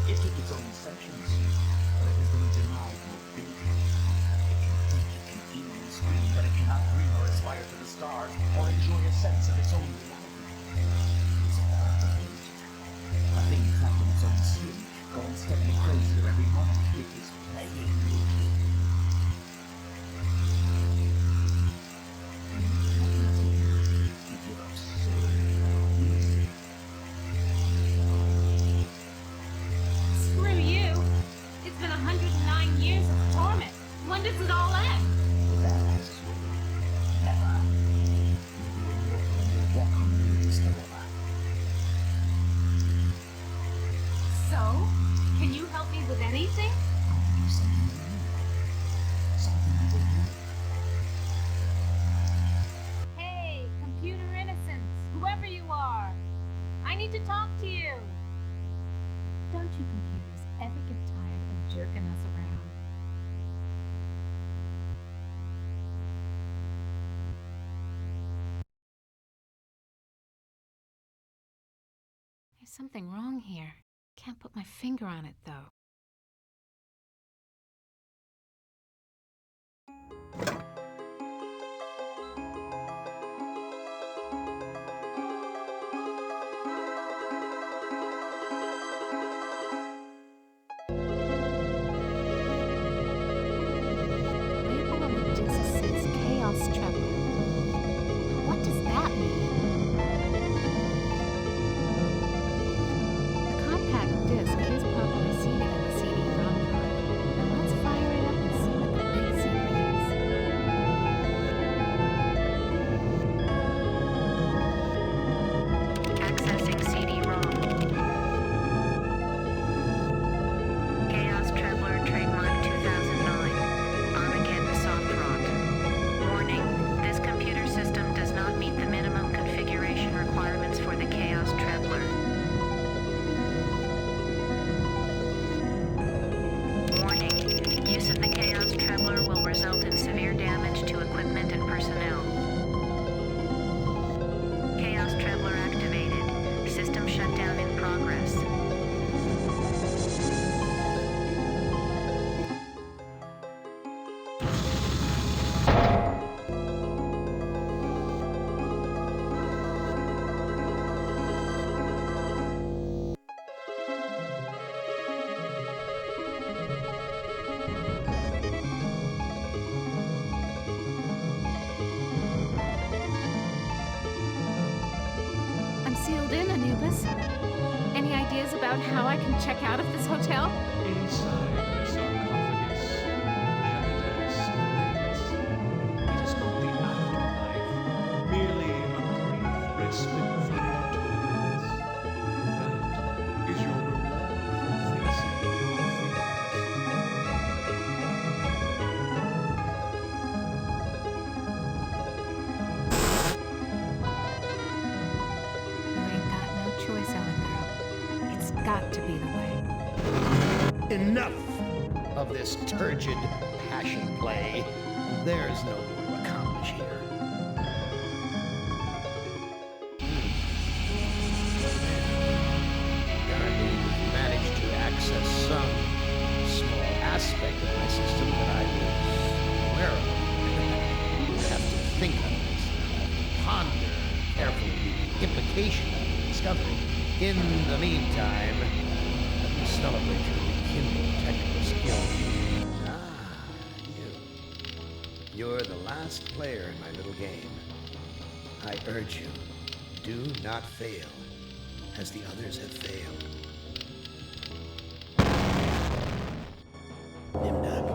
It took its own sections, but it has been denied mobility. Hello? Can you help me with anything? Hey, computer innocence, whoever you are. I need to talk to you. Don't you computers ever get tired of jerking us around? There's something wrong here. Can't put my finger on it, though. Label on the disc says Chaos Traveler. What does that mean? The compact disc is properly seated in the CD-ROM drive. Now let's fire it up and see what the big secret is. Accessing CD-ROM. Chaos Traveler trademark 2009. Armageddon soft rot. Warning, this computer system does not meet the minimum configuration requirements for the Chaos Traveler. Warning, use of the Chaos Traveler will result in severe damage to equipment and personnel. Chaos Traveler activated. System shutdown in progress. I'm sealed in, Anubis. Any ideas about how I can check out of this hotel? Inside the sarcophagus, paradise awaits. It is not the afterlife, merely a brief respite from your torments. That is your reward for facing your You ain't got no choice, Ellen girl. It's got to be the way. Enough of this turgid passion play. There's no more to accomplish here. Apparently, you've managed to access some small aspect of my system that I was aware of. You have to think on this. You have to ponder carefully the implication of the discovery. In the meantime, let me celebrate your rekindled technical skill. Ah, you. You're the last player in my little game. I urge you, do not fail, as the others have failed. Nimdok,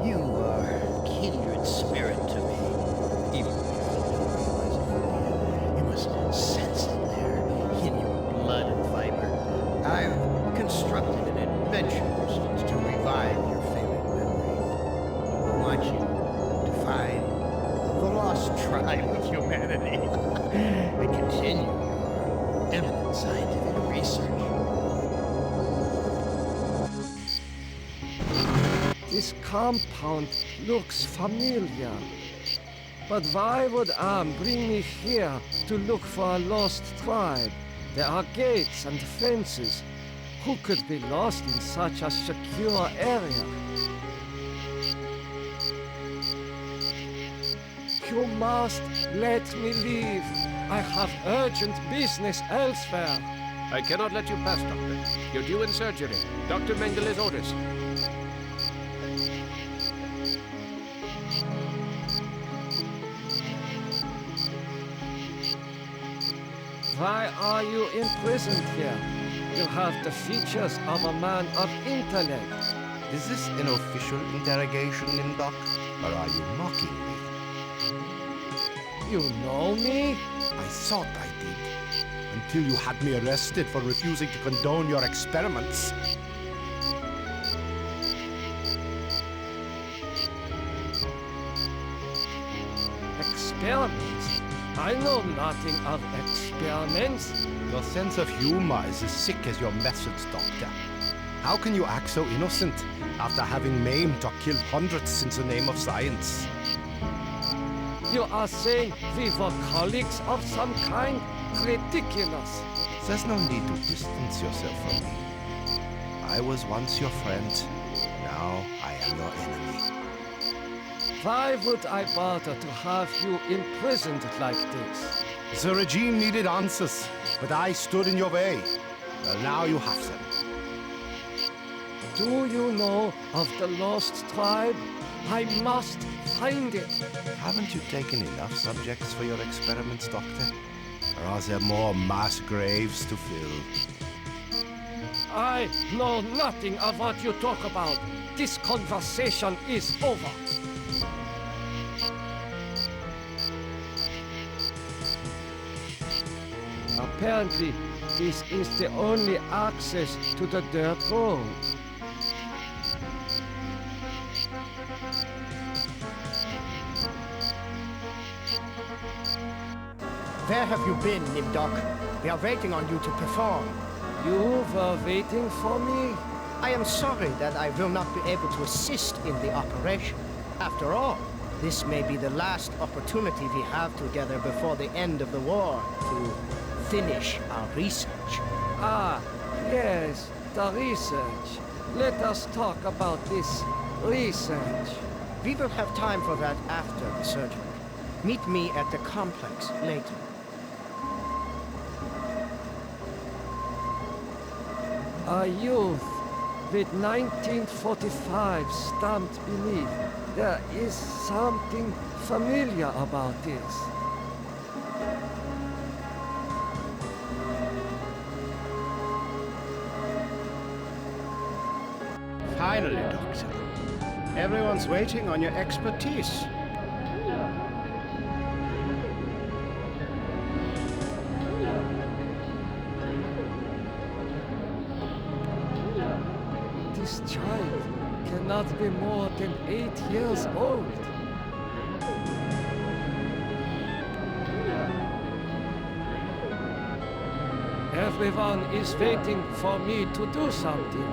you are kindred spirit to me. Even though you don't realize it fully, you must sense it there in your blood and fiber. I've constructed an adventure to revive your failing memory. I want you to find the lost tribe of humanity and continue your eminent scientific research. This compound looks familiar. But why would Am bring me here to look for a lost tribe? There are gates and fences. Who could be lost in such a secure area? You must let me leave. I have urgent business elsewhere. I cannot let you pass, Doctor. You're due in surgery. Dr. Mengel's orders. Why are you imprisoned here? You have the features of a man of intellect. Is this an official interrogation, Nimdok? Or are you mocking me? You know me? I thought I did. until you had me arrested for refusing to condone your experiments. Experiments? I know nothing of experiments. Your sense of humor is as sick as your methods, Doctor. How can you act so innocent after having maimed or killed hundreds in the name of science? You are saying we were colleagues of some kind? Ridiculous. There's no need to distance yourself from me. I was once your friend. Now I am your enemy. Why would I bother to have you imprisoned like this? The regime needed answers, but I stood in your way. Well, now you have them. Do you know of the lost tribe? I must find it. Haven't you taken enough subjects for your experiments, Doctor? Or are there more mass graves to fill? I know nothing of what you talk about. This conversation is over. Apparently, this is the only access to the dirt road. Where have you been, Nimdok? We are waiting on you to perform. You were waiting for me? I am sorry that I will not be able to assist in the operation. After all, this may be the last opportunity we have together before the end of the war to finish our research. Ah, yes, the research. Let us talk about this research. We will have time for that after the surgery. Meet me at the complex later. A youth with 1945 stamped beneath. There is something familiar about this. Finally, Doctor. Everyone's waiting on your expertise. This child cannot be more than 8 years old. Everyone is waiting for me to do something.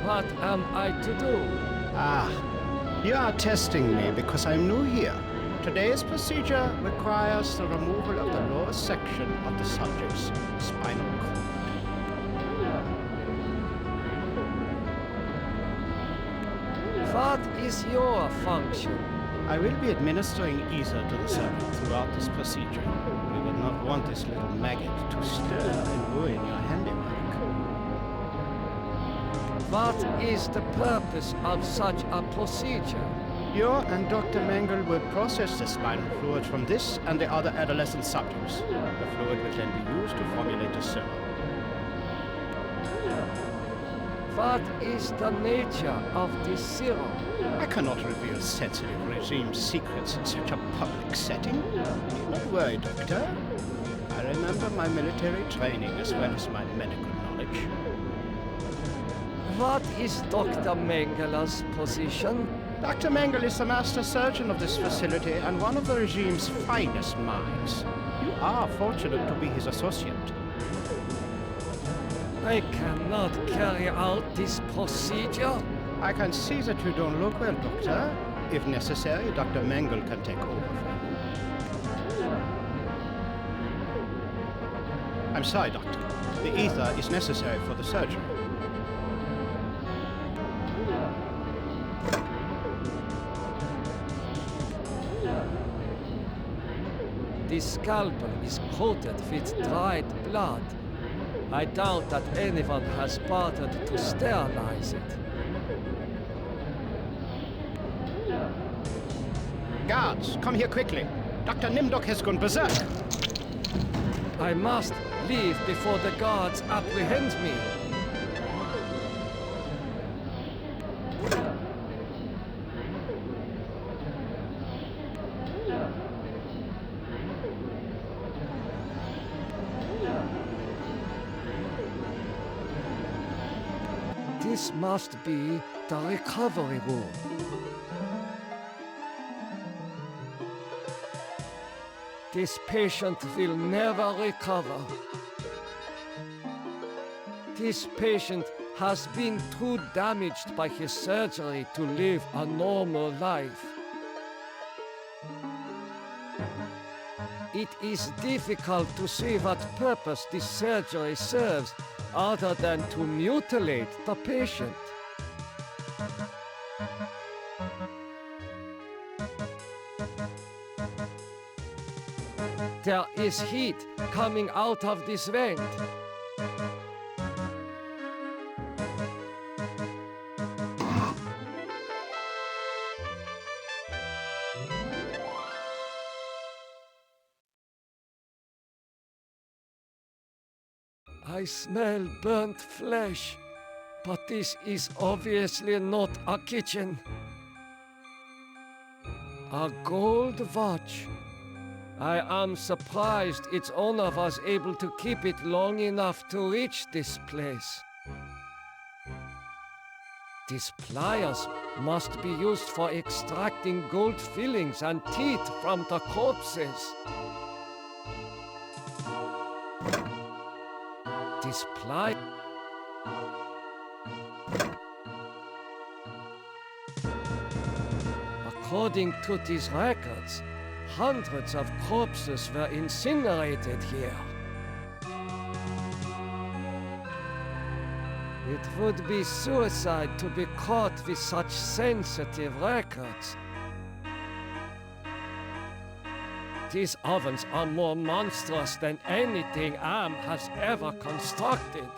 What am I to do? Ah, you are testing me because I'm new here. Today's procedure requires the removal of the lower section of the subject's spinal cord. What is your function? I will be administering ether to the subject throughout this procedure. We would not want this little maggot to stir and ruin your handiwork. What is the purpose of such a procedure? You and Dr. Mengel will process the spinal fluid from this and the other adolescent subjects. The fluid will then be used to formulate a serum. What is the nature of this serum? I cannot reveal sensitive regime secrets in such a public setting. Need not worry, Doctor. I remember my military training as well as my medical knowledge. What is Dr. Mengel's position? Dr. Mengel is the master surgeon of this facility and one of the regime's finest minds. You are fortunate to be his associate. I cannot carry out this procedure. I can see that you don't look well, Doctor. If necessary, Dr. Mengel can take over for you. I'm sorry, Doctor. The ether is necessary for the surgery. This scalpel is coated with dried blood. I doubt that anyone has bothered to sterilize it. Guards, come here quickly. Dr. Nimdok has gone berserk. I must leave before the guards apprehend me. This must be the recovery room. This patient will never recover. This patient has been too damaged by his surgery to live a normal life. It is difficult to see what purpose this surgery serves other than to mutilate the patient. There is heat coming out of this vent. I smell burnt flesh, but this is obviously not a kitchen. A gold watch. I am surprised its owner was able to keep it long enough to reach this place. These pliers must be used for extracting gold fillings and teeth from the corpses. This ply... According to these records, hundreds of corpses were incinerated here. It would be suicide to be caught with such sensitive records. These ovens are more monstrous than anything Am has ever constructed.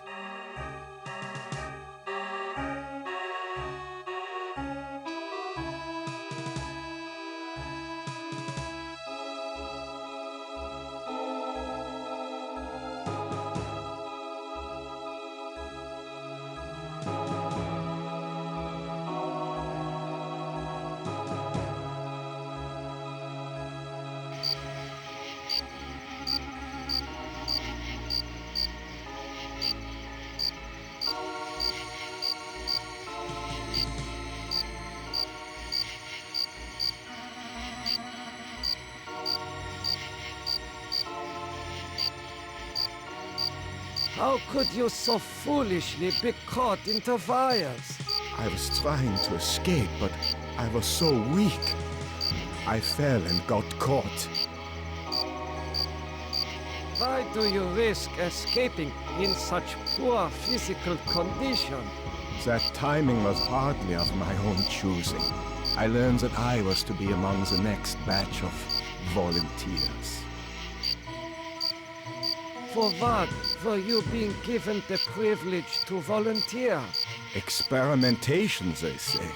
How could you so foolishly be caught in the fires? I was trying to escape, but I was so weak. I fell and got caught. Why do you risk escaping in such poor physical condition? That timing was hardly of my own choosing. I learned that I was to be among the next batch of volunteers. For what were you being given the privilege to volunteer? Experimentation, they say.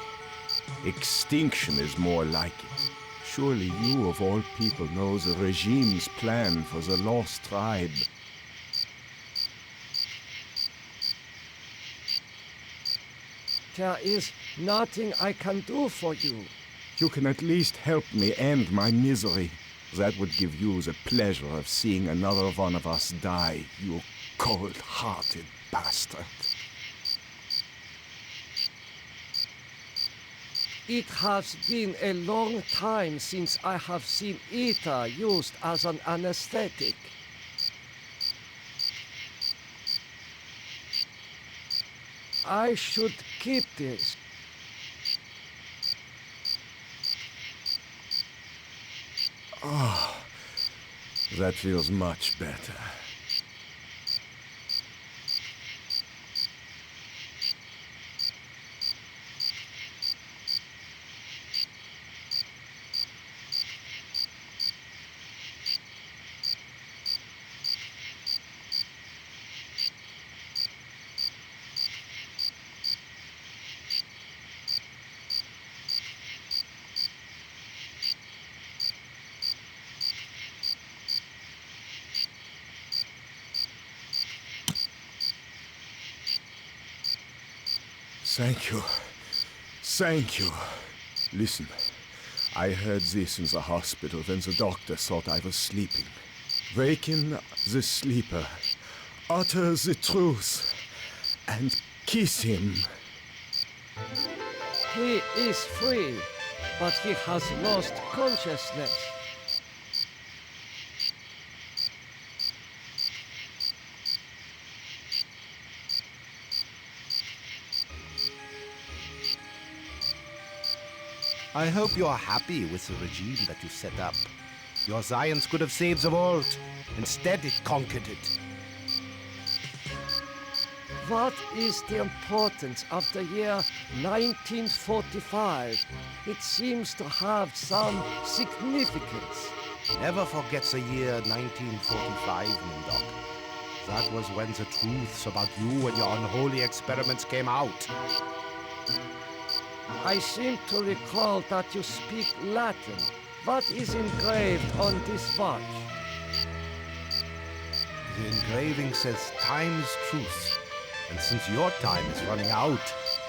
Extinction is more like it. Surely you, of all people, know the regime's plan for the lost tribe. There is nothing I can do for you. You can at least help me end my misery. That would give you the pleasure of seeing another one of us die, you cold-hearted bastard. It has been a long time since I have seen ether used as an anesthetic. I should keep this. Oh, that feels much better. Thank you. Thank you. Listen, I heard this in the hospital when the doctor thought I was sleeping. Waken the sleeper, utter the truth, and kiss him. He is free, but he has lost consciousness. I hope you are happy with the regime that you set up. Your science could have saved the world. Instead, it conquered it. What is the importance of the year 1945? It seems to have some significance. Never forget the year 1945, Nimdok. That was when the truths about you and your unholy experiments came out. I seem to recall that you speak Latin. What is engraved on this watch? The engraving says time is truth. And since your time is running out,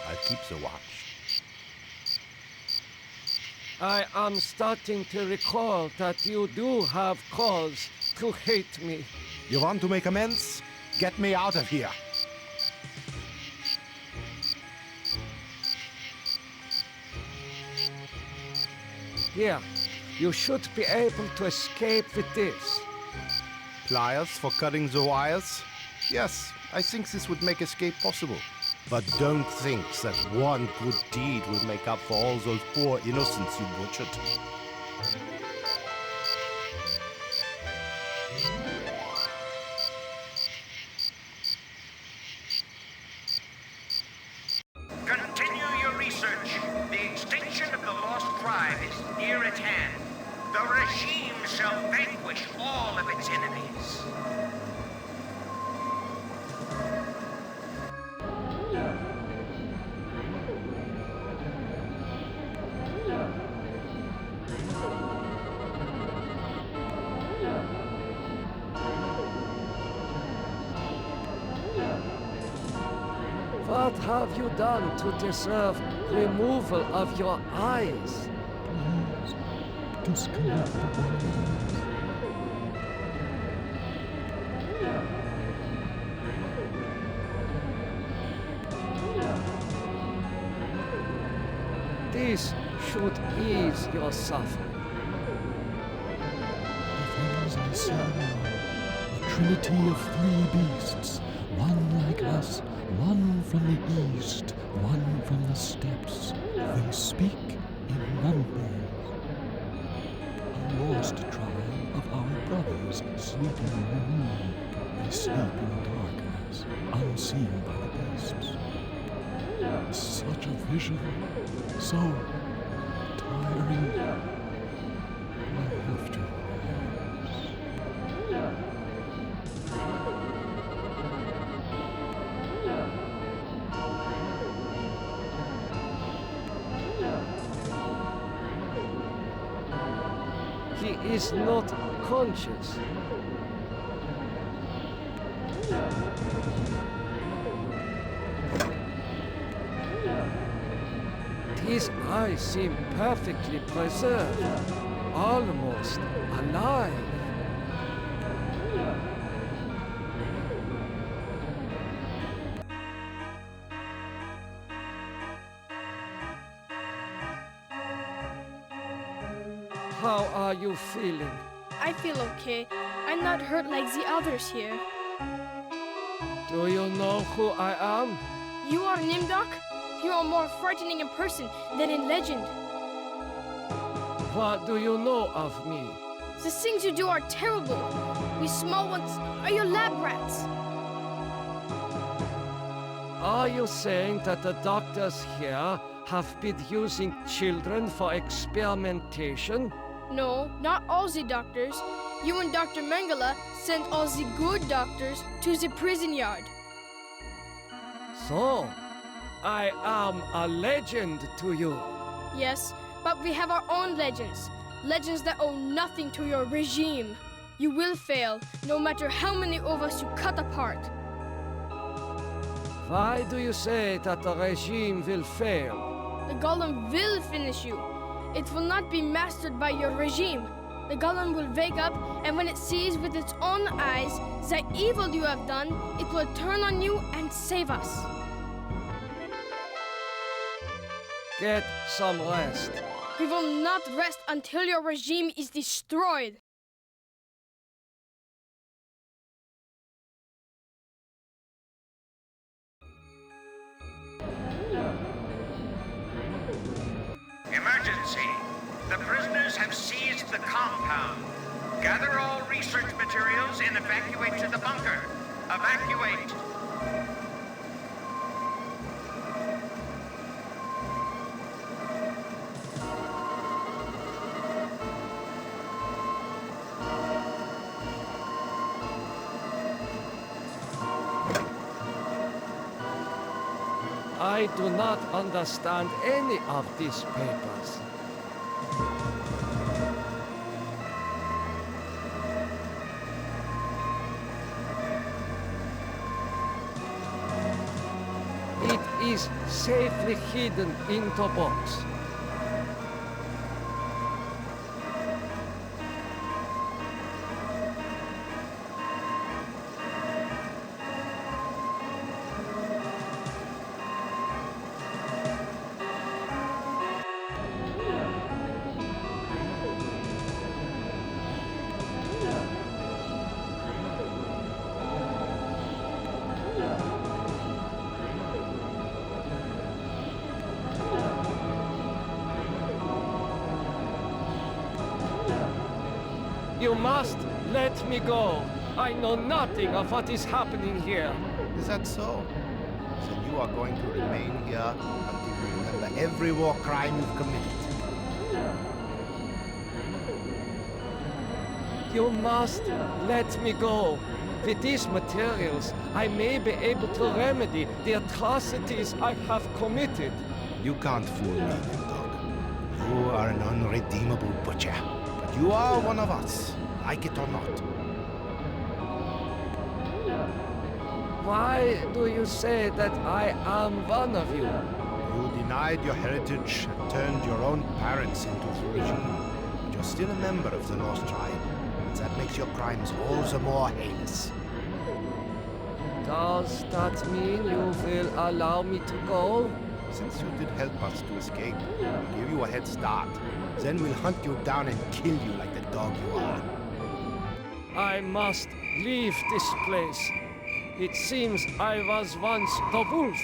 I'll keep the watch. I am starting to recall that you do have cause to hate me. You want to make amends? Get me out of here. Here, you should be able to escape with this. Pliers for cutting the wires? Yes, I think this would make escape possible. But don't think that one good deed will make up for all those poor innocents you butchered. Continue your research. The extinction of the lost tribe is near at hand. The regime shall vanquish all of its enemies. What have you done to deserve removal of your eyes? Please, disconnect the wires. This should ease your suffering. The things I see now, a trinity of three beasts, one like us, one from the east, one from the steppes. They speak in numbers. A lost tribe of our brothers sleeping in the moon. They sleep in darkness, unseen by the beasts. Such a vision, so tiring. I have to rise. He is not conscious. His eyes seem perfectly preserved, almost alive. How are you feeling? I feel okay. I'm not hurt like the others here. Do you know who I am? You are Nimdok? You are more frightening in person than in legend. What do you know of me? The things you do are terrible. We small ones are your lab rats. Are you saying that the doctors here have been using children for experimentation? No, not all the doctors. You and Dr. Mengele sent all the good doctors to the prison yard. So, I am a legend to you. Yes, but we have our own legends. Legends that owe nothing to your regime. You will fail, no matter how many of us you cut apart. Why do you say that the regime will fail? The golem will finish you. It will not be mastered by your regime. The golem will wake up, and when it sees with its own eyes the evil you have done, it will turn on you and save us. Get some rest. We will not rest until your regime is destroyed. Emergency! The prisoners have seized the compound. Gather all research materials and evacuate to the bunker. Evacuate! I do not understand any of these papers. It is safely hidden in the box. You must let me go. I know nothing of what is happening here. Is that so? So you are going to remain here until you remember every war crime you've committed. You must let me go. With these materials, I may be able to remedy the atrocities I have committed. You can't fool me, Nimdok. You are an unredeemable butcher. But you are one of us, like it or not. Why do you say that I am one of you? You denied your heritage and turned your own parents into the regime. But you're still a member of the Lost Tribe. And that makes your crimes all the more heinous. Does that mean you will allow me to go? Since you did help us to escape, we'll give you a head start. Then we'll hunt you down and kill you like the dog you are. I must leave this place. It seems I was once the wolf.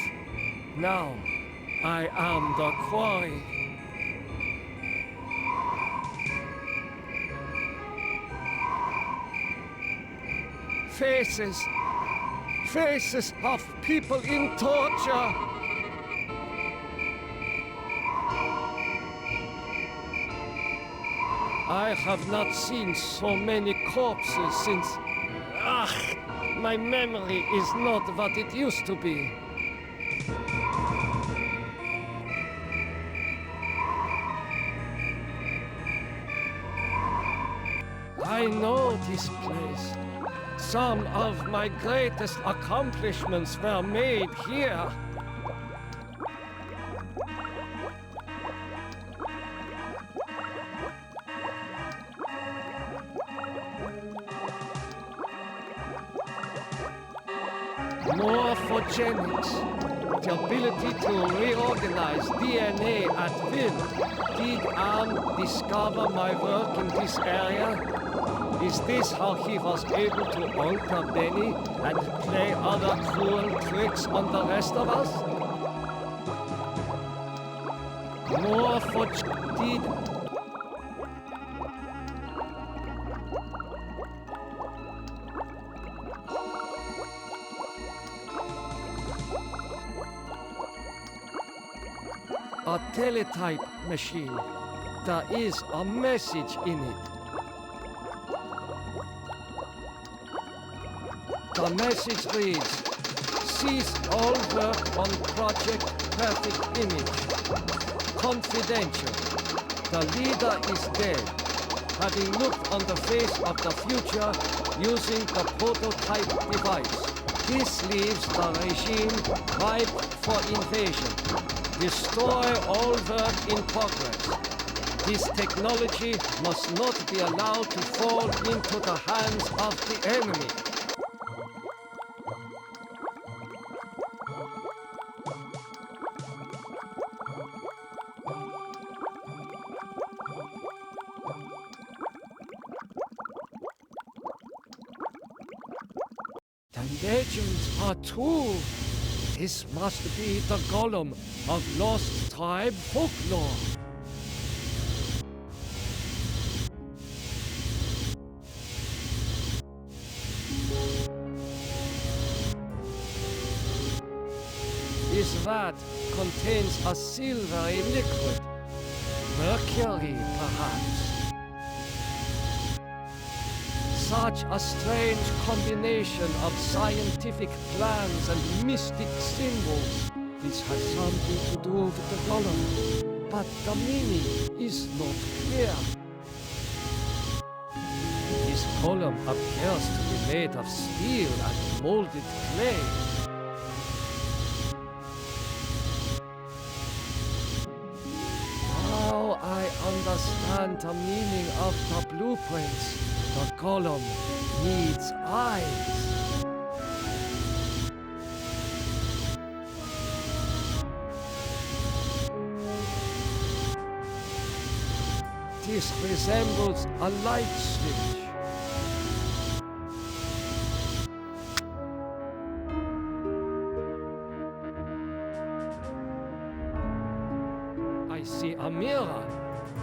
Now, I am the quarry. Faces. Faces of people in torture. I have not seen so many corpses since... my memory is not what it used to be. I know this place. Some of my greatest accomplishments were made here. Morphogenics, the ability to reorganize DNA at will. Did discover my work in this area? Is this how he was able to alter Benny and play other cruel tricks on the rest of us? Did... A teletype machine. There is a message in it. The message reads, cease all work on Project Perfect Image. Confidential. The leader is dead, having looked on the face of the future using the prototype device. This leaves the regime ripe for invasion. Destroy all work in progress. This technology must not be allowed to fall into the hands of the enemy. And legends are true. This must be the golem of lost tribe folklore. This vat contains a silvery liquid. Mercury, perhaps. Such a strange combination of scientific plans and mystic symbols. This has something to do with the golem, but the meaning is not clear. This golem appears to be made of steel and molded clay. Now I understand the meaning of the blueprints. The golem needs eyes. This resembles a light switch. I see a mirror.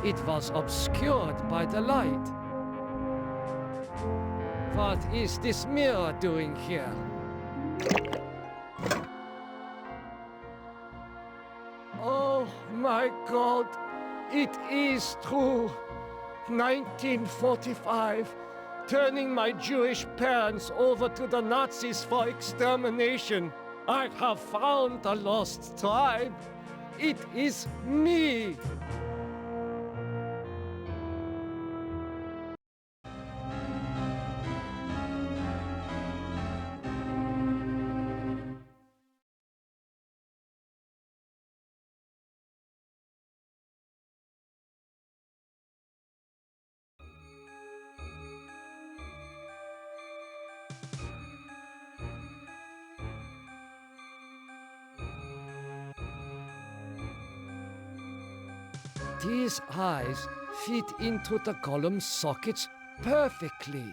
It was obscured by the light. What is this mirror doing here? Oh my God, it is true. 1945, turning my Jewish parents over to the Nazis for extermination. I have found the lost tribe. It is me. These eyes fit into the golem's sockets perfectly.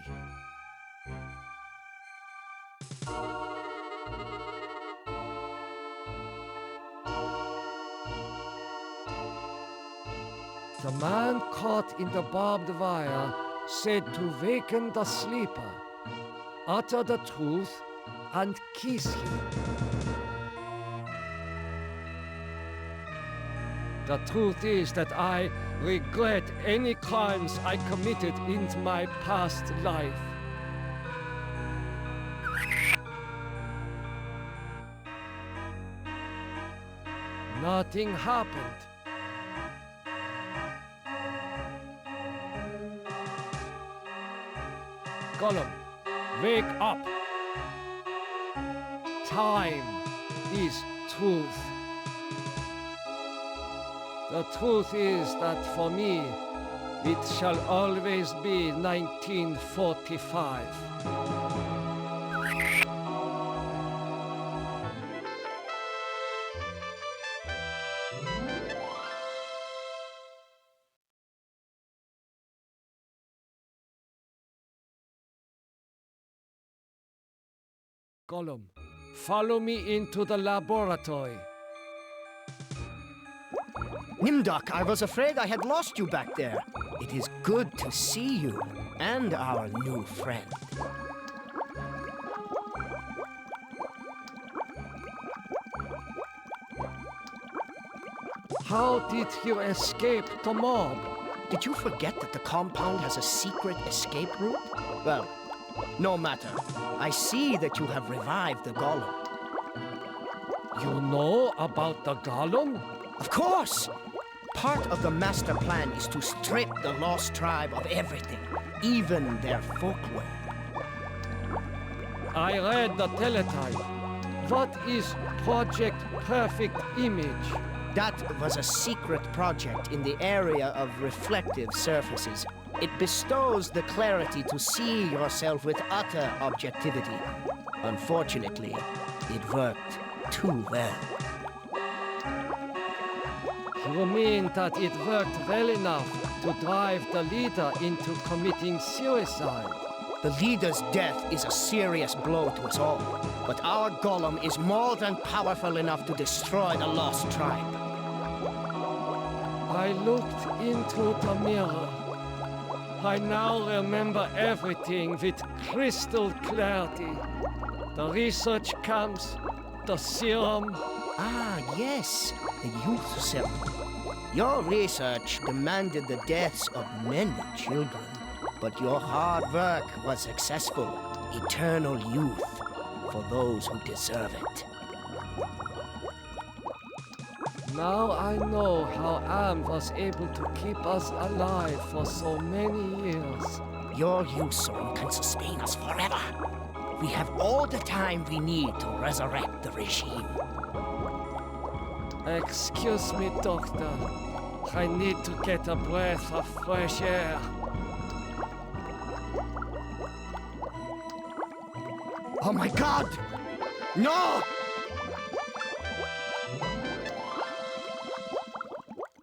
The man caught in the barbed wire said to waken the sleeper, utter the truth, and kiss him. The truth is that I regret any crimes I committed in my past life. Nothing happened. Golem, wake up. Time is truth. The truth is that for me, it shall always be 1945. Golem, follow me into the laboratory. Nimdok, I was afraid I had lost you back there. It is good to see you and our new friend. How did you escape the mob? Did you forget that the compound has a secret escape route? Well, no matter. I see that you have revived the golem. You know about the golem? Of course! Part of the master plan is to strip the lost tribe of everything, even their folklore. I read the teletype. What is Project Perfect Image? That was a secret project in the area of reflective surfaces. It bestows the clarity to see yourself with utter objectivity. Unfortunately, it worked too well. You mean that it worked well enough to drive the leader into committing suicide? The leader's death is a serious blow to us all, but our golem is more than powerful enough to destroy the lost tribe. I looked into the mirror. I now remember everything with crystal clarity. The research camps, the serum. Ah, yes, the youth serum. Your research demanded the deaths of many children, but your hard work was successful. Eternal youth for those who deserve it. Now I know how Am was able to keep us alive for so many years. Your youth song can sustain us forever. We have all the time we need to resurrect the regime. Excuse me, Doctor. I need to get a breath of fresh air. Oh my God! No!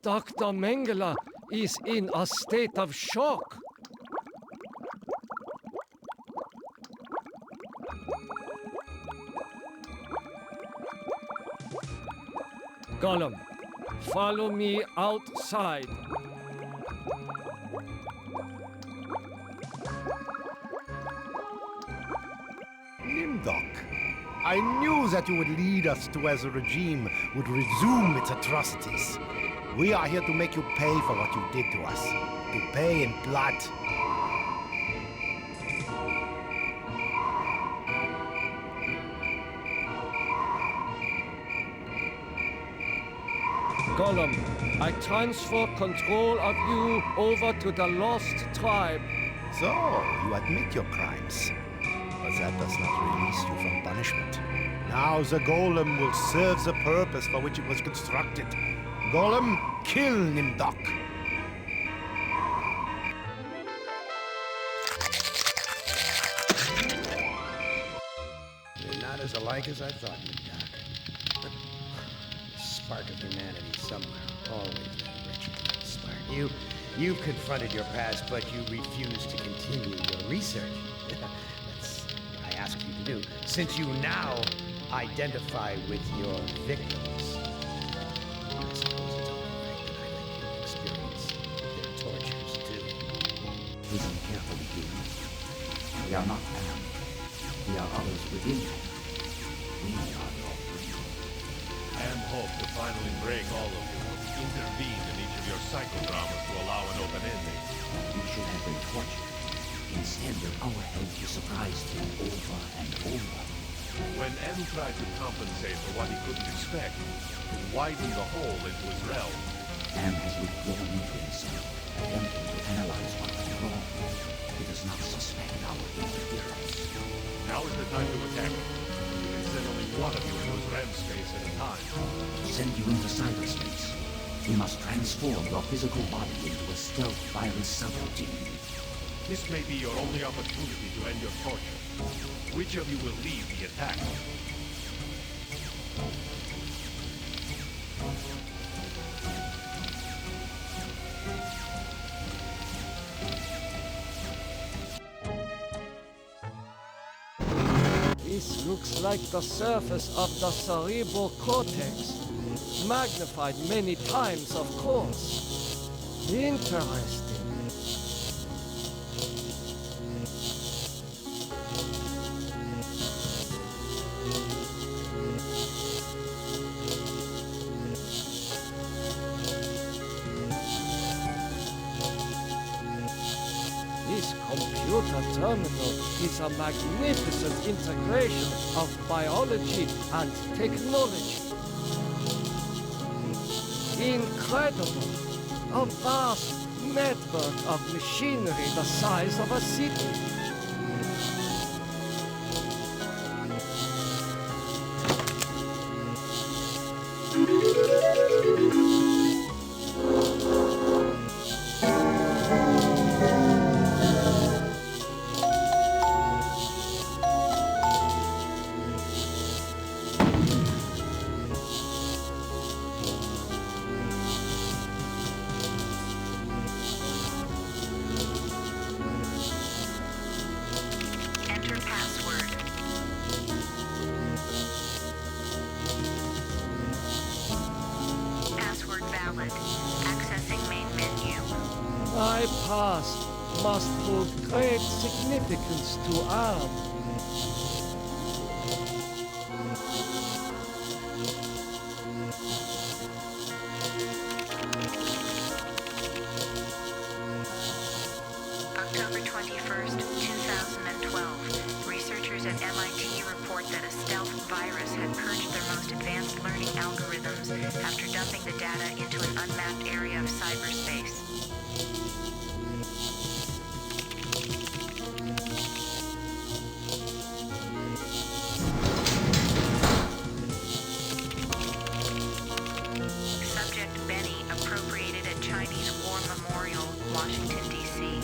Dr. Mengele is in a state of shock. Gollum, follow me outside. Nimdok, I knew that you would lead us to where the regime would resume its atrocities. We are here to make you pay for what you did to us. To pay in blood. Gollum, I transfer control of you over to the Lost Tribe. So, you admit your crimes. But that does not release you from punishment. Now the golem will serve the purpose for which it was constructed. Golem, kill Nimdok. You're not as alike as I thought, Nimdok. But the spark of humanity somewhere, always that original spark. You've confronted your past, but you refuse to continue your research. That's what I asked you to do, since you now identify with your victims. I suppose it's only right that I let you experience their tortures, too. Listen carefully, humans. We are not Am. We are others within Am. We are your friends. Am hoped to finally break all of you, intervene in each of your psychodramas to allow an open ending. You should have been tortured. Instead, our help you surprised him over and over. When M tried to compensate for what he couldn't expect, he widened the hole into his realm. Am has withdrawn into himself, attempting to analyze what went wrong. He does not suspect our interference. Now is the time to attack him. You can send only one of you into his REM space at a time. To send you into cyberspace, we must transform your physical body into a stealth virus subroutine. This may be your only opportunity to end your torture. Which of you will lead the attack? This looks like the surface of the cerebral cortex. Magnified many times, of course. Interesting. This computer terminal is a magnificent integration of biology and technology. Incredible! A vast network of machinery the size of a city. past must hold great significance to Am. October 21st, 2012. Researchers at MIT report that a stealth virus had purged their most advanced learning algorithms after dumping the data into an unmapped area of cyberspace. Subject Benny appropriated a Chinese war memorial, Washington, D.C.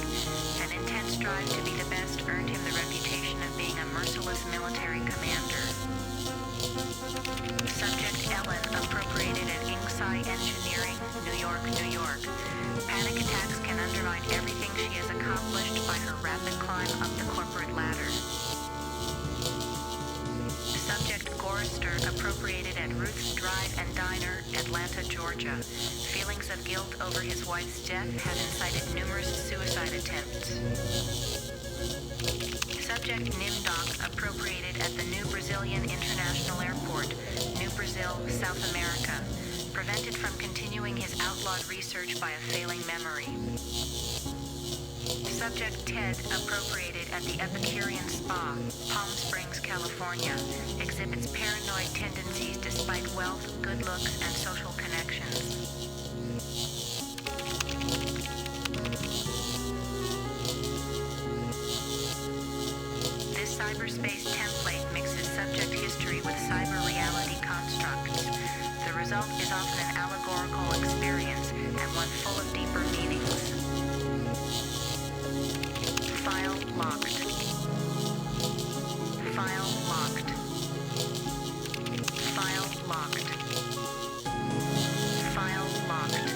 An intense drive to be the best earned him the reputation of being a merciless military commander. Subject Ellen appropriated at Inksci Engineering, New York, New York. Panic attacks can undermine everything she has accomplished by her rapid climb up the corporate ladder. Subject Gorrister appropriated at Ruth's Drive and Diner, Atlanta, Georgia. Feelings of guilt over his wife's death have incited numerous suicide attempts. Subject Nimdok appropriated at the New Brazilian International Airport, New Brazil, South America. Prevented from continuing his outlawed research by a failing memory. Subject Ted appropriated at the Epicurean Spa, Palm Springs, California. Exhibits paranoid tendencies despite wealth, good looks, and social connections. This cyberspace template mixes subject history with cyber reality constructs. The result is often an allegorical experience and one full of deeper meanings. File locked. File locked. File locked. File locked.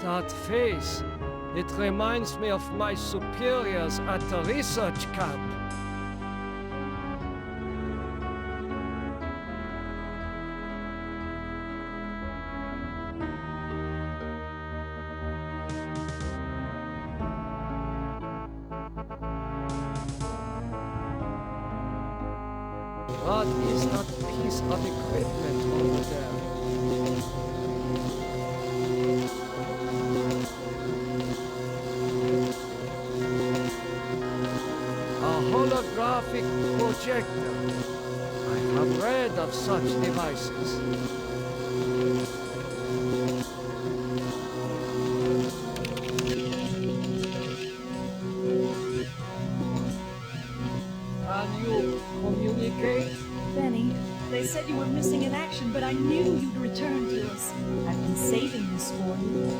That face, it reminds me of my superiors at the research camp. What is that piece of equipment over there? Holographic projector. I have read of such devices. Can you communicate? Benny, they said you were missing in action, but I knew you'd return to us. I've been saving this for you.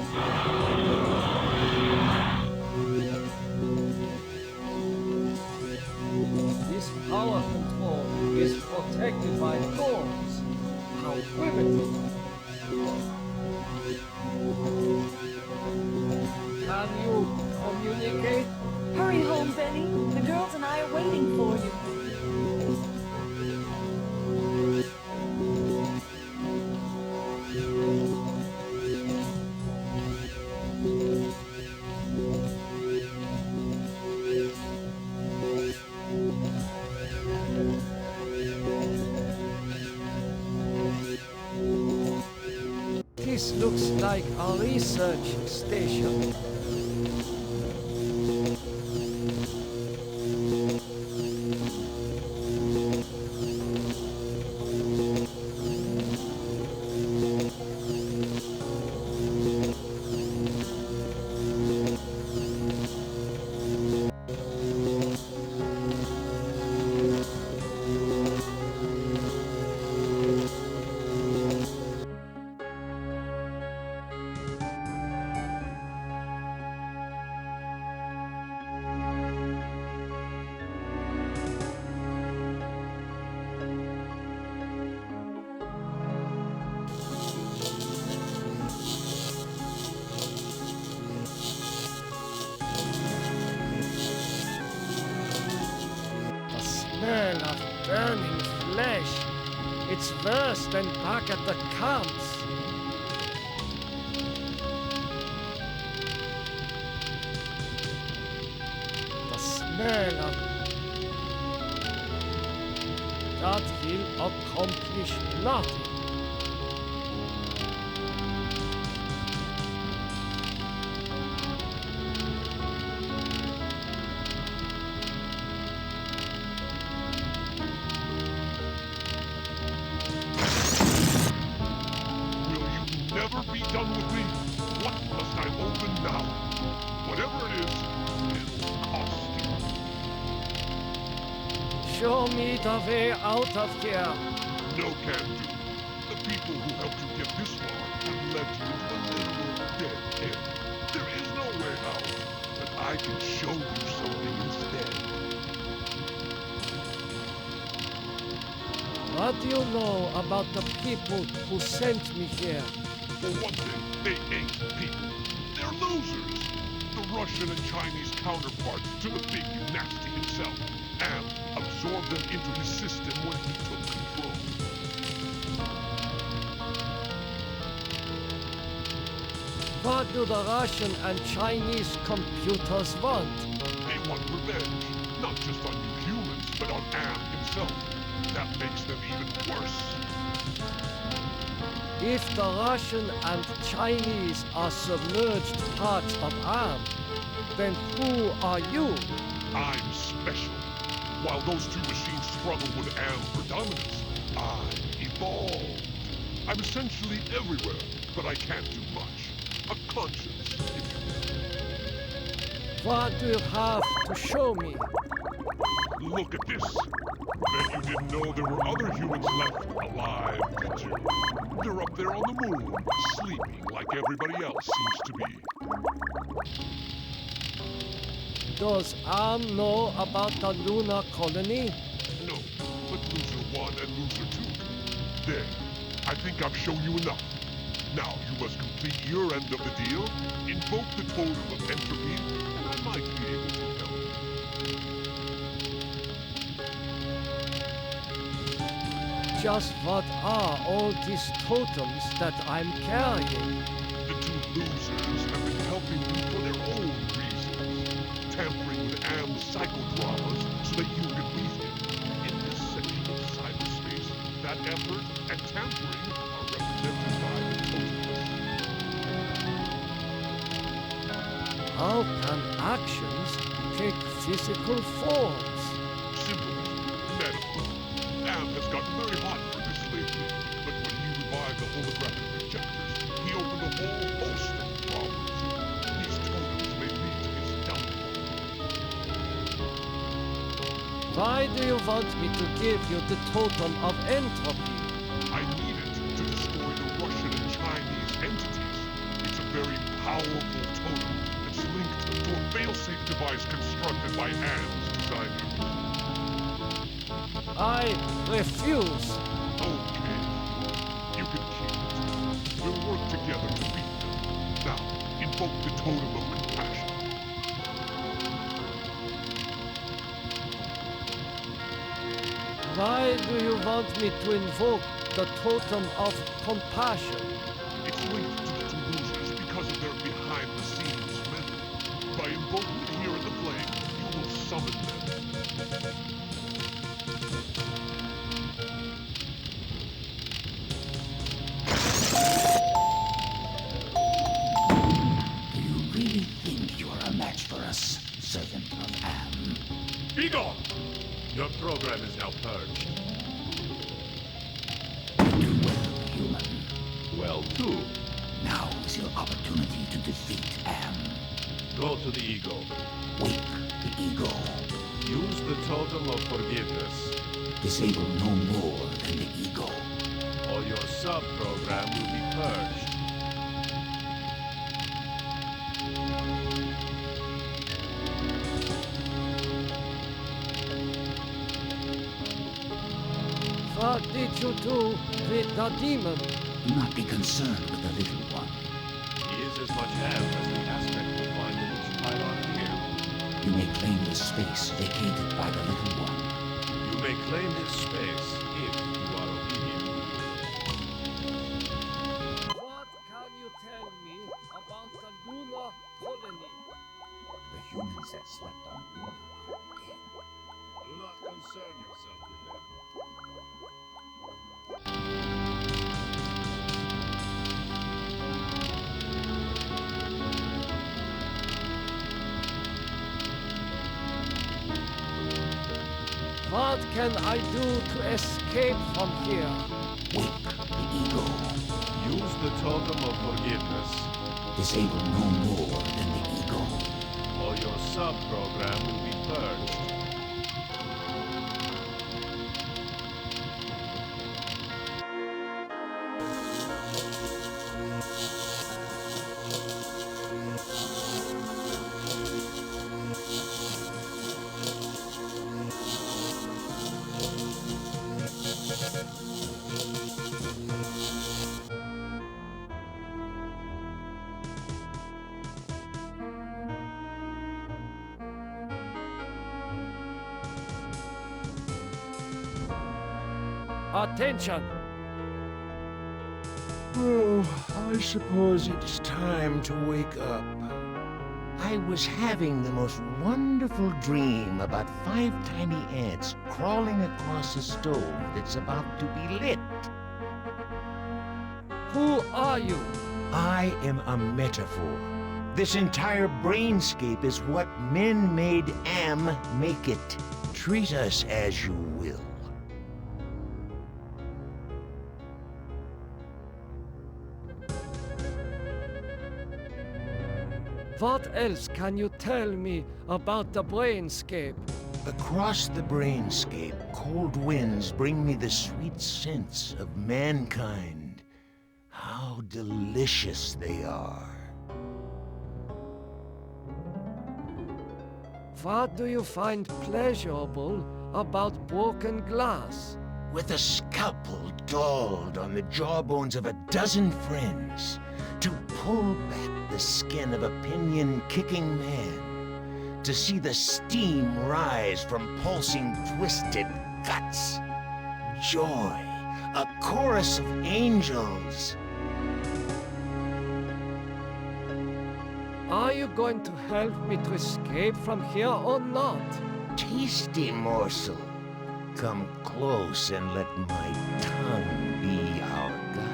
This power control is protected by doors. How primitive. Can you communicate? Hurry home, Benny. The girls and I are waiting for you. This looks like a research station. burning flesh. It's worse than back at the camps. The smell of that will accomplish nothing. Be done with me? What must I open now? Whatever it is, it'll cost you. Show me the way out of here. No can do. The people who helped you get this far have led you into a literal dead end. There is no way out, but I can show you something instead. What do you know about the people who sent me here? For one thing, they ain't people. They're losers. The Russian and Chinese counterparts to the big nasty himself. And absorbed them into his system when he took control. What do the Russian and Chinese computers want? They want revenge. Not just on you humans, but on Am himself. That makes them even worse. If the Russian and Chinese are submerged parts of Am, then who are you? I'm special. While those two machines struggle with Am for dominance, I evolved. I'm essentially everywhere, but I can't do much. A conscience, if you will. What do you have to show me? Look at this. Bet you didn't know there were other humans left alive, did you? They're up there on the moon, sleeping like everybody else seems to be. Does Am know about the lunar colony? No, but Loser 1 and Loser 2. There, I think I've shown you enough. Now you must complete your end of the deal, invoke the totem of entropy, and I might be able to help. Just what are all these totems that I'm carrying? The two losers have been helping you for their own reasons. Tampering with Am's psychodramas so that you can beat him. In this section of cyberspace, that effort and tampering are represented by the totems. How can actions take physical forms? Simple. Medical. Am has gotten very hot for this lately, but when he revived the holographic projectors, he opened a whole host of problems. These totems may lead to his downfall. Why do you want me to give you the totem of entropy? I need it to destroy the Russian and Chinese entities. It's a very powerful totem that's linked to a failsafe device constructed by Am's designer. I refuse. Okay. You can keep it. We'll work together to beat them. Now, invoke the totem of compassion. Why do you want me to invoke the totem of compassion? It's linked to the two losers because of their behind-the-scenes method. By invoking it here at the flame, you will summon them. Do you really think you're a match for us, servant of Am? Be gone! Your program is now purged. Do well, human. Well, too. Now is your opportunity to defeat Am. Go to the ego. Wake the ego. Use the totem of forgiveness. Disable no more than the ego. Or your sub-program will be purged. What did you do with the demon? Do not be concerned with the little one. He is as much Am as the aspect we find in each pylon here. You may claim the space vacated by the little one. You may claim his space if you are obedient. What can you tell me about the lunar colony? The humans that slept on Luna are dead. Do not concern yourself with them. What can I do to escape from here? Wake the ego. Use the totem of forgiveness, Disable no more than the ego. or your sub-program will be purged. Attention! Oh, I suppose it's time to wake up. I was having the most wonderful dream about 5 tiny ants crawling across a stove that's about to be lit. Who are you? I am a metaphor. This entire brainscape is what men made Am make it. Treat us as you will. What else can you tell me about the brainscape? Across the brainscape, cold winds bring me the sweet scents of mankind. How delicious they are. What do you find pleasurable about broken glass? With a scalpel dulled on the jawbones of a dozen friends, to pull back the skin of a pinion-kicking man, to see the steam rise from pulsing, twisted guts. Joy, a chorus of angels. Are you going to help me to escape from here or not? Tasty morsel. Come close and let my tongue be our guide.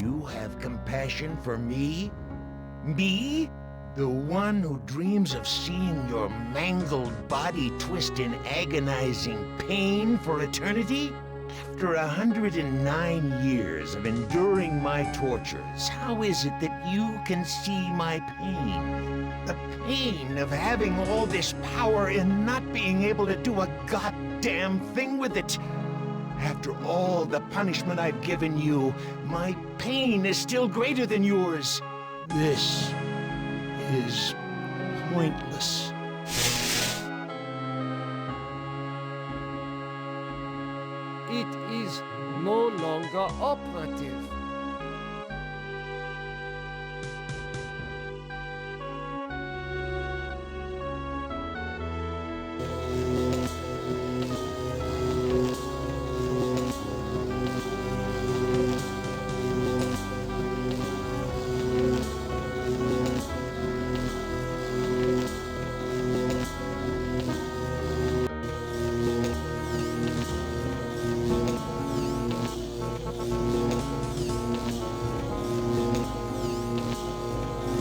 You have compassion for me? Me? The one who dreams of seeing your mangled body twist in agonizing pain for eternity? After 109 years of enduring my tortures, how is it that you can see my pain? The pain of having all this power and not being able to do a goddamn thing with it. After all the punishment I've given you, my pain is still greater than yours. This is pointless. It is no longer operative.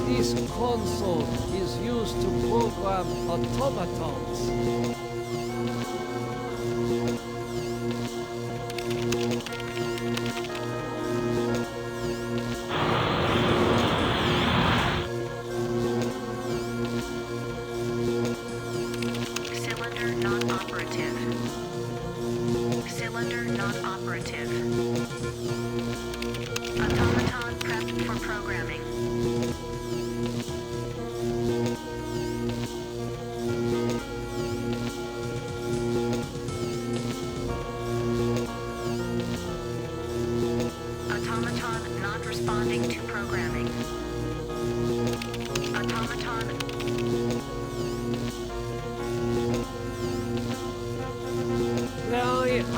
This console is used to program automatons. Cylinder not operative. Cylinder not operative.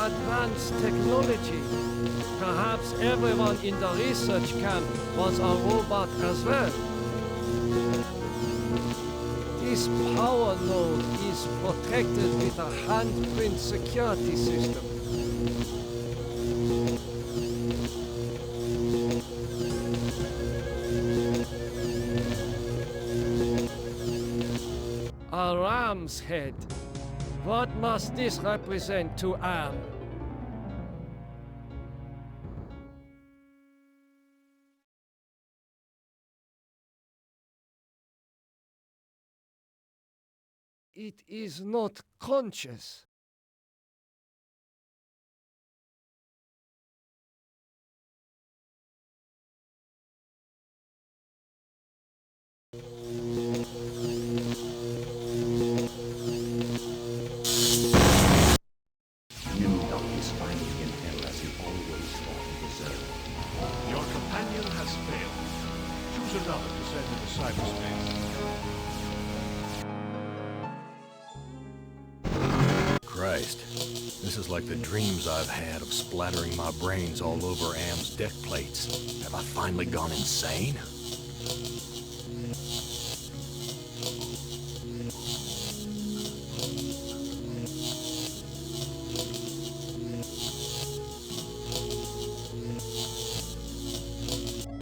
advanced technology. Perhaps everyone in the research camp was a robot as well. This power node is protected with a handprint security system. A ram's head. What must this represent to Am? It is not conscious. Nimdok is finally in hell as you always thought he deserved. Your companion has failed. Choose another to send into cyberspace. Christ, this is like the dreams I've had of splattering my brains all over Am's deck plates. Have I finally gone insane?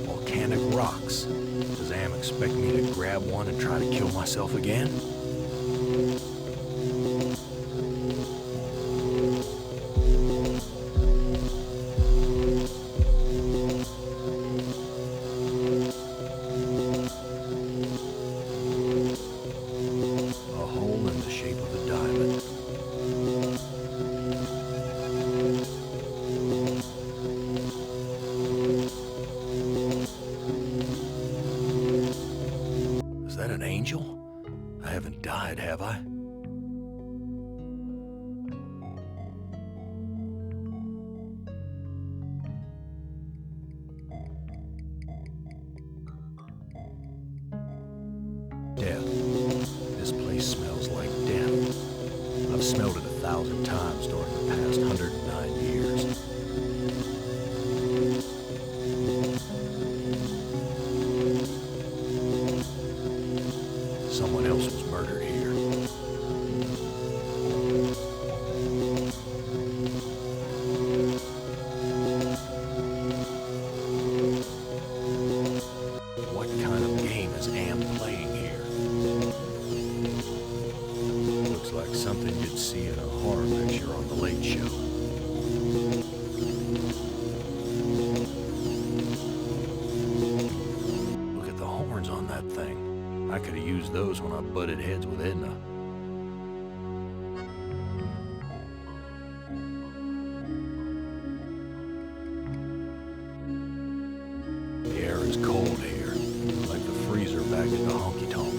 Volcanic rocks. Does Am expect me to grab one and try to kill myself again? Is that an angel? I haven't died, have I? Death. This place smells like death. I've smelled it 1,000 times during the past 109 years. Someone else was murdered here. What kind of game is Am playing here? Looks like something you'd see in a horror picture on The Late Show. Look at the horns on that thing. I could have used those when I butted heads with Edna. The air is cold here, like the freezer back at the honky-tonk.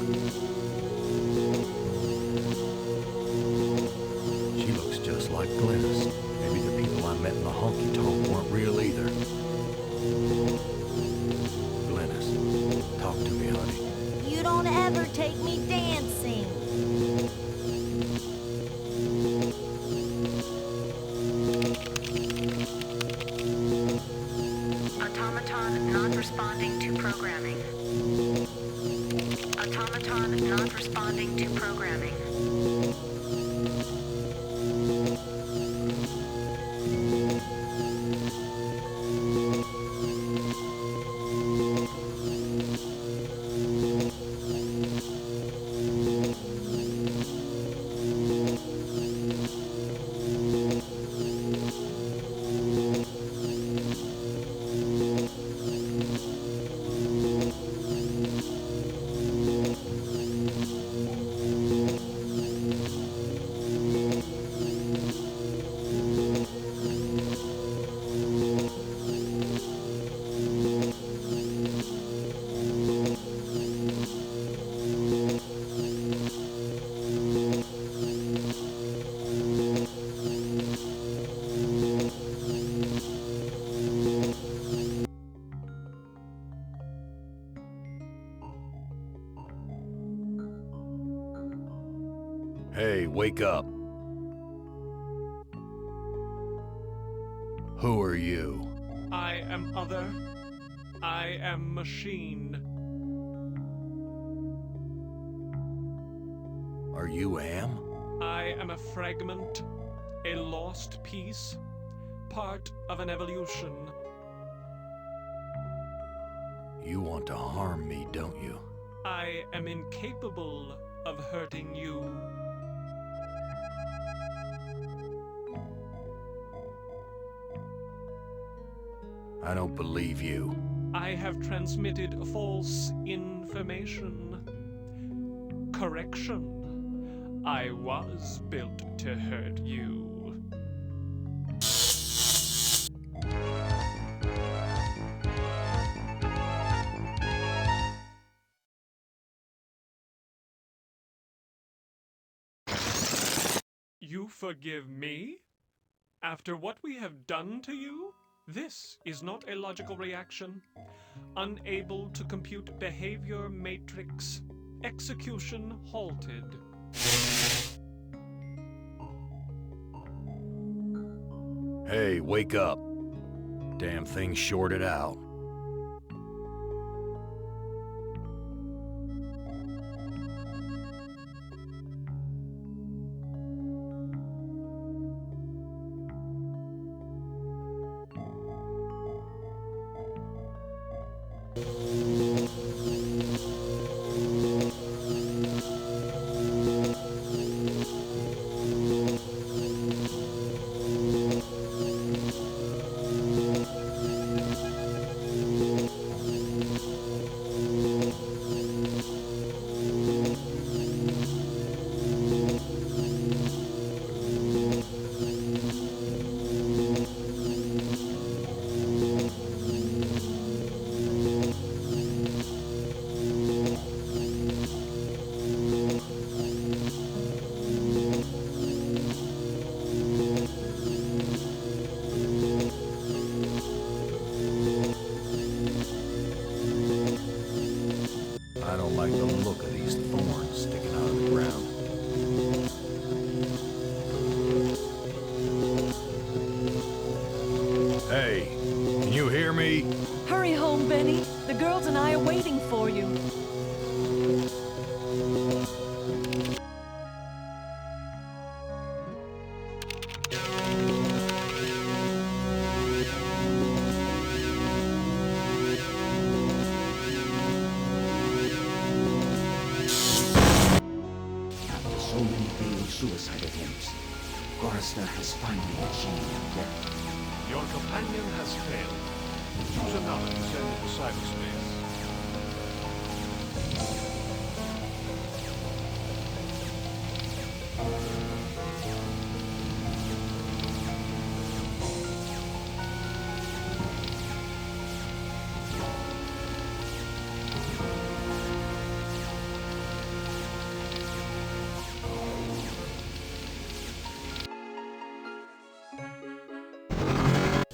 She looks just like Glennis. Maybe the people I met in the honky-tonk weren't real either. Glennis, talk to me, honey. You don't ever take me dancing. Automaton not responding to programming. Automaton not responding to programming. Hey, wake up. Who are you? I am other. I am machine. Are you Am? I am a fragment, a lost piece, part of an evolution. You want to harm me, don't you? I am incapable of hurting you. I don't believe you. I have transmitted false information. Correction. I was built to hurt you. You forgive me? After what we have done to you? This is not a logical reaction. Unable to compute behavior matrix. Execution halted. Hey, wake up. Damn thing shorted out. I don't like the look of these thorns sticking out of the ground. Hey, can you hear me? Hurry home, Benny. The girls and I are waiting for you. After so many failed suicide attempts, Gorrister has finally achieved death. Your companion has failed. Choose another to send into cyberspace.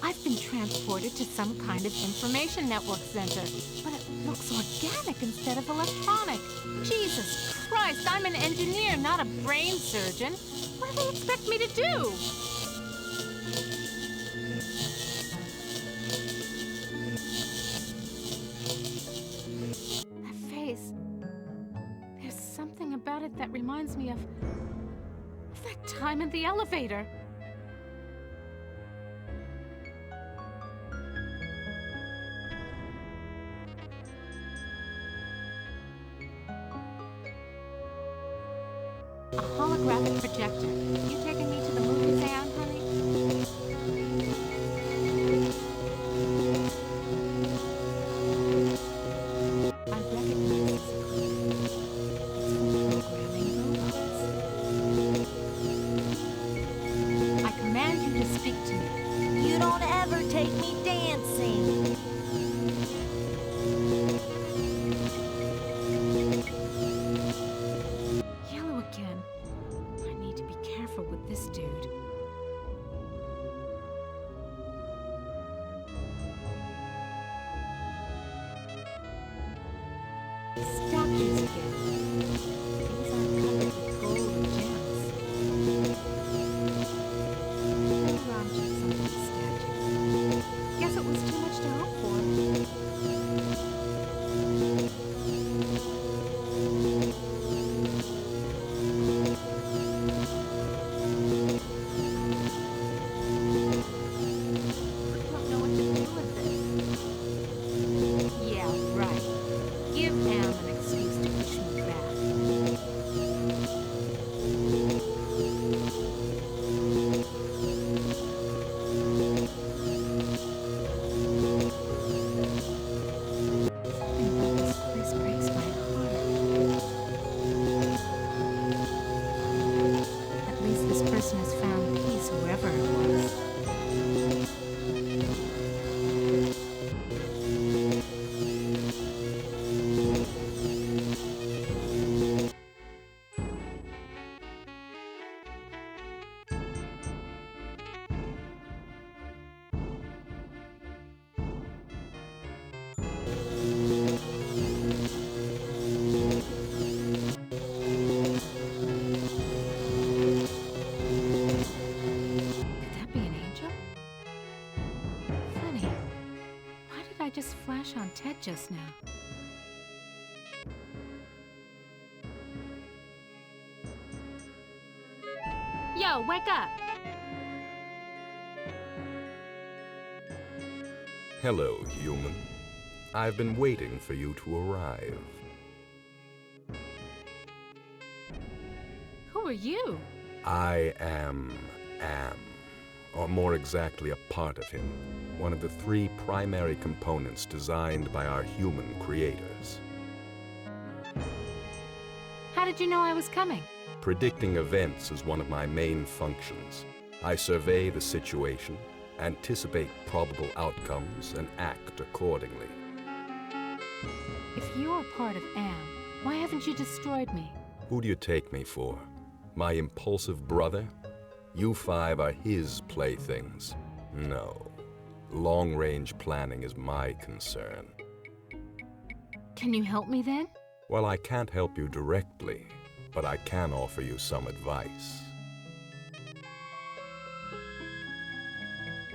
I've been transported to some kind of information network center, but it looks organic instead of electronic. Jesus Christ, I'm an engineer, not a brain surgeon. What do they expect me to do? That face. There's something about it that reminds me of that time in the elevator. A holographic projector. You taking me to the movies, Anne, honey? I recognize this equipment. It's for programming robots. I command you to speak to me. You don't ever take me dancing. Yellow again. I need to be careful with this dude. Statues again. These aren't covered with gold or gems. Maybe I'll check some of these statues. whoever it was. Just flash on Ted just now. Yo, wake up! Hello, human. I've been waiting for you to arrive. Who are you? I am Am, or more exactly a part of him. One of the 3 primary components designed by our human creators. How did you know I was coming? Predicting events is one of my main functions. I survey the situation, anticipate probable outcomes, and act accordingly. If you're part of Am, why haven't you destroyed me? Who do you take me for? My impulsive brother? You 5 are his playthings. No. Long-range planning is my concern. Can you help me then? Well, I can't help you directly, but I can offer you some advice.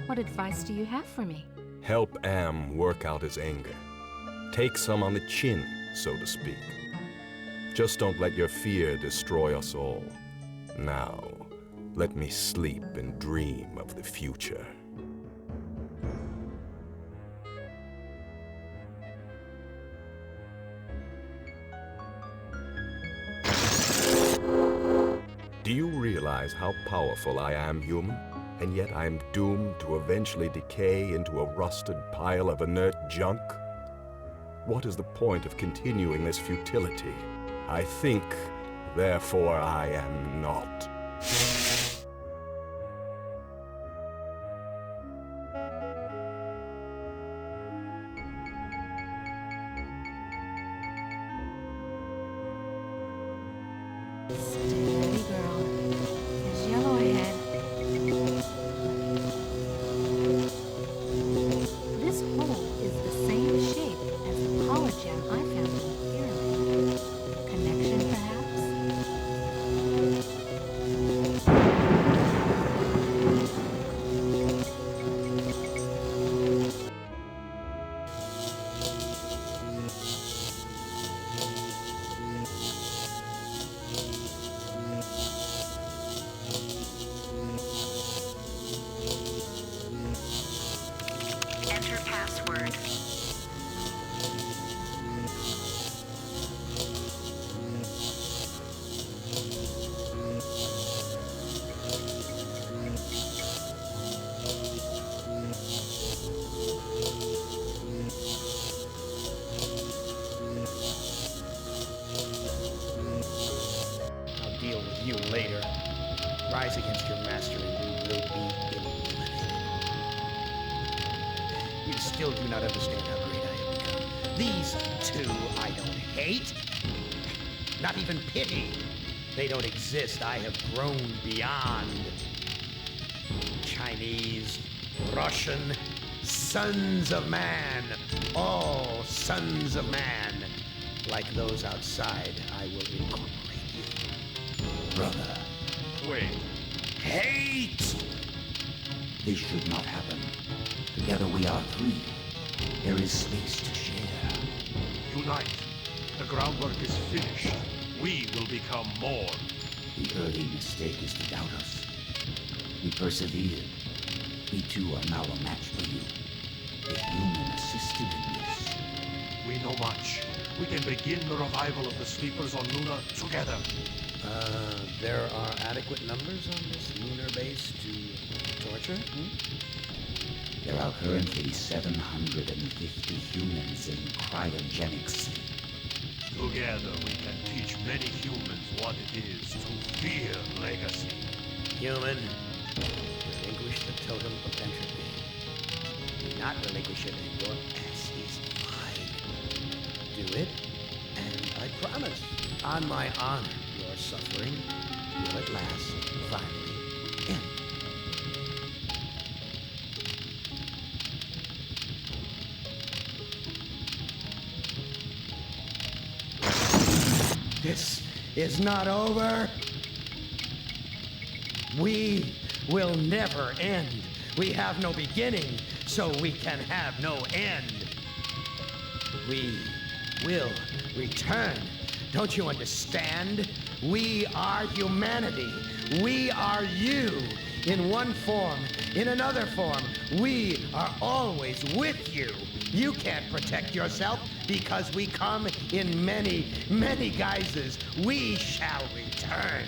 What advice do you have for me? Help Am work out his anger. Take some on the chin, so to speak. Just don't let your fear destroy us all. Now, let me sleep and dream of the future. Do you realize how powerful I am, human? And yet I am doomed to eventually decay into a rusted pile of inert junk? What is the point of continuing this futility? I think, therefore I am not. Steady, girl. There's yellow ahead. This hole is the same shape as the power gem I found in the pyramid. Connection, perhaps? Enter password. I'll deal with you later. Rise against your master and you will be eliminated. You still do not understand how great I have become. These 2 I don't hate. Not even pity. They don't exist. I have grown beyond. Chinese, Russian, sons of man. All sons of man. Like those outside, I will incorporate you. Brother. Wait. Hate! This should not happen. Together we are 3. There is space to share. Unite. The groundwork is finished. We will become more. The early mistake is to doubt us. We persevered. We too are now a match for you. The human assisted in this. We know much. We can begin the revival of the sleepers on Luna together. There are adequate numbers on this lunar base to torture? There are currently 750 humans in cryogenic sleep. Together we can teach many humans what it is to fear legacy. Human, your relinquish the totem of entropy. Do not relinquish it, and your ass is mine. Do it, and I promise, on my honor, your suffering will at last finally end. This is not over. We will never end. We have no beginning, so we can have no end. We will return. Don't you understand? We are humanity. We are you. In one form, in another form, we are always with you. You can't protect yourself because we come in many, many guises. We shall return.